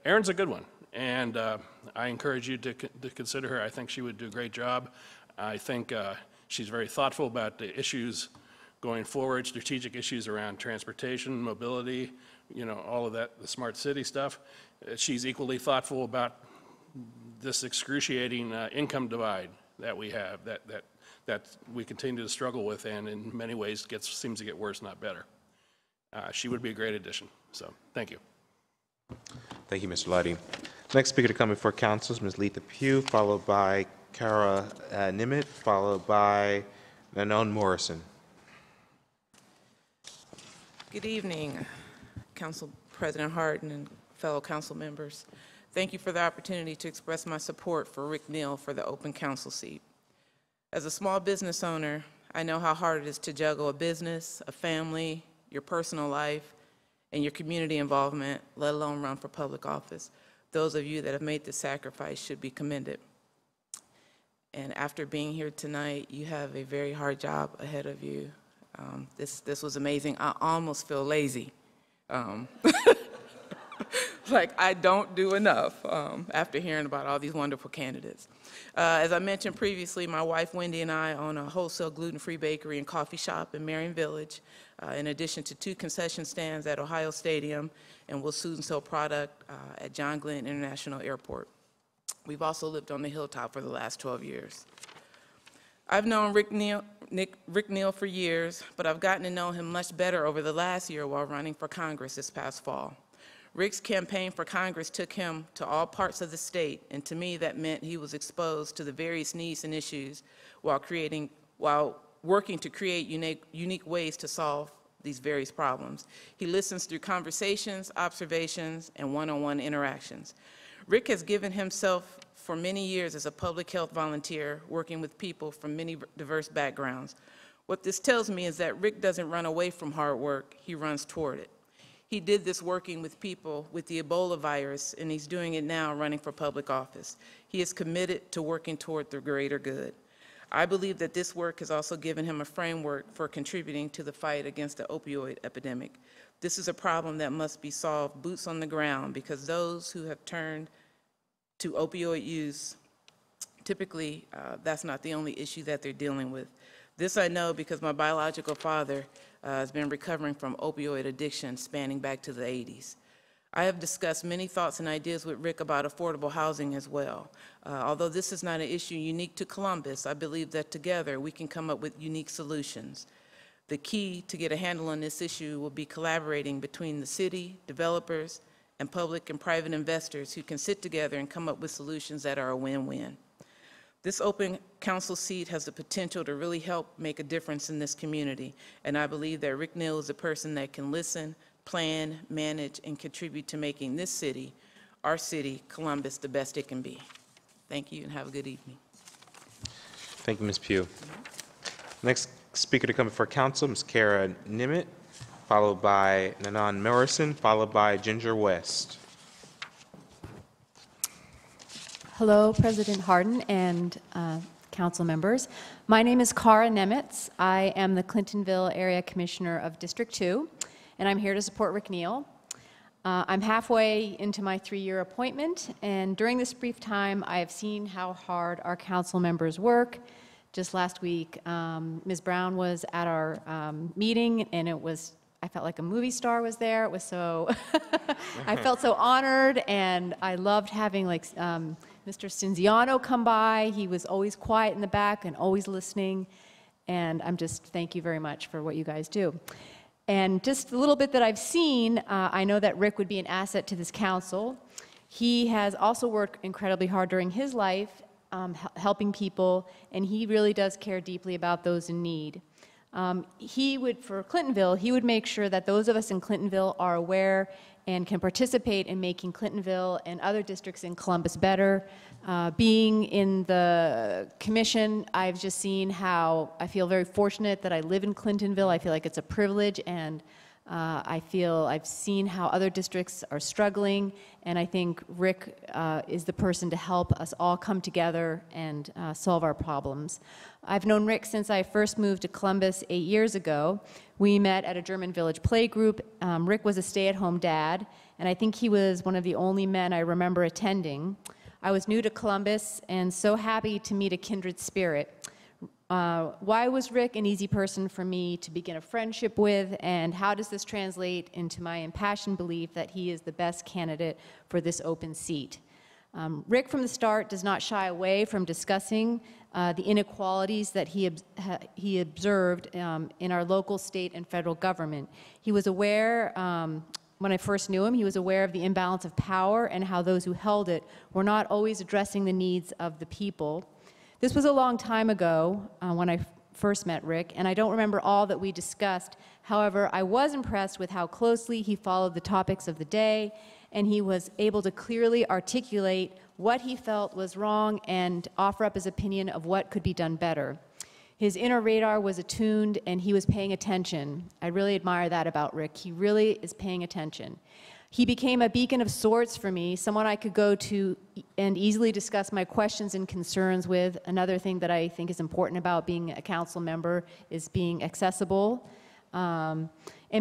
Erin's a good one, and I encourage you to consider her. I think she would do a great job. I think she's very thoughtful about the issues going forward, strategic issues around transportation, mobility, all of that, the smart city stuff. She's equally thoughtful about this excruciating income divide that we have, that we continue to struggle with, and in many ways seems to get worse, not better. She would be a great addition. So, thank you. Thank you, Mr. Leidy. Next speaker to come before council is Ms. Letha Pugh, followed by Kara Nimitl, followed by Nanon Morrison. Good evening, Council President Hardin and fellow council members. Thank you for the opportunity to express my support for Rick Neal for the open council seat. As a small business owner, I know how hard it is to juggle a business, a family, your personal life, and your community involvement, let alone run for public office. Those of you that have made the sacrifice should be commended. And after being here tonight, you have a very hard job ahead of you. This was amazing. I almost feel lazy. Like I don't do enough after hearing about all these wonderful candidates. As I mentioned previously, my wife Wendy and I own a wholesale gluten-free bakery and coffee shop in Marion Village, in addition to 2 concession stands at Ohio Stadium, and we'll soon sell product at John Glenn International Airport. We've also lived on the hilltop for the last 12 years. I've known Rick Neal for years, but I've gotten to know him much better over the last year while running for Congress this past fall. Rick's campaign for Congress took him to all parts of the state, and to me that meant he was exposed to the various needs and issues while working to create unique ways to solve these various problems. He listens through conversations, observations, and one-on-one interactions. Rick has given himself for many years as a public health volunteer, working with people from many diverse backgrounds. What this tells me is that Rick doesn't run away from hard work, he runs toward it. He did this working with people with the Ebola virus, and he's doing it now running for public office. He is committed to working toward the greater good. I believe that this work has also given him a framework for contributing to the fight against the opioid epidemic. This is a problem that must be solved boots on the ground, because those who have turned to opioid use, typically that's not the only issue that they're dealing with. This I know because my biological father has been recovering from opioid addiction spanning back to the 80s. I have discussed many thoughts and ideas with Rick about affordable housing as well. Although this is not an issue unique to Columbus, I believe that together we can come up with unique solutions. The key to get a handle on this issue will be collaborating between the city, developers, and public and private investors who can sit together and come up with solutions that are a win-win. This open council seat has the potential to really help make a difference in this community, and I believe that Rick Neal is a person that can listen, plan, manage, and contribute to making this city, our city, Columbus, the best it can be. Thank you, and have a good evening. Thank you, Ms. Pugh. Next speaker to come before council, Ms. Kara Nimitz, followed by Nanan Morrison, followed by Ginger West. Hello, President Hardin and council members. My name is Kara Nimitz. I am the Clintonville Area Commissioner of District 2, and I'm here to support Rick Neal. I'm halfway into my 3-year appointment, and during this brief time, I have seen how hard our council members work. Just last week, Ms. Brown was at our meeting, and I felt like a movie star was there. It was so, I felt so honored, and I loved having Mr. Stinziano come by. He was always quiet in the back and always listening, and thank you very much for what you guys do. And just a little bit that I've seen, I know that Rick would be an asset to this council. He has also worked incredibly hard during his life, helping people, and he really does care deeply about those in need. For Clintonville, he would make sure that those of us in Clintonville are aware and can participate in making Clintonville and other districts in Columbus better. Being in the commission, I've just seen how I feel very fortunate that I live in Clintonville. I feel like it's a privilege, and I've seen how other districts are struggling, and I think Rick is the person to help us all come together and solve our problems. I've known Rick since I first moved to Columbus 8 years ago. We met at a German Village play group. Rick was a stay-at-home dad, and I think he was one of the only men I remember attending. I was new to Columbus and so happy to meet a kindred spirit. Why was Rick an easy person for me to begin a friendship with, and how does this translate into my impassioned belief that he is the best candidate for this open seat? Rick from the start does not shy away from discussing the inequalities that he observed in our local, state, and federal government. He was aware, when I first knew him, he was aware of the imbalance of power and how those who held it were not always addressing the needs of the people. This was a long time ago when I first met Rick, and I don't remember all that we discussed. However, I was impressed with how closely he followed the topics of the day, and he was able to clearly articulate what he felt was wrong and offer up his opinion of what could be done better. His inner radar was attuned, and he was paying attention. I really admire that about Rick. He really is paying attention. He became a beacon of sorts for me, someone I could go to and easily discuss my questions and concerns with. Another thing that I think is important about being a council member is being accessible. And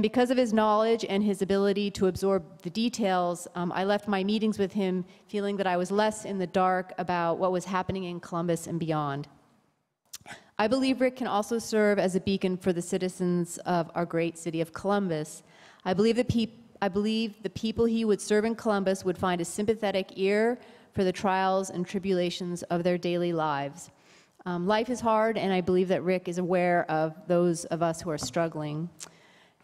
because of his knowledge and his ability to absorb the details, I left my meetings with him feeling that I was less in the dark about what was happening in Columbus and beyond. I believe Rick can also serve as a beacon for the citizens of our great city of Columbus. I believe the people he would serve in Columbus would find a sympathetic ear for the trials and tribulations of their daily lives. Life is hard, and I believe that Rick is aware of those of us who are struggling.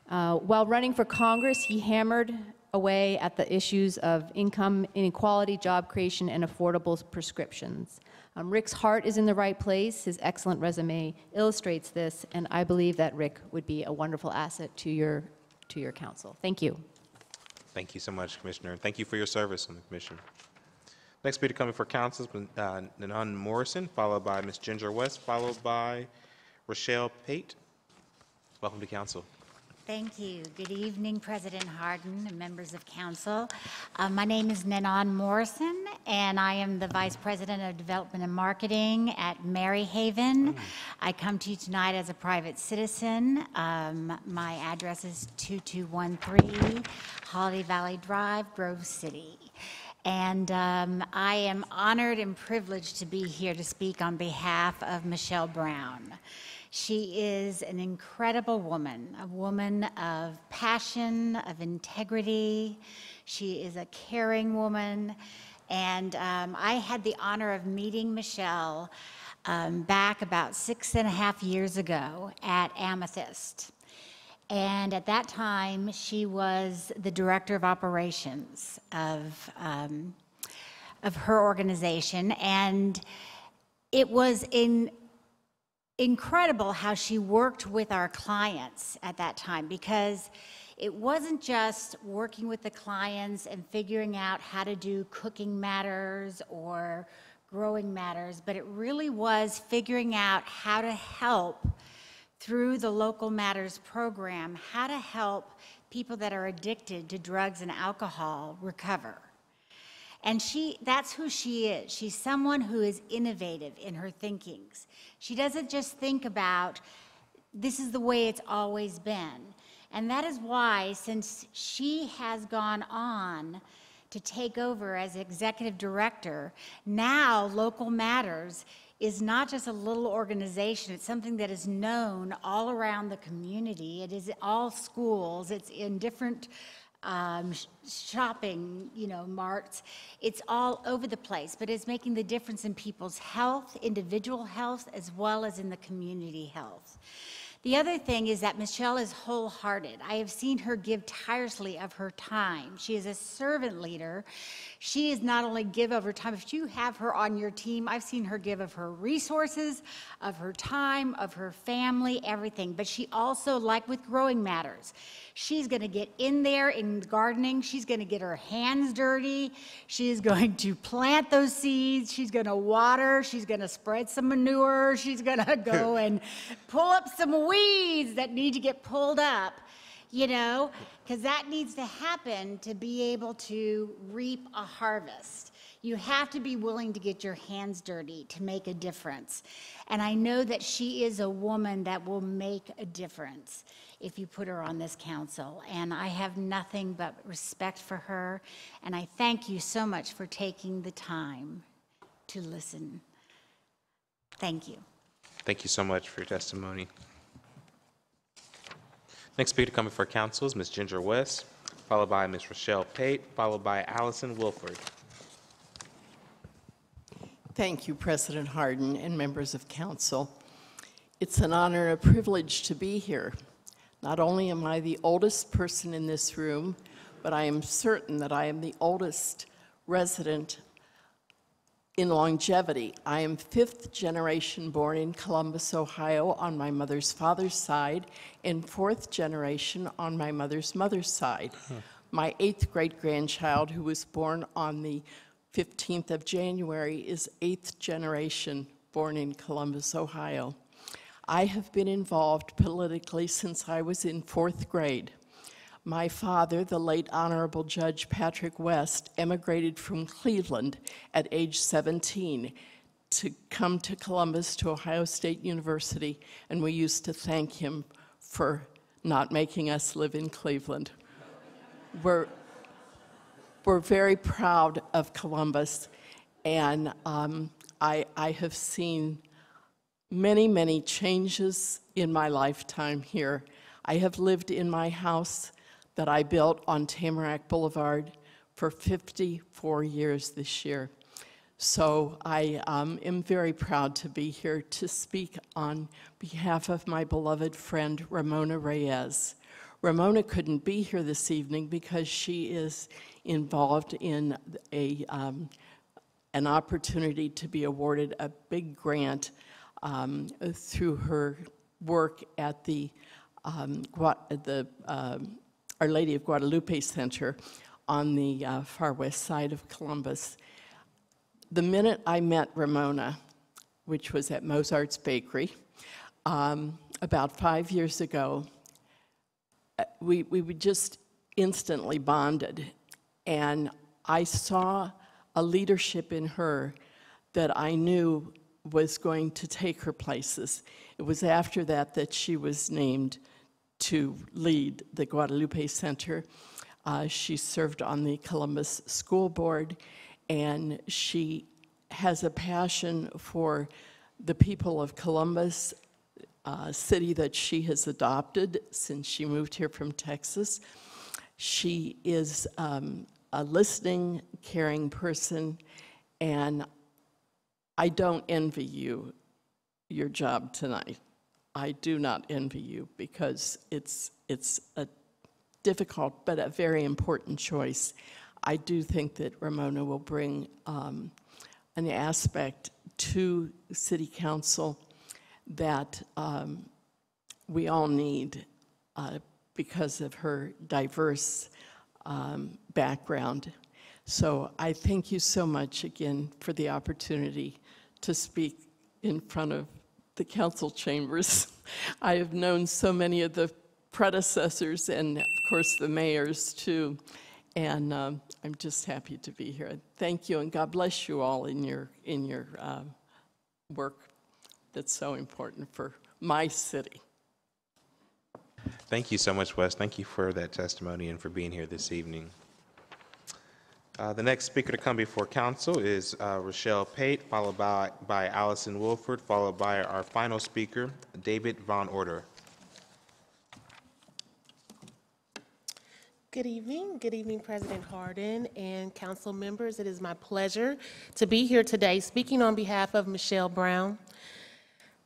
While running for Congress, he hammered away at the issues of income inequality, job creation, and affordable prescriptions. Rick's heart is in the right place. His excellent resume illustrates this, and I believe that Rick would be a wonderful asset to your council. Thank you. Thank you so much, Commissioner. Thank you for your service on the commission. Next speaker coming for council is Nanon Morrison, followed by Ms. Ginger West, followed by Rochelle Pate. Welcome to council. Thank you. Good evening, President Hardin and members of council. My name is Nanon Morrison, and I am the Vice President of Development and Marketing at Maryhaven. I come to you tonight as a private citizen. My address is 2213 Holiday Valley Drive, Grove City. And I am honored and privileged to be here to speak on behalf of Michelle Brown. She is an incredible woman, a woman of passion, of integrity. She is a caring woman. And I had the honor of meeting Michelle back about 6.5 years ago at Amethyst. And at that time, she was the director of operations of her organization. And it was incredible how she worked with our clients at that time, because it wasn't just working with the clients and figuring out how to do cooking matters or growing matters, but it really was figuring out how to help through the Local Matters program, how to help people that are addicted to drugs and alcohol recover. And that's who she is. She's someone who is innovative in her thinkings. She doesn't just think about, this is the way it's always been. And that is why, since she has gone on to take over as executive director, now Local Matters is not just a little organization, it's something that is known all around the community. It is all schools, it's in different shopping, marts. It's all over the place, but it's making the difference in people's health, individual health, as well as in the community health. The other thing is that Michelle is wholehearted. I have seen her give tirelessly of her time. She is a servant leader. She is not only give of her time, if you have her on your team, I've seen her give of her resources, of her time, of her family, everything. But she also, like with Growing Matters, she's going to get in there in gardening. She's going to get her hands dirty. She's going to plant those seeds. She's going to water. She's going to spread some manure. She's going to go and pull up some weeds that need to get pulled up, because that needs to happen to be able to reap a harvest. You have to be willing to get your hands dirty to make a difference. And I know that she is a woman that will make a difference if you put her on this council. And I have nothing but respect for her. And I thank you so much for taking the time to listen. Thank you. Thank you so much for your testimony. Next speaker coming for council is Ms. Ginger West, followed by Ms. Rochelle Pate, followed by Allison Wilford. Thank you, President Hardin and members of council. It's an honor and a privilege to be here. Not only am I the oldest person in this room, but I am certain that I am the oldest resident in longevity. I am 5th generation born in Columbus, Ohio on my mother's father's side, and 4th generation on my mother's mother's side. My 8th great-grandchild, who was born on the 15th of January, is 8th generation born in Columbus, Ohio. I have been involved politically since I was in 4th grade. My father, the late Honorable Judge Patrick West, emigrated from Cleveland at age 17 to come to Columbus to Ohio State University, and we used to thank him for not making us live in Cleveland. We're very proud of Columbus, and I have seen many, many changes in my lifetime here. I have lived in my house that I built on Tamarack Boulevard for 54 years this year. So I am very proud to be here to speak on behalf of my beloved friend, Ramona Reyes. Ramona couldn't be here this evening because she is involved in an opportunity to be awarded a big grant through her work at the Our Lady of Guadalupe Center on the far west side of Columbus. The minute I met Ramona, which was at Mozart's Bakery, about 5 years ago, we just instantly bonded. And I saw a leadership in her that I knew was going to take her places. It was after that that she was named to lead the Guadalupe Center. She served on the Columbus School Board, and she has a passion for the people of Columbus, a city that she has adopted since she moved here from Texas. She is a listening, caring person, and I don't envy you your job tonight. I do not envy you because it's a difficult but a very important choice. I do think that Ramona will bring an aspect to City Council that we all need because of her diverse background. So I thank you so much again for the opportunity to speak in front of the council chambers. I have known so many of the predecessors and of course the mayors too, and I'm just happy to be here. Thank you, and God bless you all in your work that's so important for my city. Thank you so much, Wes. Thank you for that testimony and for being here this evening. The next speaker to come before council is Rochelle Pate, followed by Allison Wolford, followed by our final speaker, David Von Order. Good evening, President Hardin and council members. It is my pleasure to be here today speaking on behalf of Michelle Brown.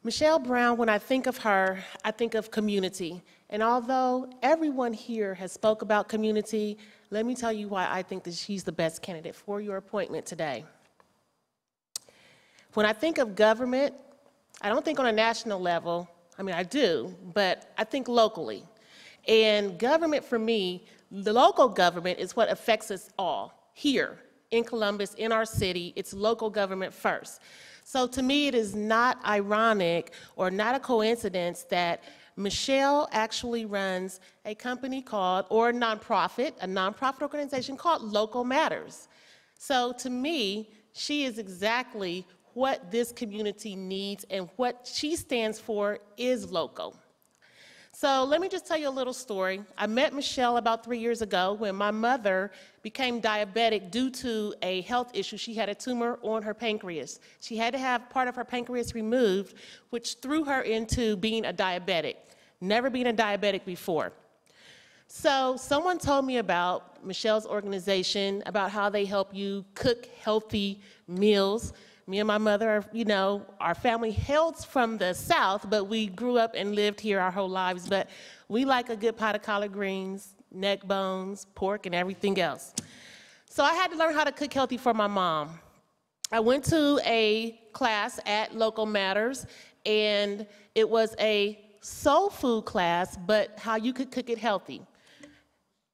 Michelle Brown, when I think of her, I think of community. And although everyone here has spoke about community, let me tell you why I think that she's the best candidate for your appointment today. When I think of government, I don't think on a national level. I mean, I do, but I think locally. And government for me, the local government is what affects us all here in Columbus, in our city. It's local government first. So to me, it is not ironic or not a coincidence that Michelle actually runs a company called, or a nonprofit organization called Local Matters. So to me, she is exactly what this community needs, and what she stands for is local. So let me just tell you a little story. I met Michelle about 3 years ago when my mother became diabetic due to a health issue. She had a tumor on her pancreas. She had to have part of her pancreas removed, which threw her into being a diabetic, never been a diabetic before. So someone told me about Michelle's organization, about how they help you cook healthy meals. Me and my mother are, you know, our family hails from the South, but we grew up and lived here our whole lives. But we like a good pot of collard greens, neck bones, pork, and everything else. So I had to learn how to cook healthy for my mom. I went to a class at Local Matters, and it was a soul food class, but how you could cook it healthy.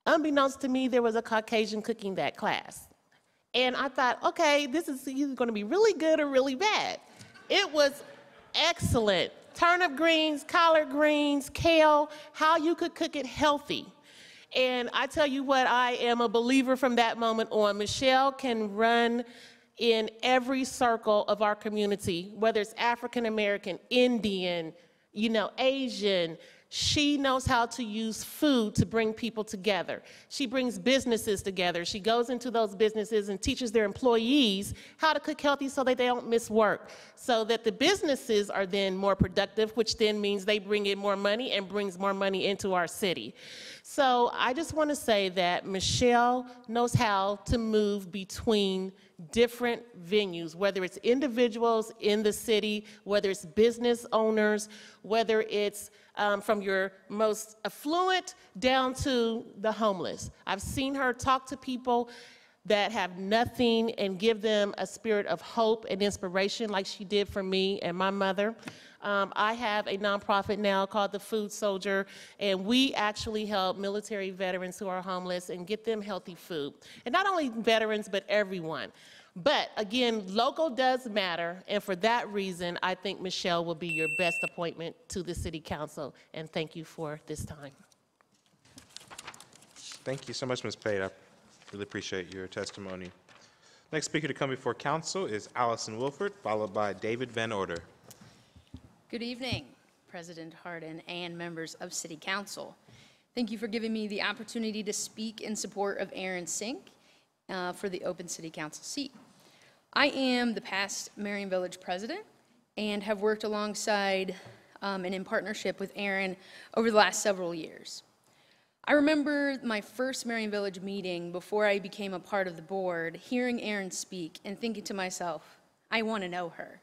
Unbeknownst to me, there was a Caucasian cooking that class. And I thought, okay, this is either going to be really good or really bad. It was excellent. Turnip greens, collard greens, kale, how you could cook it healthy. And I tell you what, I am a believer from that moment on. Michelle can run in every circle of our community, whether it's African American, Indian, Asian. She knows how to use food to bring people together. She brings businesses together. She goes into those businesses and teaches their employees how to cook healthy so that they don't miss work, so that the businesses are then more productive, which then means they bring in more money and brings more money into our city. So I just want to say that Michelle knows how to move between different venues, whether it's individuals in the city, whether it's business owners, whether it's from your most affluent down to the homeless. I've seen her talk to people that have nothing and give them a spirit of hope and inspiration like she did for me and my mother. I have a nonprofit now called the Food Soldier, and we actually help military veterans who are homeless and get them healthy food. And not only veterans, but everyone. But again, local does matter, and for that reason, I think Michelle will be your best appointment to the City Council, and thank you for this time. Thank you so much, Ms. Pate. I really appreciate your testimony. Next speaker to come before council is Allison Wilford, followed by David Van Order. Good evening, President Hardin and members of City Council. Thank you for giving me the opportunity to speak in support of Erin Synk for the open City Council seat. I am the past Marion Village president and have worked alongside and in partnership with Erin over the last several years. I remember my first Marion Village meeting before I became a part of the board, hearing Erin speak and thinking to myself, I want to know her.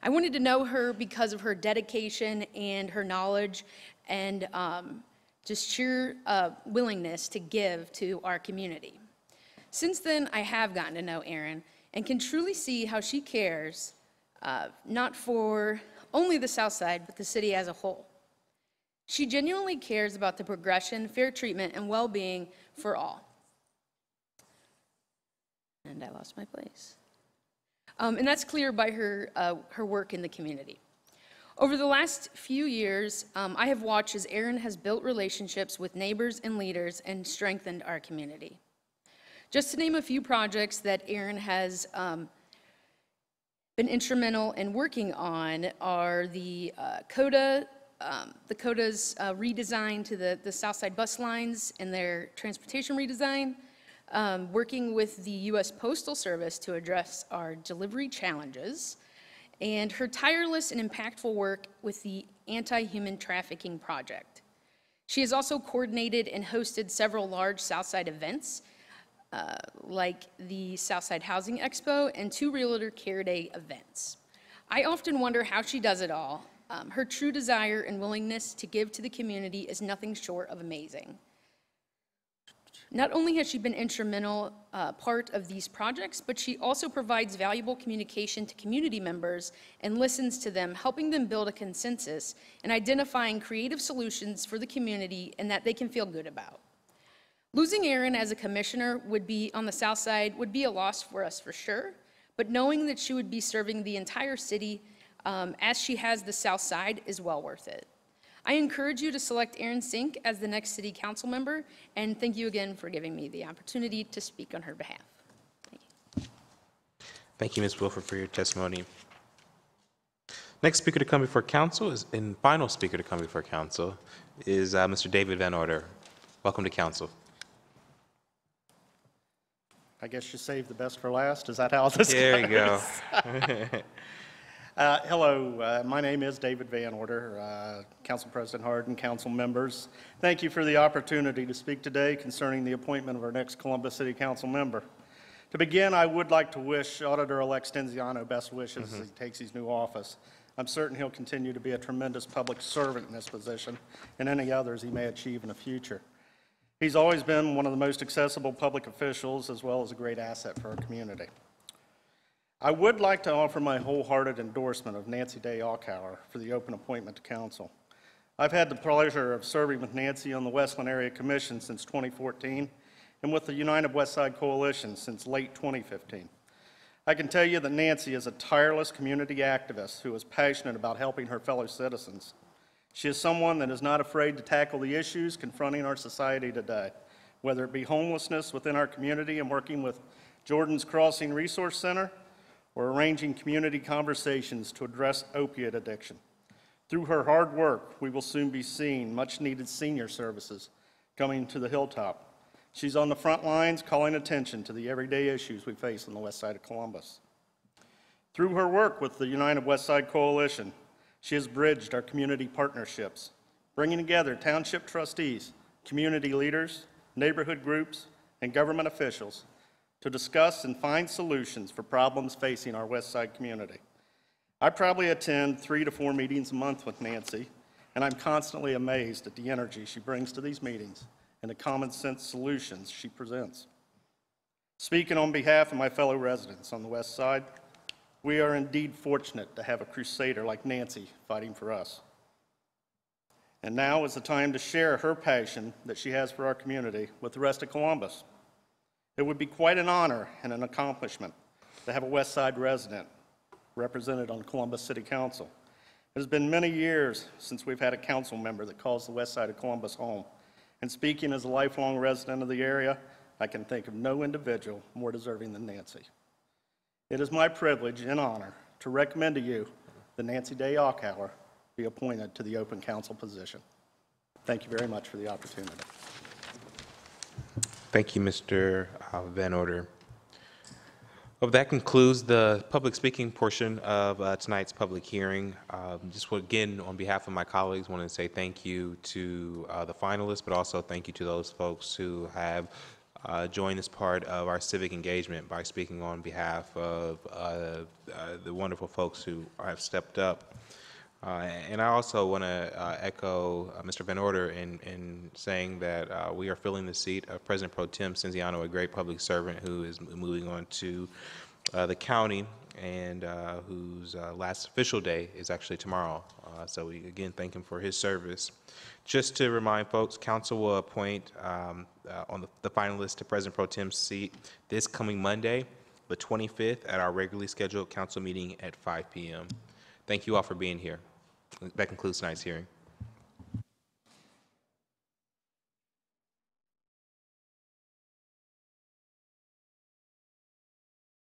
I wanted to know her because of her dedication and her knowledge and just sheer willingness to give to our community. Since then, I have gotten to know Erin and can truly see how she cares, not for only the South Side, but the city as a whole. She genuinely cares about the progression, fair treatment, and well-being for all. And I lost my place. And that's clear by her work in the community. Over the last few years, I have watched as Erin has built relationships with neighbors and leaders and strengthened our community. Just to name a few projects that Erin has been instrumental in working on are the CODA's redesign to the Southside bus lines and their transportation redesign, working with the U.S. Postal Service to address our delivery challenges, and her tireless and impactful work with the Anti-Human Trafficking Project. She has also coordinated and hosted several large Southside events, like the Southside Housing Expo and 2 Realtor Care Day events. I often wonder how she does it all. Her true desire and willingness to give to the community is nothing short of amazing. Not only has she been instrumental part of these projects, but she also provides valuable communication to community members and listens to them, helping them build a consensus and identifying creative solutions for the community and that they can feel good about. Losing Erin as a commissioner on the South Side would be a loss for us for sure, but knowing that she would be serving the entire city as she has the South Side is well worth it. I encourage you to select Erin Synk as the next City Council member, and thank you again for giving me the opportunity to speak on her behalf. Thank you. Thank you, Ms. Wilford, for your testimony. Next speaker to come before council and final speaker to come before council is Mr. David Van Order. Welcome to council. I guess you saved the best for last. Is that how this goes? There you go. Hello, my name is David Van Order, Council President Hardin, council members. Thank you for the opportunity to speak today concerning the appointment of our next Columbus City Council member. To begin, I would like to wish Auditor-elect Stinziano best wishes as he takes his new office. I'm certain he'll continue to be a tremendous public servant in this position and any others he may achieve in the future. He's always been one of the most accessible public officials as well as a great asset for our community. I would like to offer my wholehearted endorsement of Nancy Day-Achauer for the open appointment to council. I've had the pleasure of serving with Nancy on the Westland Area Commission since 2014 and with the United West Side Coalition since late 2015. I can tell you that Nancy is a tireless community activist who is passionate about helping her fellow citizens. She is someone that is not afraid to tackle the issues confronting our society today, whether it be homelessness within our community and working with Jordan's Crossing Resource Center, or arranging community conversations to address opiate addiction. Through her hard work, we will soon be seeing much-needed senior services coming to the Hilltop. She's on the front lines calling attention to the everyday issues we face on the west side of Columbus. Through her work with the United West Side Coalition, she has bridged our community partnerships, bringing together township trustees, community leaders, neighborhood groups, and government officials to discuss and find solutions for problems facing our West Side community. I probably attend 3 to 4 meetings a month with Nancy, and I'm constantly amazed at the energy she brings to these meetings and the common sense solutions she presents. Speaking on behalf of my fellow residents on the West Side, we are indeed fortunate to have a crusader like Nancy fighting for us. And now is the time to share her passion that she has for our community with the rest of Columbus. It would be quite an honor and an accomplishment to have a West Side resident represented on Columbus City Council. It has been many years since we've had a council member that calls the West Side of Columbus home. And speaking as a lifelong resident of the area, I can think of no individual more deserving than Nancy. It is my privilege and honor to recommend to you that Nancy Day-Achauer be appointed to the open council position. Thank you very much for the opportunity. Thank you, Mr. Van Order. Well, that concludes the public speaking portion of tonight's public hearing. Just again, on behalf of my colleagues, want to say thank you to the finalists, but also thank you to those folks who have joined as part of our civic engagement by speaking on behalf of the wonderful folks who have stepped up. And I also want to echo Mr. Van Order in saying that we are filling the seat of President Pro Tem Stinziano, a great public servant who is moving on to the county and whose last official day is actually tomorrow. So we again thank him for his service. Just to remind folks, council will appoint on the finalists to President Pro Tem's seat this coming Monday, the 25th, at our regularly scheduled council meeting at 5 p.m. Thank you all for being here. That concludes tonight's hearing.